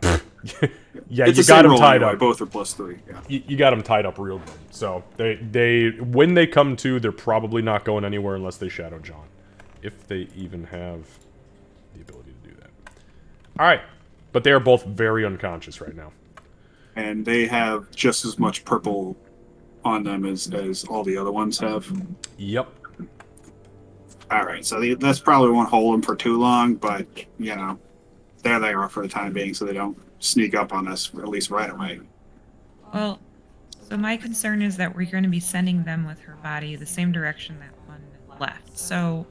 Yeah, It's you the got same them roll tied anyway. up. Both are +3. Yeah. You got them tied up real good. So they when they come to, they're probably not going anywhere unless they Shadow John, if they even have the ability to do that. All right, but they are both very unconscious right now. And they have just as much purple on them as all the other ones have. Yep. All right, so this probably won't hold them for too long, but you know, there they are for the time being, so they don't sneak up on us at least right away. Well, so my concern is that we're going to be sending them with her body the same direction that one left. So,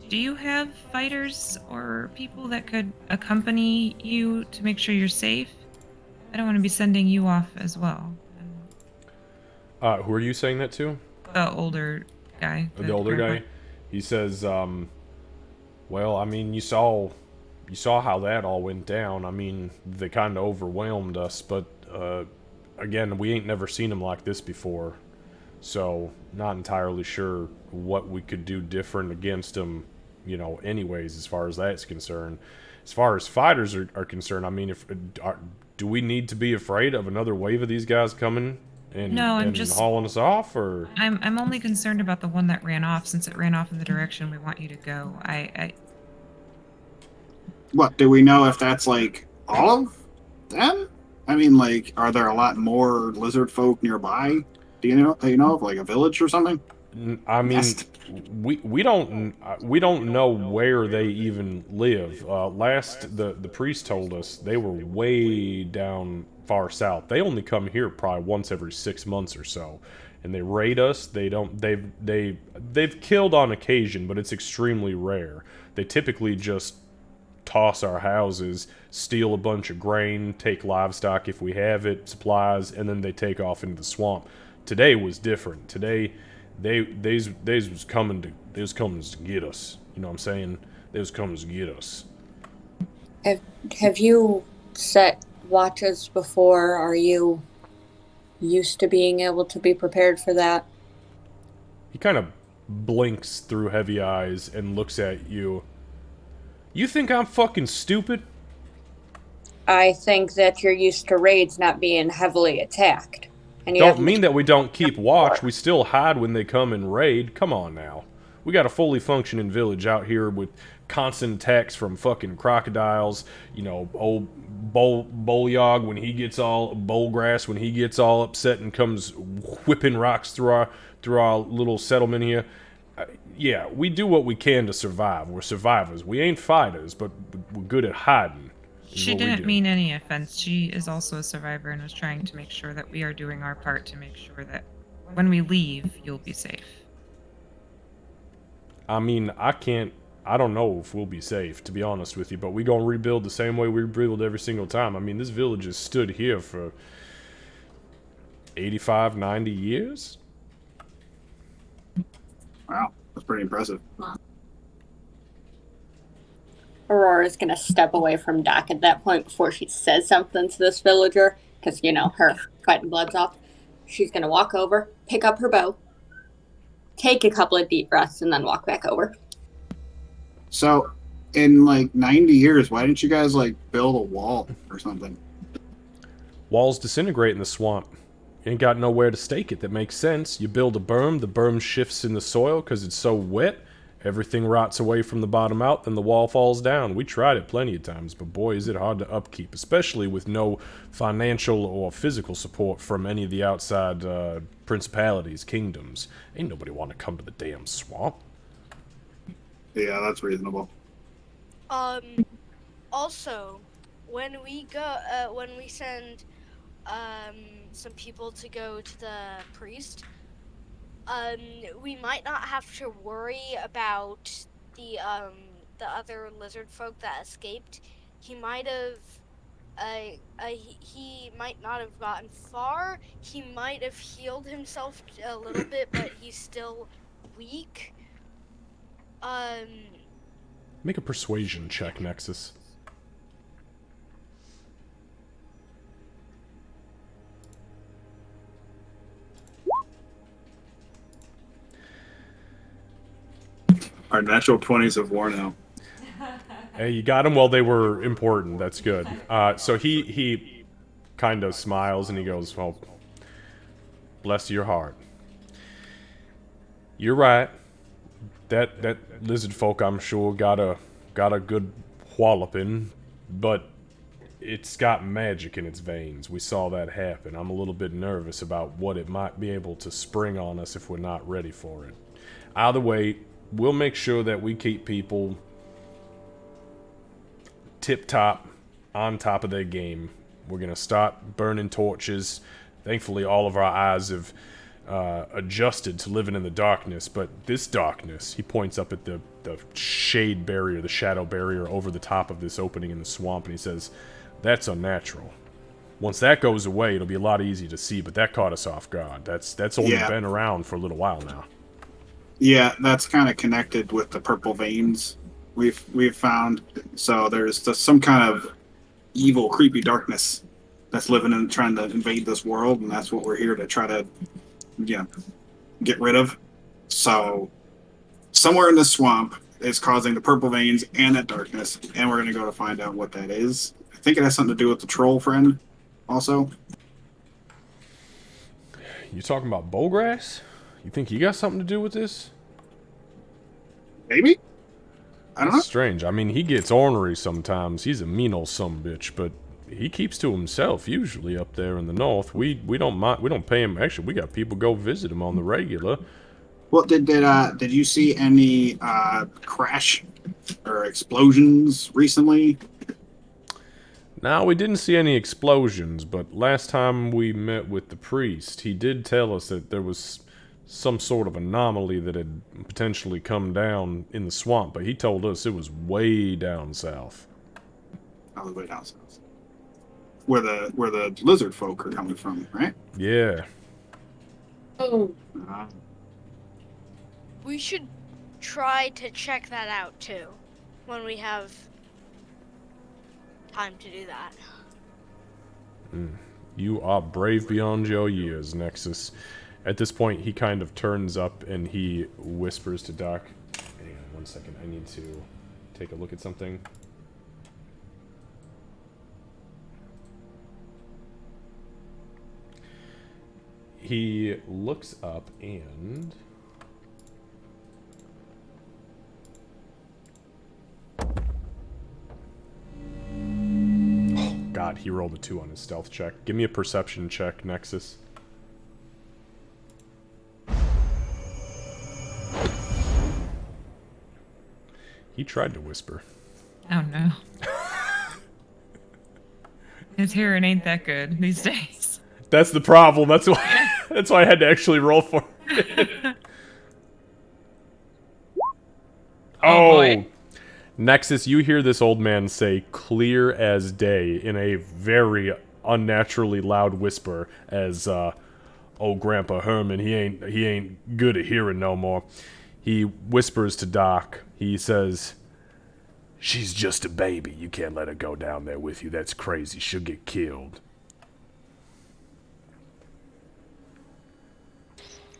do you have fighters or people that could accompany you to make sure you're safe? I don't want to be sending you off as well. And Who are you saying that to? the older guy. The older guy. He says, "Well, I mean, you saw how that all went down. I mean, they kind of overwhelmed us, but again, we ain't never seen them like this before, so not entirely sure what we could do different against them, you know, anyways, as far as that's concerned. As far as fighters are concerned, I mean, do we need to be afraid of another wave of these guys coming and, No, I'm and just- hauling us off, or? I'm only concerned about the one that ran off, since it ran off in the direction we want you to go. What do we know if that's like all of them? I mean, like, are there a lot more lizard folk nearby? Do you know of like a village or something? I mean, Nest. we don't know where they even live. Last the priest told us they were way down far south. They only come here probably once every 6 months or so, and they raid us. They've killed on occasion, but it's extremely rare. They typically just toss our houses, steal a bunch of grain, take livestock if we have it, supplies, and then they take off into the swamp. Today was different. Today, they was coming to get us. You know what I'm saying? They was coming to get us. Have you set watches before? Are you used to being able to be prepared for that? He kind of blinks through heavy eyes and looks at you. You think I'm fucking stupid? I think that you're used to raids not being heavily attacked. And you Don't haven't mean that we don't keep watch. before. We still hide when they come and raid. Come on now. We got a fully functioning village out here with constant attacks from fucking crocodiles. You know, old Bolyog when he gets all Bullgrass when he gets all upset and comes whipping rocks through our little settlement here. Yeah, we do what we can to survive. We're survivors. We ain't fighters, but we're good at hiding. is She what we didn't do. mean any offense. She is also a survivor and was trying to make sure that we are doing our part to make sure that when we leave, you'll be safe. I mean, I don't know if we'll be safe, to be honest with you, but we gonna rebuild the same way we rebuild every single time. I mean, this village has stood here for 85, 90 years? Wow, that's pretty impressive. Aurora's gonna step away from Doc at that point before she says something to this villager, because, you know, her fighting blood's off. She's gonna walk over, pick up her bow, take a couple of deep breaths, and then walk back over. So, in like 90 years, why didn't you guys like build a wall or something? Walls disintegrate in the swamp. You ain't got nowhere to stake it that makes sense. You build a berm, the berm shifts in the soil because it's so wet. Everything rots away from the bottom out, then the wall falls down. We tried it plenty of times, but boy, is it hard to upkeep, especially with no financial or physical support from any of the outside principalities, kingdoms. Ain't nobody want to come to the damn swamp. Yeah, that's reasonable. Also, when we send some people to go to the priest, we might not have to worry about the other lizard folk that escaped. He might have he might not have gotten far. He might have healed himself a little bit, but he's still weak. Make a persuasion check, Nexus. Our natural 20s have worn out. Hey, you got them while they were important. That's good. So he kind of smiles and he goes, "Well, bless your heart. You're right. That lizard folk, I'm sure, got a good walloping, but it's got magic in its veins. We saw that happen. I'm a little bit nervous about what it might be able to spring on us if we're not ready for it. Either way, we'll make sure that we keep people tip-top, on top of their game. We're going to start burning torches. Thankfully, all of our eyes have adjusted to living in the darkness, but this darkness," he points up at the shade barrier, the shadow barrier over the top of this opening in the swamp, and he says, "That's unnatural. Once that goes away, it'll be a lot easier to see, but that caught us off guard. That's only been around for a little while now." Yeah, that's kind of connected with the purple veins we've found. So there's some kind of evil, creepy darkness that's living and trying to invade this world, and that's what we're here to try to, get rid of. So somewhere in this swamp is causing the purple veins and that darkness, and we're gonna go to find out what that is. I think it has something to do with the troll friend, also. You talking about Bowgrass? You think he got something to do with this? Maybe. I don't know. Strange. I mean, he gets ornery sometimes. He's a mean old sumbitch, but he keeps to himself usually up there in the north. We don't mind. We don't pay him. Actually, we got people go visit him on the regular. Well, did you see any crash or explosions recently? Now, we didn't see any explosions, but last time we met with the priest, he did tell us that there was some sort of anomaly that had potentially come down in the swamp, but he told us it was way down south. Oh, way down south. Where the lizard folk are coming from, right? Yeah. Oh. We should try to check that out too, when we have time to do that. You are brave beyond your years, Nexus. At this point, he kind of turns up and he whispers to Doc, "Hang on 1 second, I need to take a look at something." He looks up and... Oh, God, he rolled a 2 on his stealth check. Give me a perception check, Nexus. He tried to whisper. Oh no. His hearing ain't that good these days. That's the problem. That's why. That's why I had to actually roll for it. Oh boy. Nexus, you hear this old man say clear as day in a very unnaturally loud whisper as old Grandpa Herman, he ain't good at hearing no more. He whispers to Doc. He says, "She's just a baby. You can't let her go down there with you. That's crazy. She'll get killed."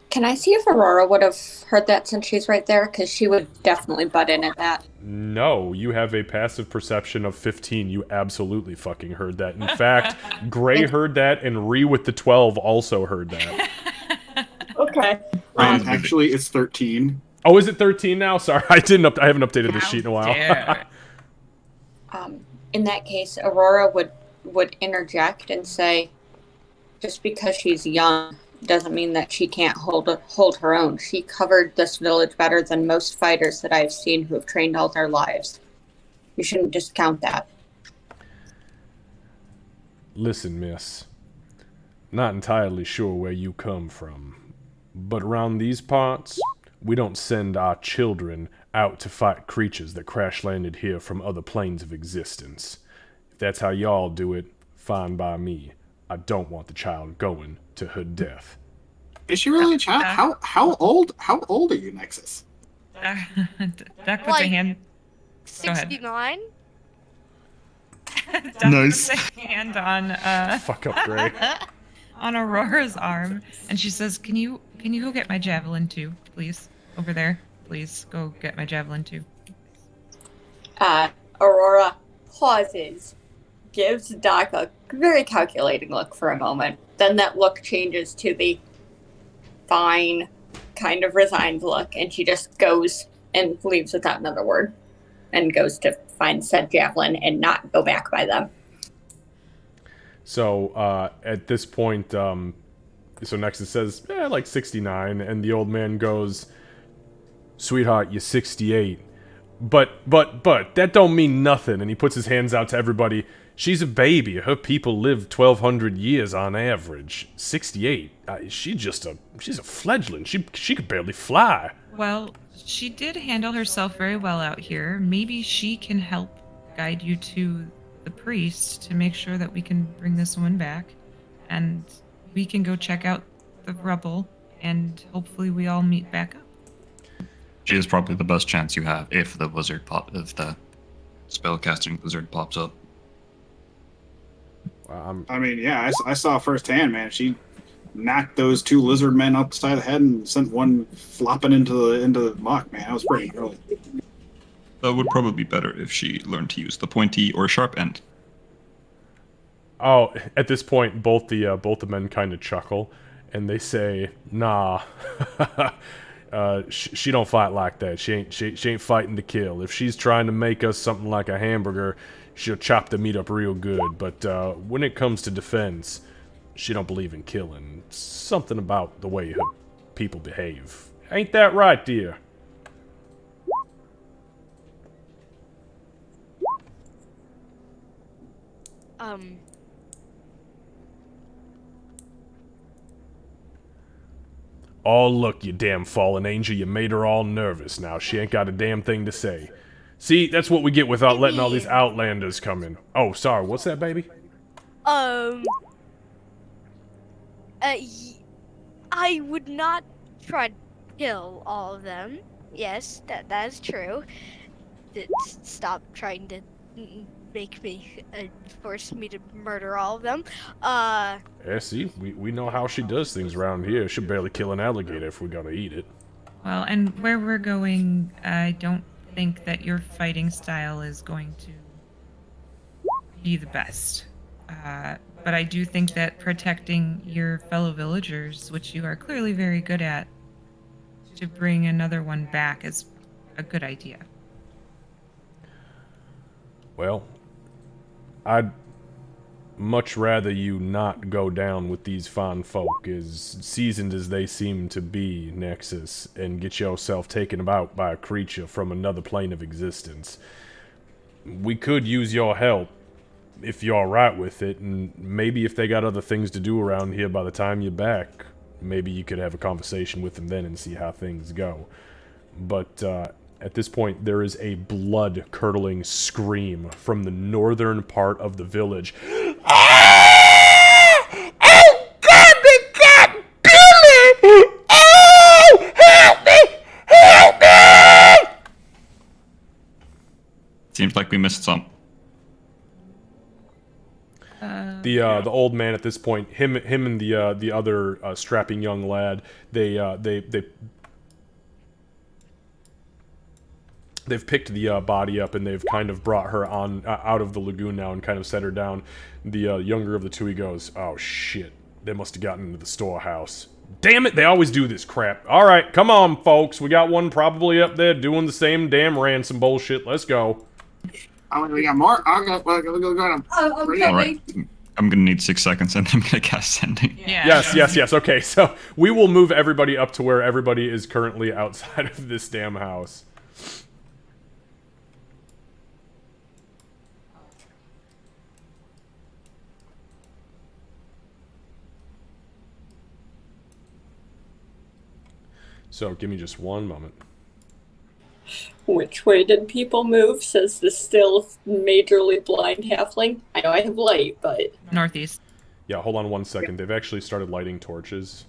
Can I see if Aurora would have heard that since she's right there? Because she would definitely butt in at that. No, you have a passive perception of 15. You absolutely fucking heard that. In fact, Gray heard that, and Ree with the 12 also heard that. Okay. Actually, it's 13. Oh, is it 13 now? Sorry, I haven't updated this sheet in a while. In that case, Aurora would interject and say, just because she's young doesn't mean that she can't hold her own. She covered this village better than most fighters that I've seen who have trained all their lives. You shouldn't discount that. Listen, miss. Not entirely sure where you come from, but around these parts, we don't send our children out to fight creatures that crash-landed here from other planes of existence. If that's how y'all do it, fine by me. I don't want the child going to her death. Is she really a child? How old are you, Nexus? Doc puts a hand. 69? Doc Nice. puts a hand on Fuck up, Gray. on Aurora's arm, and she says, "Can you go get my javelin too, please, over there?" please. Go get my javelin too. Aurora pauses, gives Doc a very calculating look for a moment. Then that look changes to the fine, kind of resigned look, and she just goes and leaves without another word and goes to find said javelin and not go back by them. So at this point, so Nexus says, like 69, and the old man goes, "Sweetheart, you're 68. But, that don't mean nothing," and he puts his hands out to everybody. "She's a baby. Her people live 1,200 years on average. 68. She's a fledgling. She could barely fly." Well, she did handle herself very well out here. Maybe she can help guide you to the priest to make sure that we can bring this woman back, and we can go check out the rubble, and hopefully we all meet back up. She is probably the best chance you have if the spellcasting wizard pops up. I mean, yeah, I saw firsthand, man. She knocked those 2 lizard men upside the head and sent one flopping into the muck, man. That was pretty early. That would probably be better if she learned to use the pointy or sharp end. Oh, at this point, both the men kind of chuckle, and they say, "Nah, she don't fight like that. She ain't fighting to kill. If she's trying to make us something like a hamburger, she'll chop the meat up real good. But when it comes to defense, she don't believe in killing. Something about the way her people behave. Ain't that right, dear?" "Oh, look, you damn fallen angel, you made her all nervous now. She ain't got a damn thing to say. See, that's what we get without letting all these outlanders come in." Oh, sorry, what's that, baby? I would not try to kill all of them. Yes, that is true. Stop trying to make me, force me to murder all of them. Yeah, see, we know how she does things around here. She'll barely kill an alligator if we're gonna eat it. Well, and where we're going, I don't think that your fighting style is going to be the best. But I do think that protecting your fellow villagers, which you are clearly very good at, to bring another one back is a good idea. Well, I'd much rather you not go down with these fine folk, as seasoned as they seem to be, Nexus, and get yourself taken about by a creature from another plane of existence. We could use your help, if you're alright with it, and maybe if they got other things to do around here by the time you're back, maybe you could have a conversation with them then and see how things go. But, at this point, there is a blood-curdling scream from the northern part of the village. "Ah! Oh, God, they got Billy! Oh, help me! Help me!" Seems like we missed some. The old man at this point, him and the other strapping young lad, they've picked the body up and they've kind of brought her on out of the lagoon now and kind of set her down. The younger of the two, he goes, "Oh shit, they must have gotten into the storehouse. Damn it, they always do this crap. All right, come on, folks, we got one probably up there doing the same damn ransom bullshit. Let's go." Oh, we got more? I'll go get them. All right. I'm gonna need 6 seconds, and I'm gonna cast sending. Yeah. Yes. Okay, so we will move everybody up to where everybody is currently outside of this damn house. So, give me just one moment. Which way did people move, says the still majorly blind halfling? I know I have light, but... Northeast. Yeah, hold on one second. They've actually started lighting torches.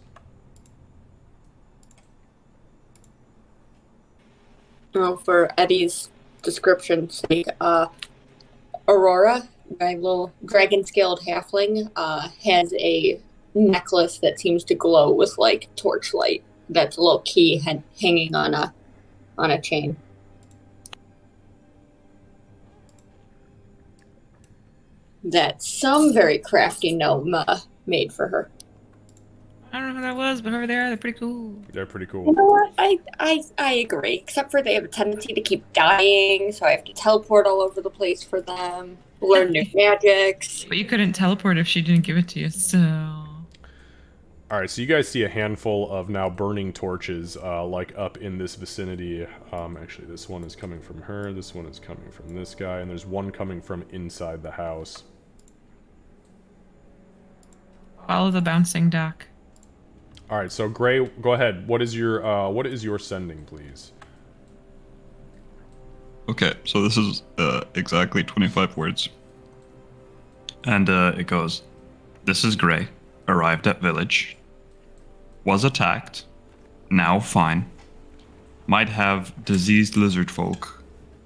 Well, for Eddie's description's sake, Aurora, my little dragon-scaled halfling, has a necklace that seems to glow with, like, torchlight. That's a little key hanging on a on a chain. That some very crafty gnome made for her. I don't know who that was, but over there, they're pretty cool. They're pretty You cool. know what? I agree. Except for they have a tendency to keep dying, so I have to teleport all over the place for them. Learn new magics. But you couldn't teleport if she didn't give it to you, so... Alright, so you guys see a handful of now burning torches, like, up in this vicinity. Actually, this one is coming from her, this one is coming from this guy, and there's one coming from inside the house. Follow the bouncing duck. Alright, so Gray, go ahead. What is your sending, please? Okay, so this is exactly 25 words. And it goes, "This is Gray, arrived at village. Was attacked, now fine. Might have diseased lizard folk.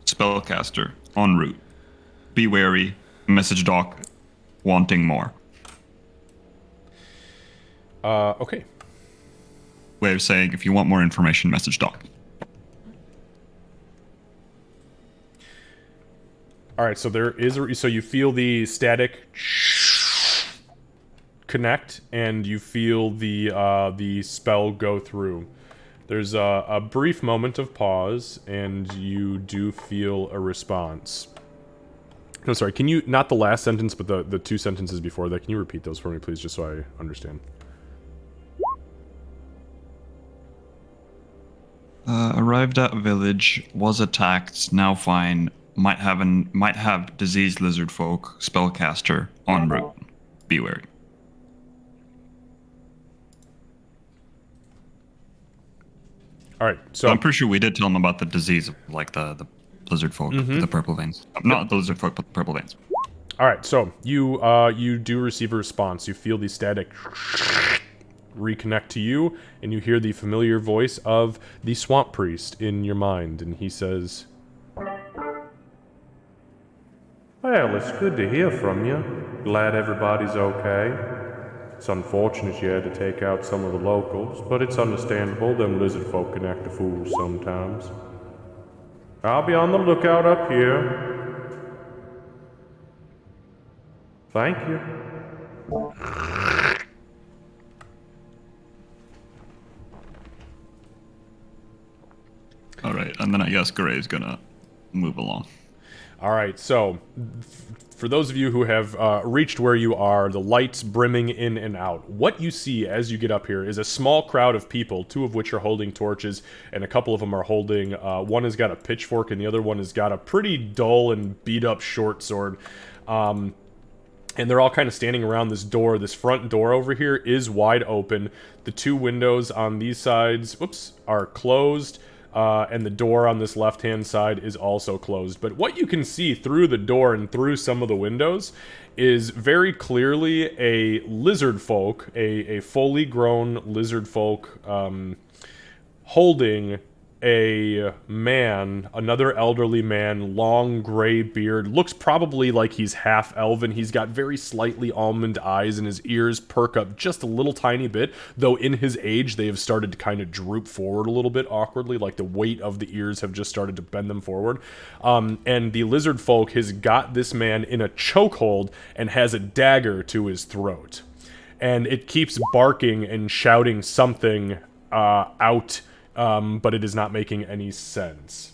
Spellcaster, en route. Be wary, message doc, wanting more." Okay. Way of saying, if you want more information, message doc. Alright, so there is so you feel the static connect, and you feel the spell go through. There's a brief moment of pause, and you do feel a response. No, sorry, can you, not the last sentence, but the two sentences before that, can you repeat those for me, please, just so I understand? Arrived at village, was attacked, now fine. Might have diseased lizard folk. Spellcaster, en route. Be wary. Alright, so... I'm pretty sure we did tell them about the disease of, like, the lizard folk, the purple veins. Not the lizard folk, but the purple veins. Alright, so you do receive a response. You feel the static reconnect to you, and you hear the familiar voice of the swamp priest in your mind, and he says, "Well, it's good to hear from you. Glad everybody's okay. It's unfortunate you had to take out some of the locals, but it's understandable them lizard folk can act a fool sometimes. I'll be on the lookout up here. Thank you." Alright, and then I guess Gray's gonna move along. Alright, so, for those of you who have reached where you are, the lights brimming in and out, what you see as you get up here is a small crowd of people, two of which are holding torches, and a couple of them are holding, one has got a pitchfork, and the other one has got a pretty dull and beat-up short sword. And they're all kind of standing around this door. This front door over here is wide open. The two windows on these sides, are closed. And the door on this left-hand side is also closed. But what you can see through the door and through some of the windows is very clearly a lizardfolk, a fully grown lizardfolk, holding a man, another elderly man, long gray beard, looks probably like he's half elven. He's got very slightly almond eyes, and his ears perk up just a little tiny bit, though in his age they have started to kind of droop forward a little bit awkwardly, like the weight of the ears have just started to bend them forward. And the lizard folk has got this man in a chokehold and has a dagger to his throat. And it keeps barking and shouting something out, but it is not making any sense.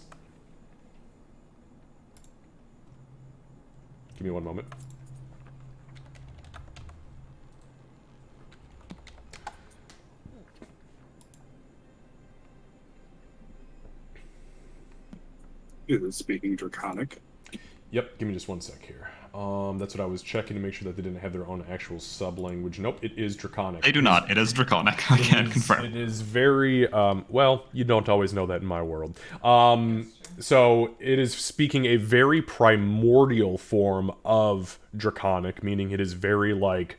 Give me one moment. Is it speaking Draconic? Yep, give me just one sec here. That's what I was checking to make sure that they didn't have their own actual sub-language. Nope, it is Draconic. They do not. It is Draconic. I can confirm. It is very, well, you don't always know that in my world. So, it is speaking a very primordial form of Draconic, meaning it is very, like,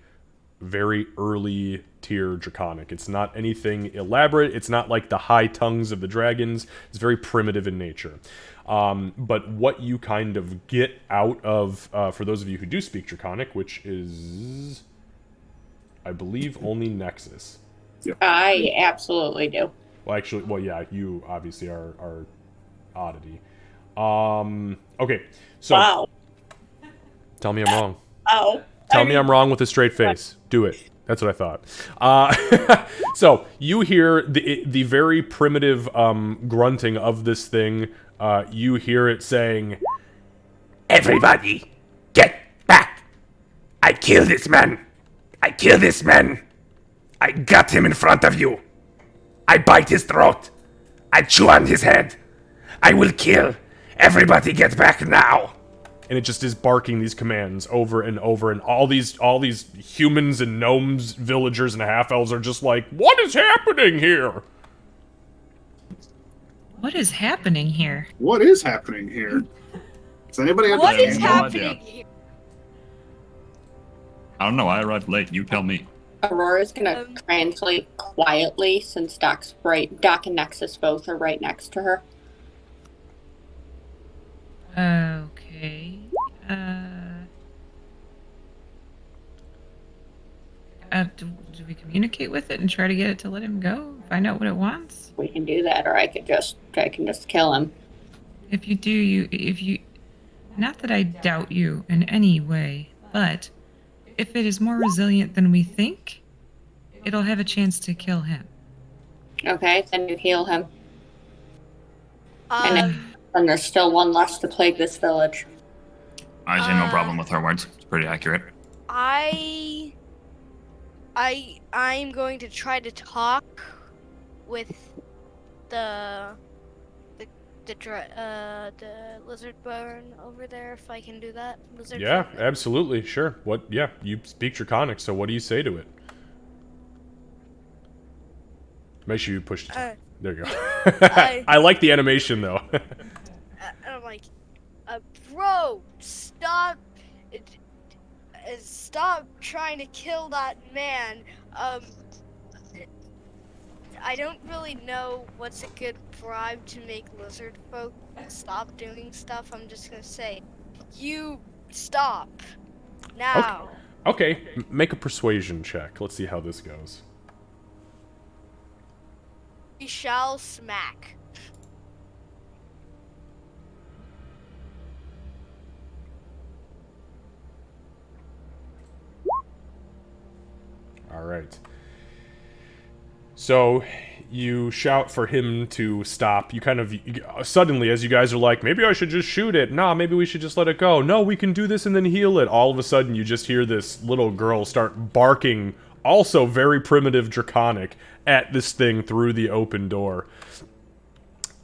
very early tier Draconic. It's not anything elaborate. It's not like the high tongues of the dragons. It's very primitive in nature. But what you kind of get out of, for those of you who do speak Draconic, which is, I believe, only Nexus. I absolutely do. Well, actually, well, yeah, you obviously are oddity. Okay, so Wow. tell me I'm wrong. Oh. Tell me I'm wrong with a straight face. Do it. That's what I thought. So you hear the very primitive grunting of this thing. You hear it saying, "Everybody, get back! I kill this man! I kill this man! I got him in front of you! I bite his throat! I chew on his head! I will kill! Everybody get back now!" And it just is barking these commands over and over, and all these humans and gnomes, villagers and half-elves are just like, "What is happening here?" What is happening here? What is happening here? Does anybody have What is no happening idea. here? I don't know. I arrived late. You tell me. Aurora's gonna translate quietly since Doc and Nexus both are right next to her. Okay. Do we communicate with it and try to get it to let him go? Find out what it wants? We can do that, or I can just kill him. If you do, not that I doubt you in any way, but if it is more resilient than we think, it'll have a chance to kill him. Okay, then you heal him. Um, And there's still one less to plague this village. I see no problem with her words. It's pretty accurate. I'm going to try to talk with the lizard burn over there, if I can do that. Lizard Yeah, folk. absolutely, sure. What? Yeah, you speak Draconic, so what do you say to it? Make sure you push it. There you go. I like the animation though. And I'm like, bro, stop trying to kill that man. I don't really know what's a good bribe to make lizard folk stop doing stuff. I'm just gonna say, you stop now. Okay, make a persuasion check. Let's see how this goes. We shall smack. All right. So you shout for him to stop. You kind of suddenly, as you guys are like, maybe I should just shoot it. Nah, maybe we should just let it go. No, we can do this and then heal it. All of a sudden, you just hear this little girl start barking, also very primitive Draconic, at this thing through the open door.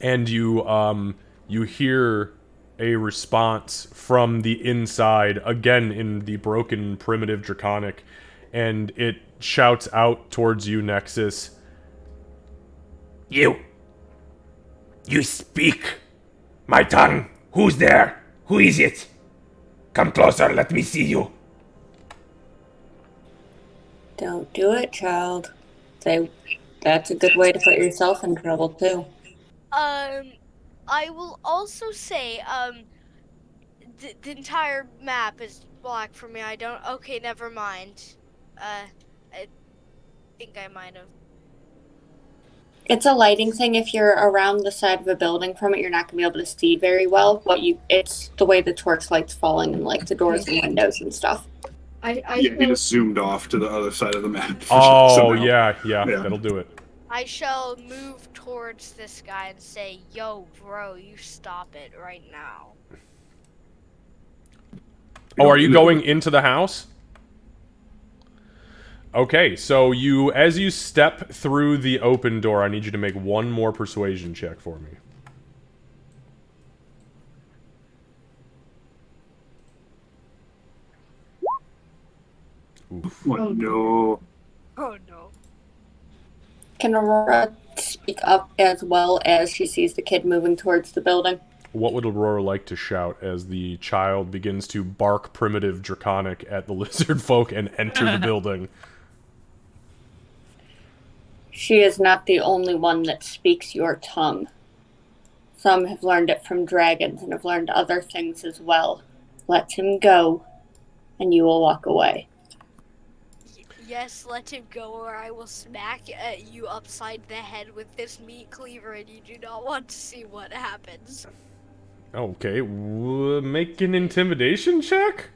And you hear a response from the inside, again in the broken primitive Draconic, and it shouts out towards you, Nexus. You speak my tongue. Who's there? Who is it? Come closer, let me see you. Don't do it, child. That's a good way to put yourself in trouble too. I will also say, the entire map is black for me. I don't. Okay, never mind. I think I might have. It's a lighting thing. If you're around the side of a building from it, you're not gonna be able to see very well. It's the way the torch light's falling and like the doors and windows and stuff. Yeah, he just zoomed off to the other side of the map. Oh, somehow. yeah, that'll do it. I shall move towards this guy and say, "Yo, bro, you stop it right now." Oh, are you going into the house? Okay, so as you step through the open door, I need you to make one more persuasion check for me. Oof. Oh, no. Oh no. Can Aurora speak up as well as she sees the kid moving towards the building? What would Aurora like to shout as the child begins to bark primitive Draconic at the lizard folk and enter the building? She is not the only one that speaks your tongue. Some have learned it from dragons and have learned other things as well. Let him go, and you will walk away. Yes, let him go, or I will smack you upside the head with this meat cleaver, and you do not want to see what happens. Okay, make an intimidation check?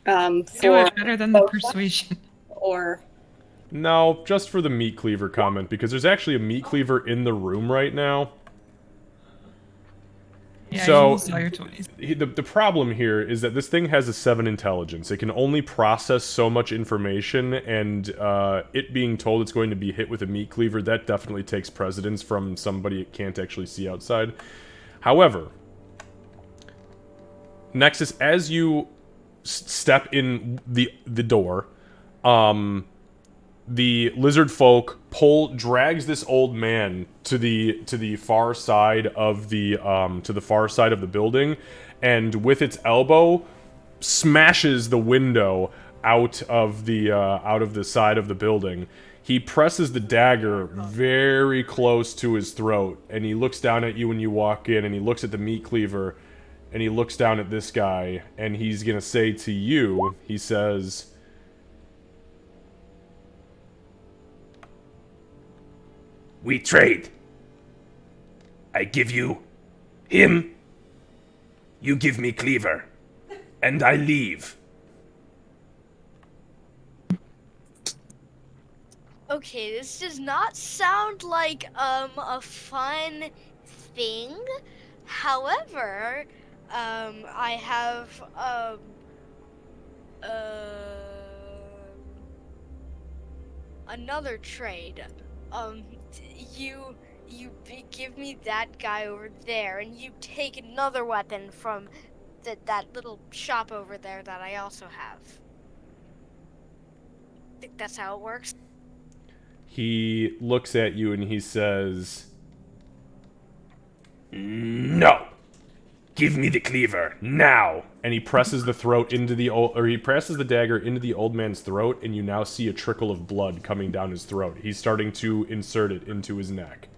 Do For it better than the persuasion. or No, just for the meat cleaver comment, because there's actually a meat cleaver in the room right now. Yeah, So, you used all your 20s. The problem here is that this thing has a 7 intelligence. It can only process so much information, and it being told it's going to be hit with a meat cleaver, that definitely takes precedence from somebody it can't actually see outside. However, Nexus, as you step in the door, the lizard folk drags this old man to the far side of the building, and with its elbow smashes the window out of the side of the building. He presses the dagger very close to his throat, and he looks down at you when you walk in, and he looks at the meat cleaver, and he looks down at this guy, and he's gonna say to you, he says, "We trade. I give you him, you give me cleaver, and I leave." Okay, this does not sound like a fun thing. However, I have another trade. Give me that guy over there, and you take another weapon from that little shop over there that I also have. I think that's how it works. He looks at you and he says, "No. Give me the cleaver now." And he presses the dagger into the old man's throat, and you now see a trickle of blood coming down his throat. He's starting to insert it into his neck.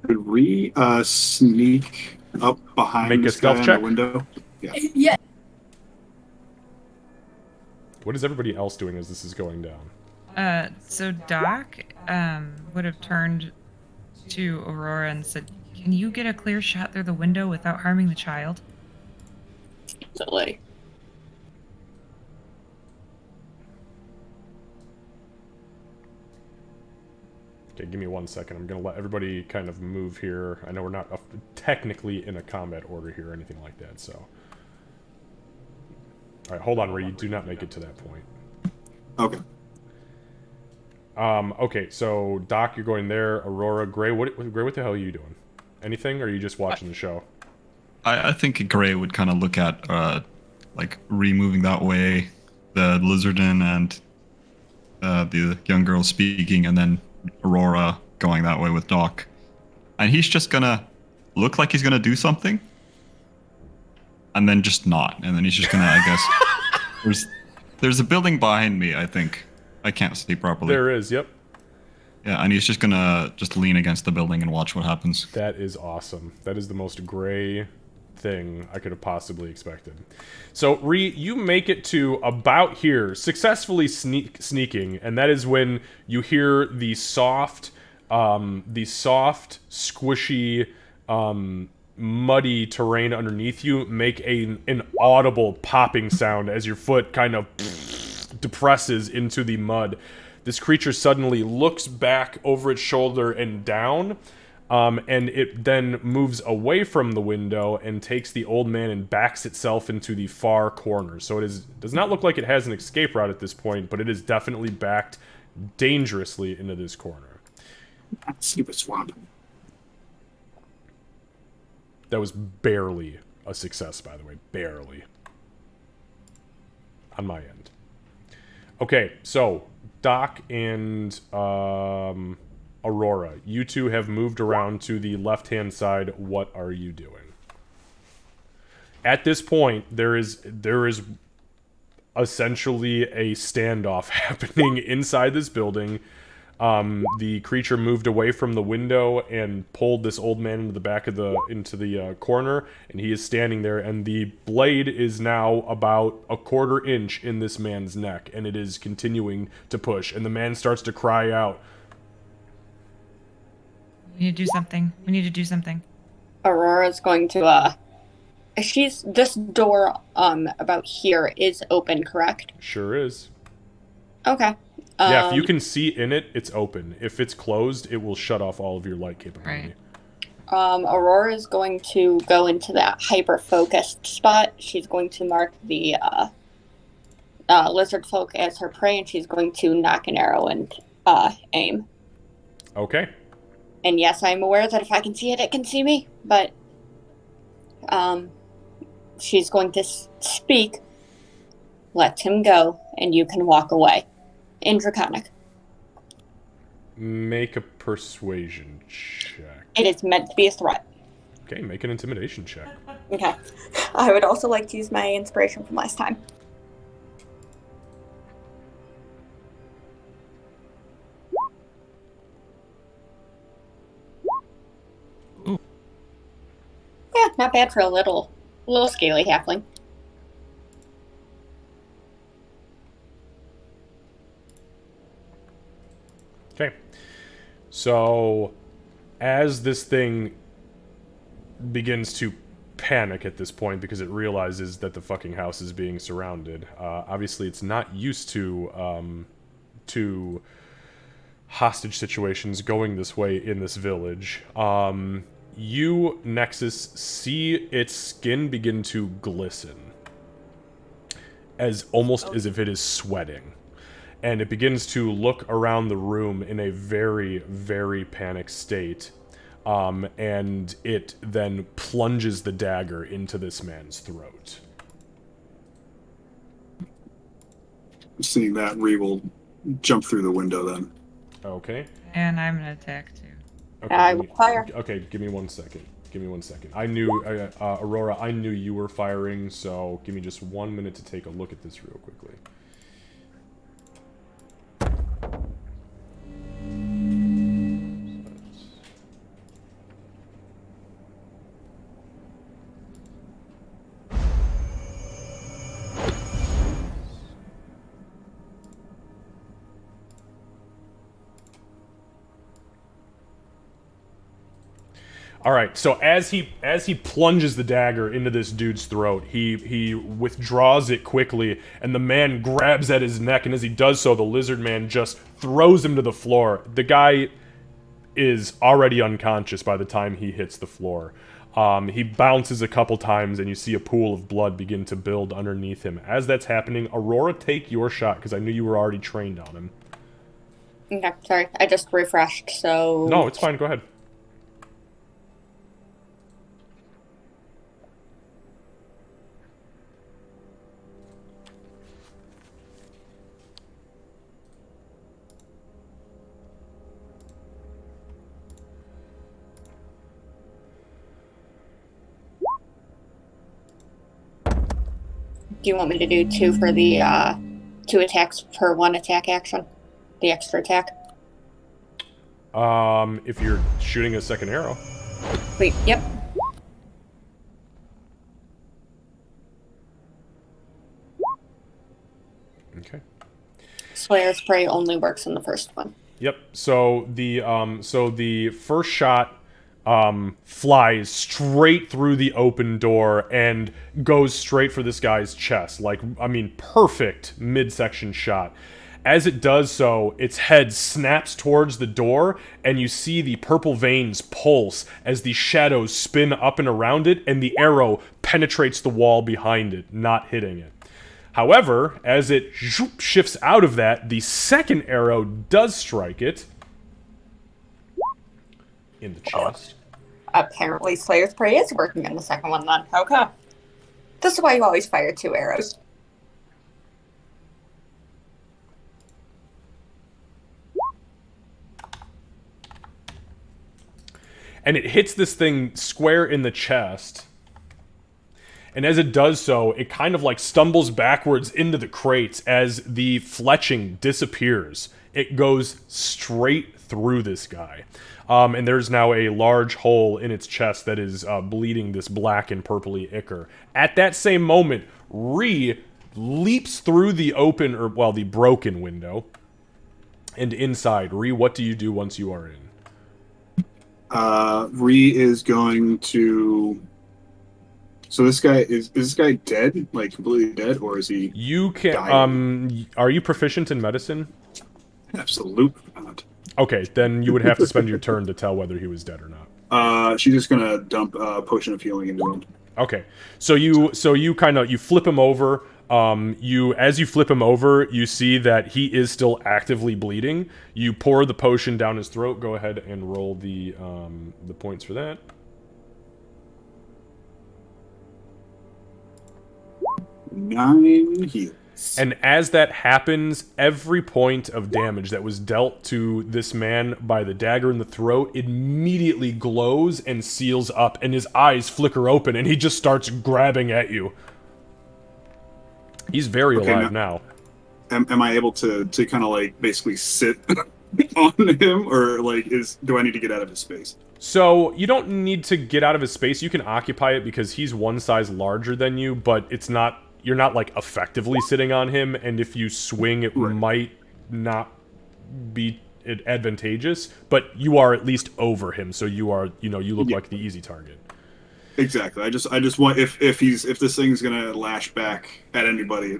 Could we sneak up behind Make a this guy stealth on check? the window? Yeah. yeah. What is everybody else doing as this is going down? So Doc would have turned to Aurora and said, "Can you get a clear shot through the window without harming the child?" Silly. Okay, give me 1 second. I'm going to let everybody kind of move here. I know we're not technically in a combat order here or anything like that, so... Alright, hold on, Ree. You do not make it to that point. Okay. Okay, so Doc, you're going there. Aurora, Gray, what the hell are you doing? Anything, or are you just watching the show? I think Gray would kind of look at, like, removing that way, the Lizardin and the young girl speaking, and then Aurora going that way with Doc. And he's just gonna look like he's gonna do something, and then just not. And then he's just gonna, I guess... There's a building behind me, I think. I can't see properly. There is, yep. Yeah, and he's just gonna lean against the building and watch what happens. That is awesome. That is the most Gray thing I could have possibly expected. So, Ree, you make it to about here, successfully sneaking, and that is when you hear the soft, squishy, muddy terrain underneath you make an audible popping sound as your foot kind of depresses into the mud. This creature suddenly looks back over its shoulder and down, and it then moves away from the window and takes the old man and backs itself into the far corner. So does not look like it has an escape route at this point, but it is definitely backed dangerously into this corner. See the swamp. That was barely a success, by the way. Barely. On my end. Okay, so Doc and Aurora, you two have moved around to the left-hand side. What are you doing? At this point, there is essentially a standoff happening inside this building. The creature moved away from the window and pulled this old man into the back of the corner, and he is standing there, and the blade is now about a quarter inch in this man's neck, and it is continuing to push, and the man starts to cry out. We need to do something. We need to do something. Aurora's going to this door about here is open, correct? Sure is. Okay. Yeah, if you can see in it, it's open. If it's closed, it will shut off all of your light capability. Right. Aurora is going to go into that hyper-focused spot. She's going to mark the Lizardfolk as her prey, and she's going to knock an arrow and aim. Okay. And yes, I'm aware that if I can see it, it can see me. But she's going to speak. Let him go, and you can walk away. In Draconic. Make a persuasion check. It is meant to be a threat. Okay, make an intimidation check. Okay. I would also like to use my inspiration from last time. Ooh. Yeah, not bad for a little scaly halfling. Okay. So, as this thing begins to panic at this point because it realizes that the fucking house is being surrounded, obviously it's not used to hostage situations going this way in this village. You, Nexus, see its skin begin to glisten, almost as if it is sweating. And it begins to look around the room in a very, very panicked state. And it then plunges the dagger into this man's throat. Seeing that, Ree will jump through the window then. Okay. And I'm gonna attack too. Okay, I will fire. Okay, give me 1 second. Give me 1 second. I knew, Aurora, I knew you were firing, so give me just 1 minute to take a look at this real quickly. All right, so as he plunges the dagger into this dude's throat, he withdraws it quickly, and the man grabs at his neck, and as he does so, the lizard man just throws him to the floor. The guy is already unconscious by the time he hits the floor. He bounces a couple times, and you see a pool of blood begin to build underneath him. As that's happening, Aurora, take your shot, because I knew you were already trained on him. Okay, sorry. I just refreshed, so... No, it's fine. Go ahead. Do you want me to do 2 for the 2 attacks per 1 attack action? The extra attack? If you're shooting a second arrow. Wait, yep. Okay. Slayer's Prey only works in the first one. Yep. So the first shot flies straight through the open door and goes straight for this guy's chest. Like, I mean, perfect midsection shot. As it does so, its head snaps towards the door, and you see the purple veins pulse as the shadows spin up and around it, and the arrow penetrates the wall behind it, not hitting it. However, as it shifts out of that, the second arrow does strike it in the chest. Apparently Slayer's Prey is working on the second one then. Okay. This is why you always fire 2 arrows. And it hits this thing square in the chest. And as it does so, it kind of like stumbles backwards into the crates as the fletching disappears it goes straight through this guy. And there's now a large hole in its chest that is bleeding this black and purpley ichor. At that same moment, Ree leaps through the the broken window. And inside, Ree, what do you do once you are in? Ree is going to. So this guy is this guy dead? Like completely dead, or is he? You can. dying? Are you proficient in medicine? Absolutely not. Okay, then you would have to spend your turn to tell whether he was dead or not. She's just gonna dump a potion of healing into him. Okay, so you kind of flip him over. As you flip him over, you see that he is still actively bleeding. You pour the potion down his throat. Go ahead and roll the points for that. 9 heals. And as that happens, every point of damage that was dealt to this man by the dagger in the throat immediately glows and seals up, and his eyes flicker open, and he just starts grabbing at you. He's very alive now. Am I able to kind of like basically sit on him, or like do I need to get out of his space? So you don't need to get out of his space. You can occupy it because he's one size larger than you, but it's not. You're not like effectively sitting on him, and if you swing, it might not be advantageous. But you are at least over him, so you are. You look like the easy target. Exactly. I just want if this thing's gonna lash back at anybody,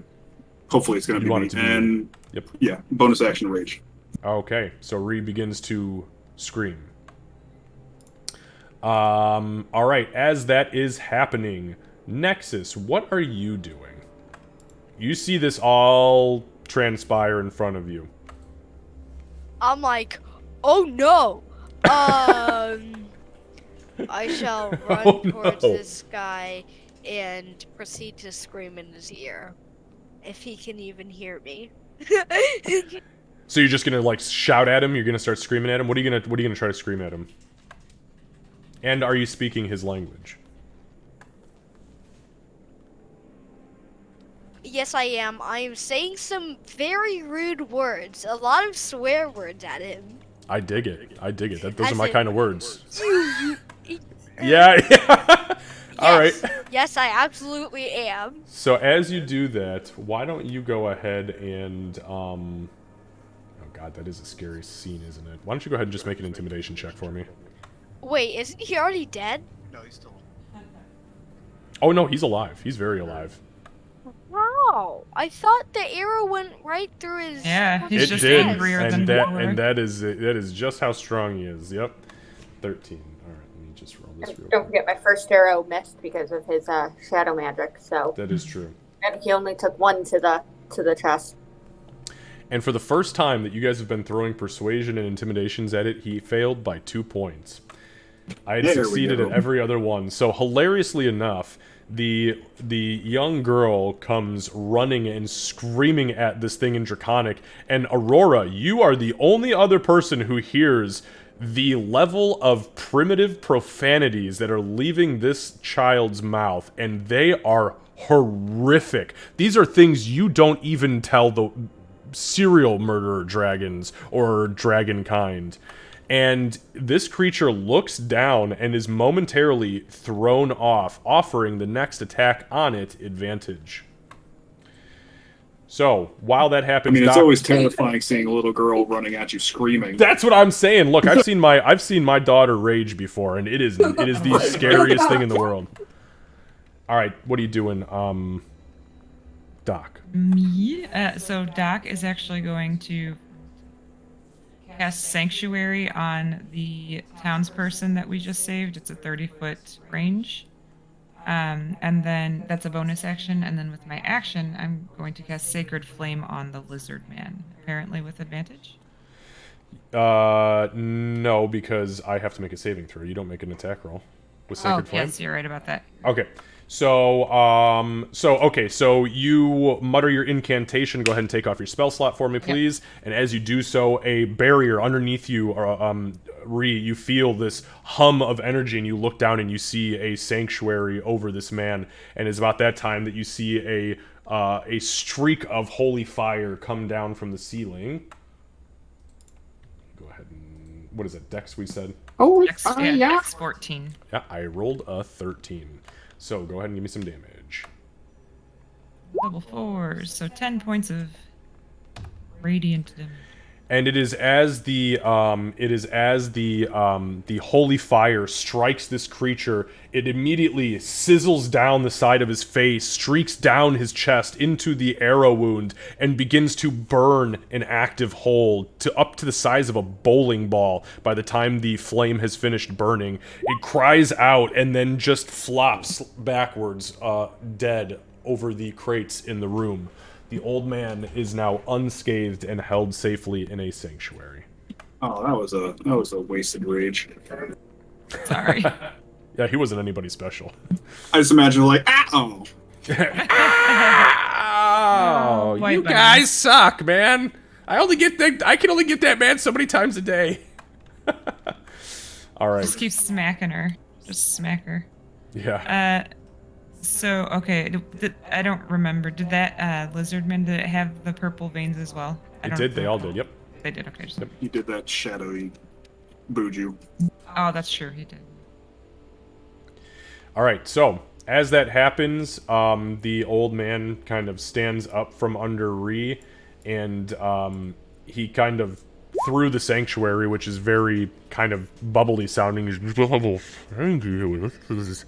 hopefully it's gonna be me. And yep. Yeah, bonus action rage. Okay, so Ree begins to scream. All right, as that is happening, Nexus, what are you doing? You see this all transpire in front of you. I'm like, oh no. I shall run towards this guy and proceed to scream in his ear, if he can even hear me. So you're just gonna like shout at him? You're gonna start screaming at him? What are you gonna try to scream at him? And are you speaking his language? Yes, I am. I am saying some very rude words, a lot of swear words at him. I dig it. Those As are my in, kind of words. You. Yeah. All right. Yes, I absolutely am. So as you do that, why don't you go ahead and oh god, that is a scary scene, isn't it? Why don't you go ahead and just make an intimidation check for me? Wait, isn't he already dead? No, he's still. Oh no, he's alive. He's very alive. Wow, I thought the arrow went right through his. Yeah, he's It just did, angrier than before. and that is just how strong he is. Yep, 13. All right, let me just roll this real Don't quick. forget, my first arrow missed because of his shadow magic. So That is true. and he only took one to the chest. And for the first time that you guys have been throwing persuasion and intimidations at it, he failed by 2 points. I had There we succeeded go. at every other one. So hilariously enough, the young girl comes running and screaming at this thing in Draconic, and Aurora, you are the only other person who hears the level of primitive profanities that are leaving this child's mouth, and they are horrific. These are things you don't even tell the serial murderer dragons or dragonkind. And this creature looks down and is momentarily thrown off, offering the next attack on it advantage. So, while that I happens, mean, it's Doc- always terrifying seeing a little girl running at you screaming. That's what I'm saying. Look, I've seen my daughter rage before, and it is the scariest thing in the world. All right, what are you doing, Doc? Me? So Doc is actually going to cast Sanctuary on the townsperson that we just saved. It's a 30-foot range. And then that's a bonus action. And then with my action, I'm going to cast Sacred Flame on the lizard man, apparently with advantage. No, because I have to make a saving throw. You don't make an attack roll with Sacred Flame. Yes, you're right about that. Okay. So you mutter your incantation. Go ahead and take off your spell slot for me, please. Yep. And as you do so, a barrier underneath you, Ree, you feel this hum of energy, and you look down and you see a sanctuary over this man. And it's about that time that you see a streak of holy fire come down from the ceiling. what is it? Dex, we said. Oh, Yeah, Dex 14. Yeah, I rolled a 13. So go ahead and give me some damage. Level 4s, so 10 points of radiant damage. And it is as the holy fire strikes this creature, it immediately sizzles down the side of his face, streaks down his chest into the arrow wound, and begins to burn an active hole to up to the size of a bowling ball. By the time the flame has finished burning, it cries out and then just flops backwards, dead over the crates in the room. The old man is now unscathed and held safely in a sanctuary. Oh, that was a wasted rage. Sorry. Yeah, he wasn't anybody special. I just imagine like, oh, Oh, white you bunny. guys suck, man. I can only get that man so many times a day. All right. Just keep smacking her. Just smack her. Yeah. So, okay, I don't remember. Did that lizardman, did it have the purple veins as well? It did. They all did. Yep. They did, okay. Just... he did that shadowy buju. Oh, that's true, he did. All right. So as that happens, the old man kind of stands up from under Ree, and he kind of through the sanctuary, which is very kind of bubbly sounding. He's, oh, thank you. This is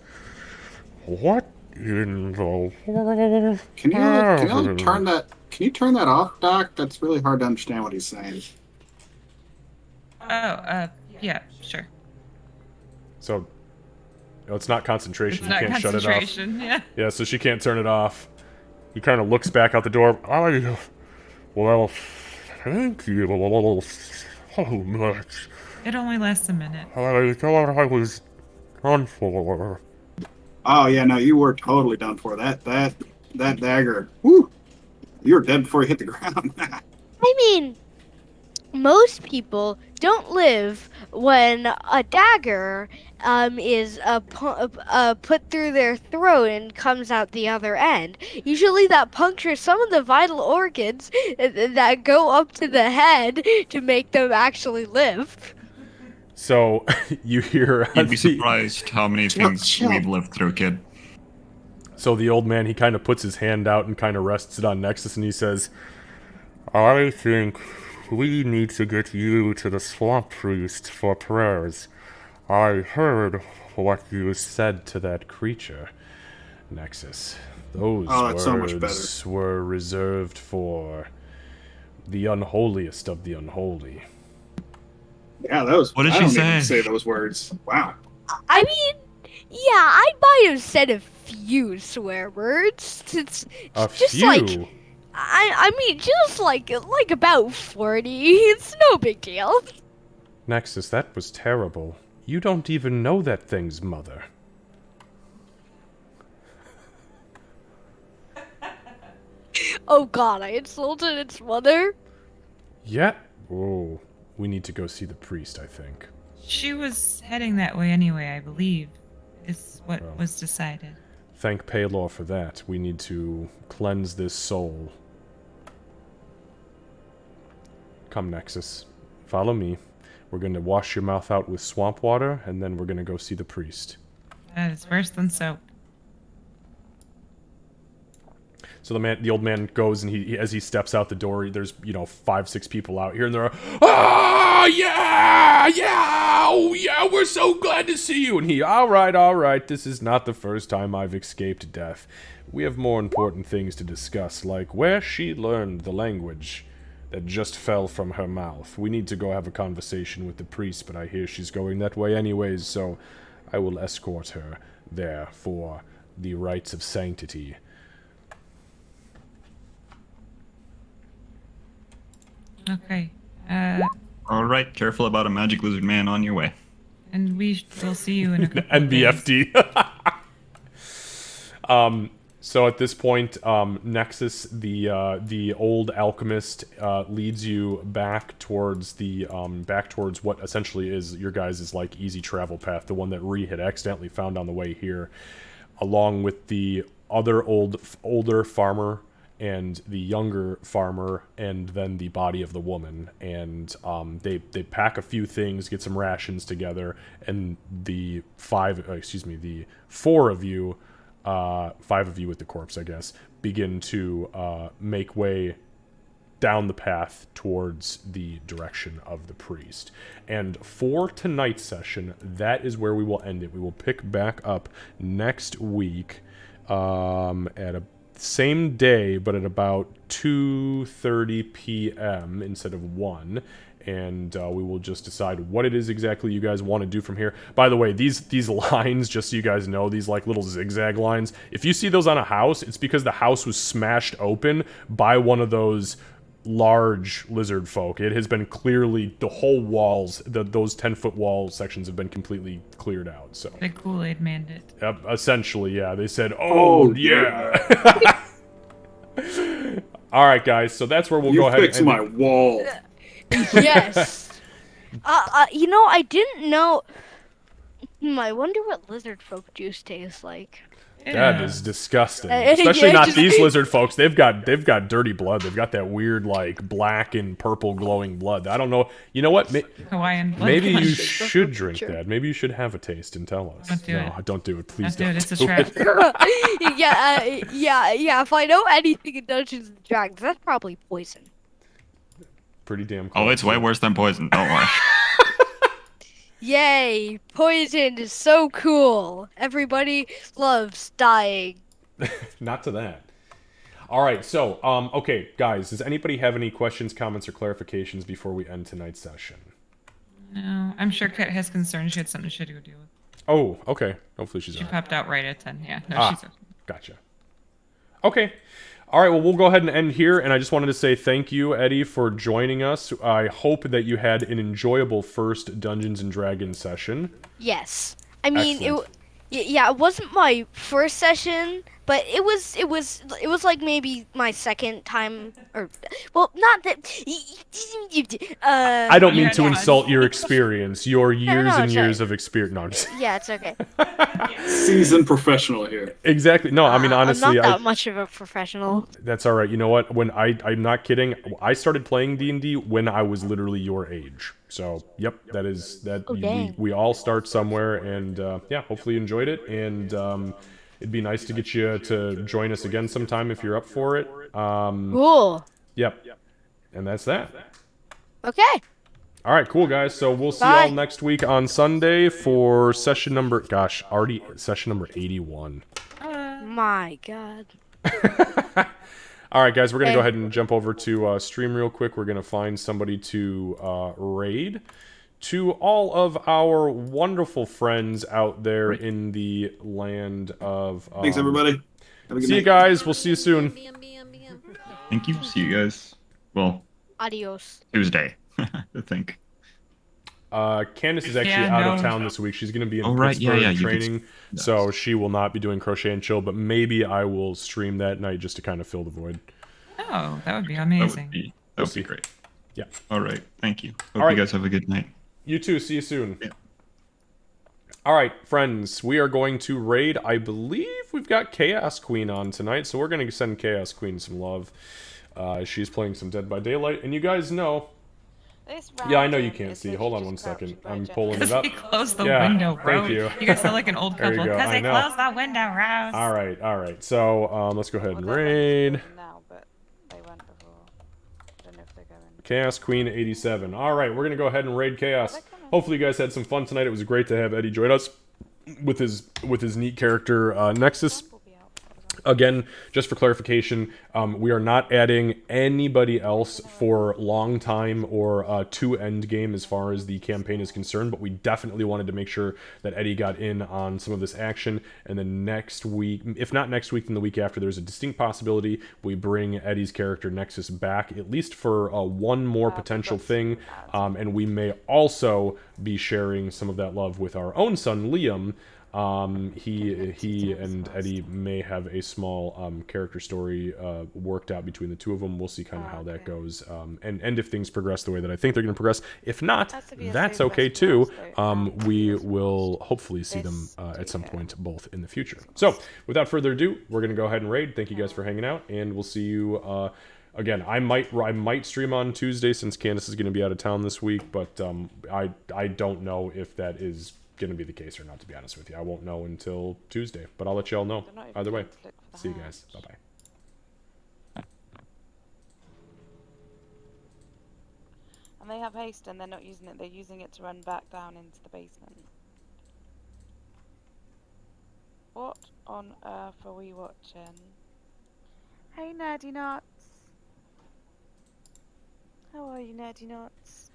what in the Can you turn that? Can you turn that off, Doc? That's really hard to understand what he's saying. Oh, yeah, sure. So, it's not concentration. It's not you can't shut it off. concentration, yeah. Yeah, so she can't turn it off. He kind of looks back out the door. Well, thank you so much. It only lasts a minute. I thought I was done for. Oh yeah, no, you were totally done for. That dagger. Woo! You were dead before you hit the ground. I mean, most people don't live when a dagger is put through their throat and comes out the other end. Usually that punctures some of the vital organs that go up to the head to make them actually live. So, you hear... You'd be surprised how many things we've lived through, kid. So the old man, he kind of puts his hand out and kind of rests it on Nexus, and he says, I think we need to get you to the swamp priest for prayers. I heard what you said to that creature, Nexus. Those that's so much words were reserved for the unholiest of the unholy. Yeah, that was. What did I she don't say? even say those words. Wow. I mean, yeah, I might have said a few swear words. It's A just few? like, I mean, just like about 40. It's no big deal. Nexus, that was terrible. You don't even know that thing's mother. Oh God, I insulted its mother. Yeah. Oh, we need to go see the priest, I think. She was heading that way anyway, I believe, is what Well. was decided. Thank Paylor for that. We need to cleanse this soul. Come, Nexus. Follow me. We're going to wash your mouth out with swamp water, and then we're going to go see the priest. That is worse than soap. So the old man goes, and he as he steps out the door, there's 5-6 people out here, and they're oh yeah, we're so glad to see you. And he, all right, this is not the first time I've escaped death. We have more important things to discuss, like where she learned the language that just fell from her mouth. We need to go have a conversation with the priest, but I hear she's going that way anyways, so I will escort her there for the rites of sanctity. Okay. Alright, careful about a magic lizard man on your way. And we will see you in a couple of days. NBFD. So at this point, Nexus, the old alchemist, leads you back towards what essentially is your guys' like easy travel path, the one that Ree had accidentally found on the way here, along with the other older farmer and the younger farmer, and then the body of the woman. And they pack a few things, get some rations together, and the four of you, five of you with the corpse, I guess, begin to make way down the path towards the direction of the priest. And for tonight's session, that is where we will end it. We will pick back up next week at a same day, but at about 2:30 p.m. instead of 1. And we will just decide what it is exactly you guys want to do from here. By the way, these lines, just so you guys know, these like little zigzag lines, if you see those on a house, it's because the house was smashed open by one of those large lizard folk. It has been clearly, the whole walls, those 10-foot wall sections have been completely cleared out. So The Kool-Aid Man did. essentially, yeah, they said, "Oh yeah." All right, guys. So that's where we'll go ahead. Fix my wall. Yes. You know, I didn't know. I wonder what lizard folk juice tastes like. That is disgusting. Yeah, Especially not just- these lizard folks. They've got dirty blood. They've got that weird like black and purple glowing blood. I don't know. You know what? Hawaiian blood. Maybe you should drink that. Maybe you should have a taste and tell us. Don't do no, it. don't do it. Please Don't do it. don't. It's a trap. Yeah. If I know anything in Dungeons and Dragons, that's probably poison. Pretty damn Oh, close. it's way worse than poison. Don't worry. Yay! Poison is so cool. Everybody loves dying. Not to that. All right. So, okay, guys, does anybody have any questions, comments, or clarifications before we end tonight's session? No, I'm sure Kat has concerns. She had something she had to go deal with. Oh, okay. Hopefully she's She all right. popped out right at 10. Yeah, no, Ah. she's okay. Gotcha. Okay. All right, well, we'll go ahead and end here, and I just wanted to say thank you, Eddie, for joining us. I hope that you had an enjoyable first Dungeons & Dragons session. Yes. I mean, Excellent. it wasn't my first session, but it was like maybe my second time, or well, not that. I don't mean Yeah, to no, insult your experience, your years no, and it's years right. of experience. No, I'm just... Yeah, it's okay. Seasoned professional here. Exactly. No, I mean, honestly, I'm not that much of a professional. that's all right. You know what? When I'm not kidding. I started playing D&D when I was literally your age. So, yep, that is that. Oh, dang. We all start somewhere, and yeah, hopefully you enjoyed it. And it'd be nice to get you to join us again sometime if you're up for it. Cool. Yep. And that's that. Okay. All right, cool guys. So we'll see Bye. y'all next week on Sunday for session number. Gosh, already session number 81. My God. All right, guys, we're going to go Okay. ahead and jump over to stream real quick. We're going to find somebody to raid. To all of our wonderful friends out there in the land of... Thanks, everybody. Have a good See you night. guys. We'll see you soon. Thank you. See you guys. Well, Adios. Tuesday, I think. Candace is actually Yeah, out of no. town this week. She's going to be in Oh, right. Yeah, Pittsburgh yeah, you could- training, yes. so she will not be doing Crochet and Chill, but maybe I will stream that night just to kind of fill the void. Oh, that would be That amazing. would be, We'll that would see. be great. Yeah. All right. Thank you. Hope All right. you guys have a good night. You too. See you soon. Yeah. All right, friends. We are going to raid. I believe we've got Chaos Queen on tonight, so we're going to send Chaos Queen some love. She's playing some Dead by Daylight, and you guys know... Yeah, I know you can't see. Hold on one second. I'm pulling it Because up. they closed the Yeah, window, thank bro. you. You guys sound like an old There you couple. go, Because I they know. closed the window, Rose. All right. So, let's go ahead and raid. Now, but they went before. I don't know if they're going. Chaos Queen 87. All right, we're gonna go ahead and raid Chaos. Hopefully, you guys had some fun tonight. It was great to have Eddie join us with his neat character Nexus. Will be out. Again, just for clarification, we are not adding anybody else for long time or to end game as far as the campaign is concerned, but we definitely wanted to make sure that Eddie got in on some of this action. And then next week, if not next week, then the week after, there's a distinct possibility we bring Eddie's character Nexus back, at least for one more potential thing. And we may also be sharing some of that love with our own son, Liam. He and Eddie may have a small character story worked out between the two of them. We'll see kind of how that goes, and if things progress the way that I think they're going to progress. If not, that's okay too. We will hopefully see them at some point, both in the future. So, without further ado, we're going to go ahead and raid. Thank you guys for hanging out, and we'll see you. Again, I might stream on Tuesday since Candace is going to be out of town this week, but I don't know if that is going to be the case or not, to be honest with you. I won't know until Tuesday, but I'll let you all know either way. See you guys. Bye-bye. And they have haste and they're not using it. They're using it to run back down into the basement. What on earth are we watching? Hey, Nerdy Nuts. How are you, Nerdy Nuts?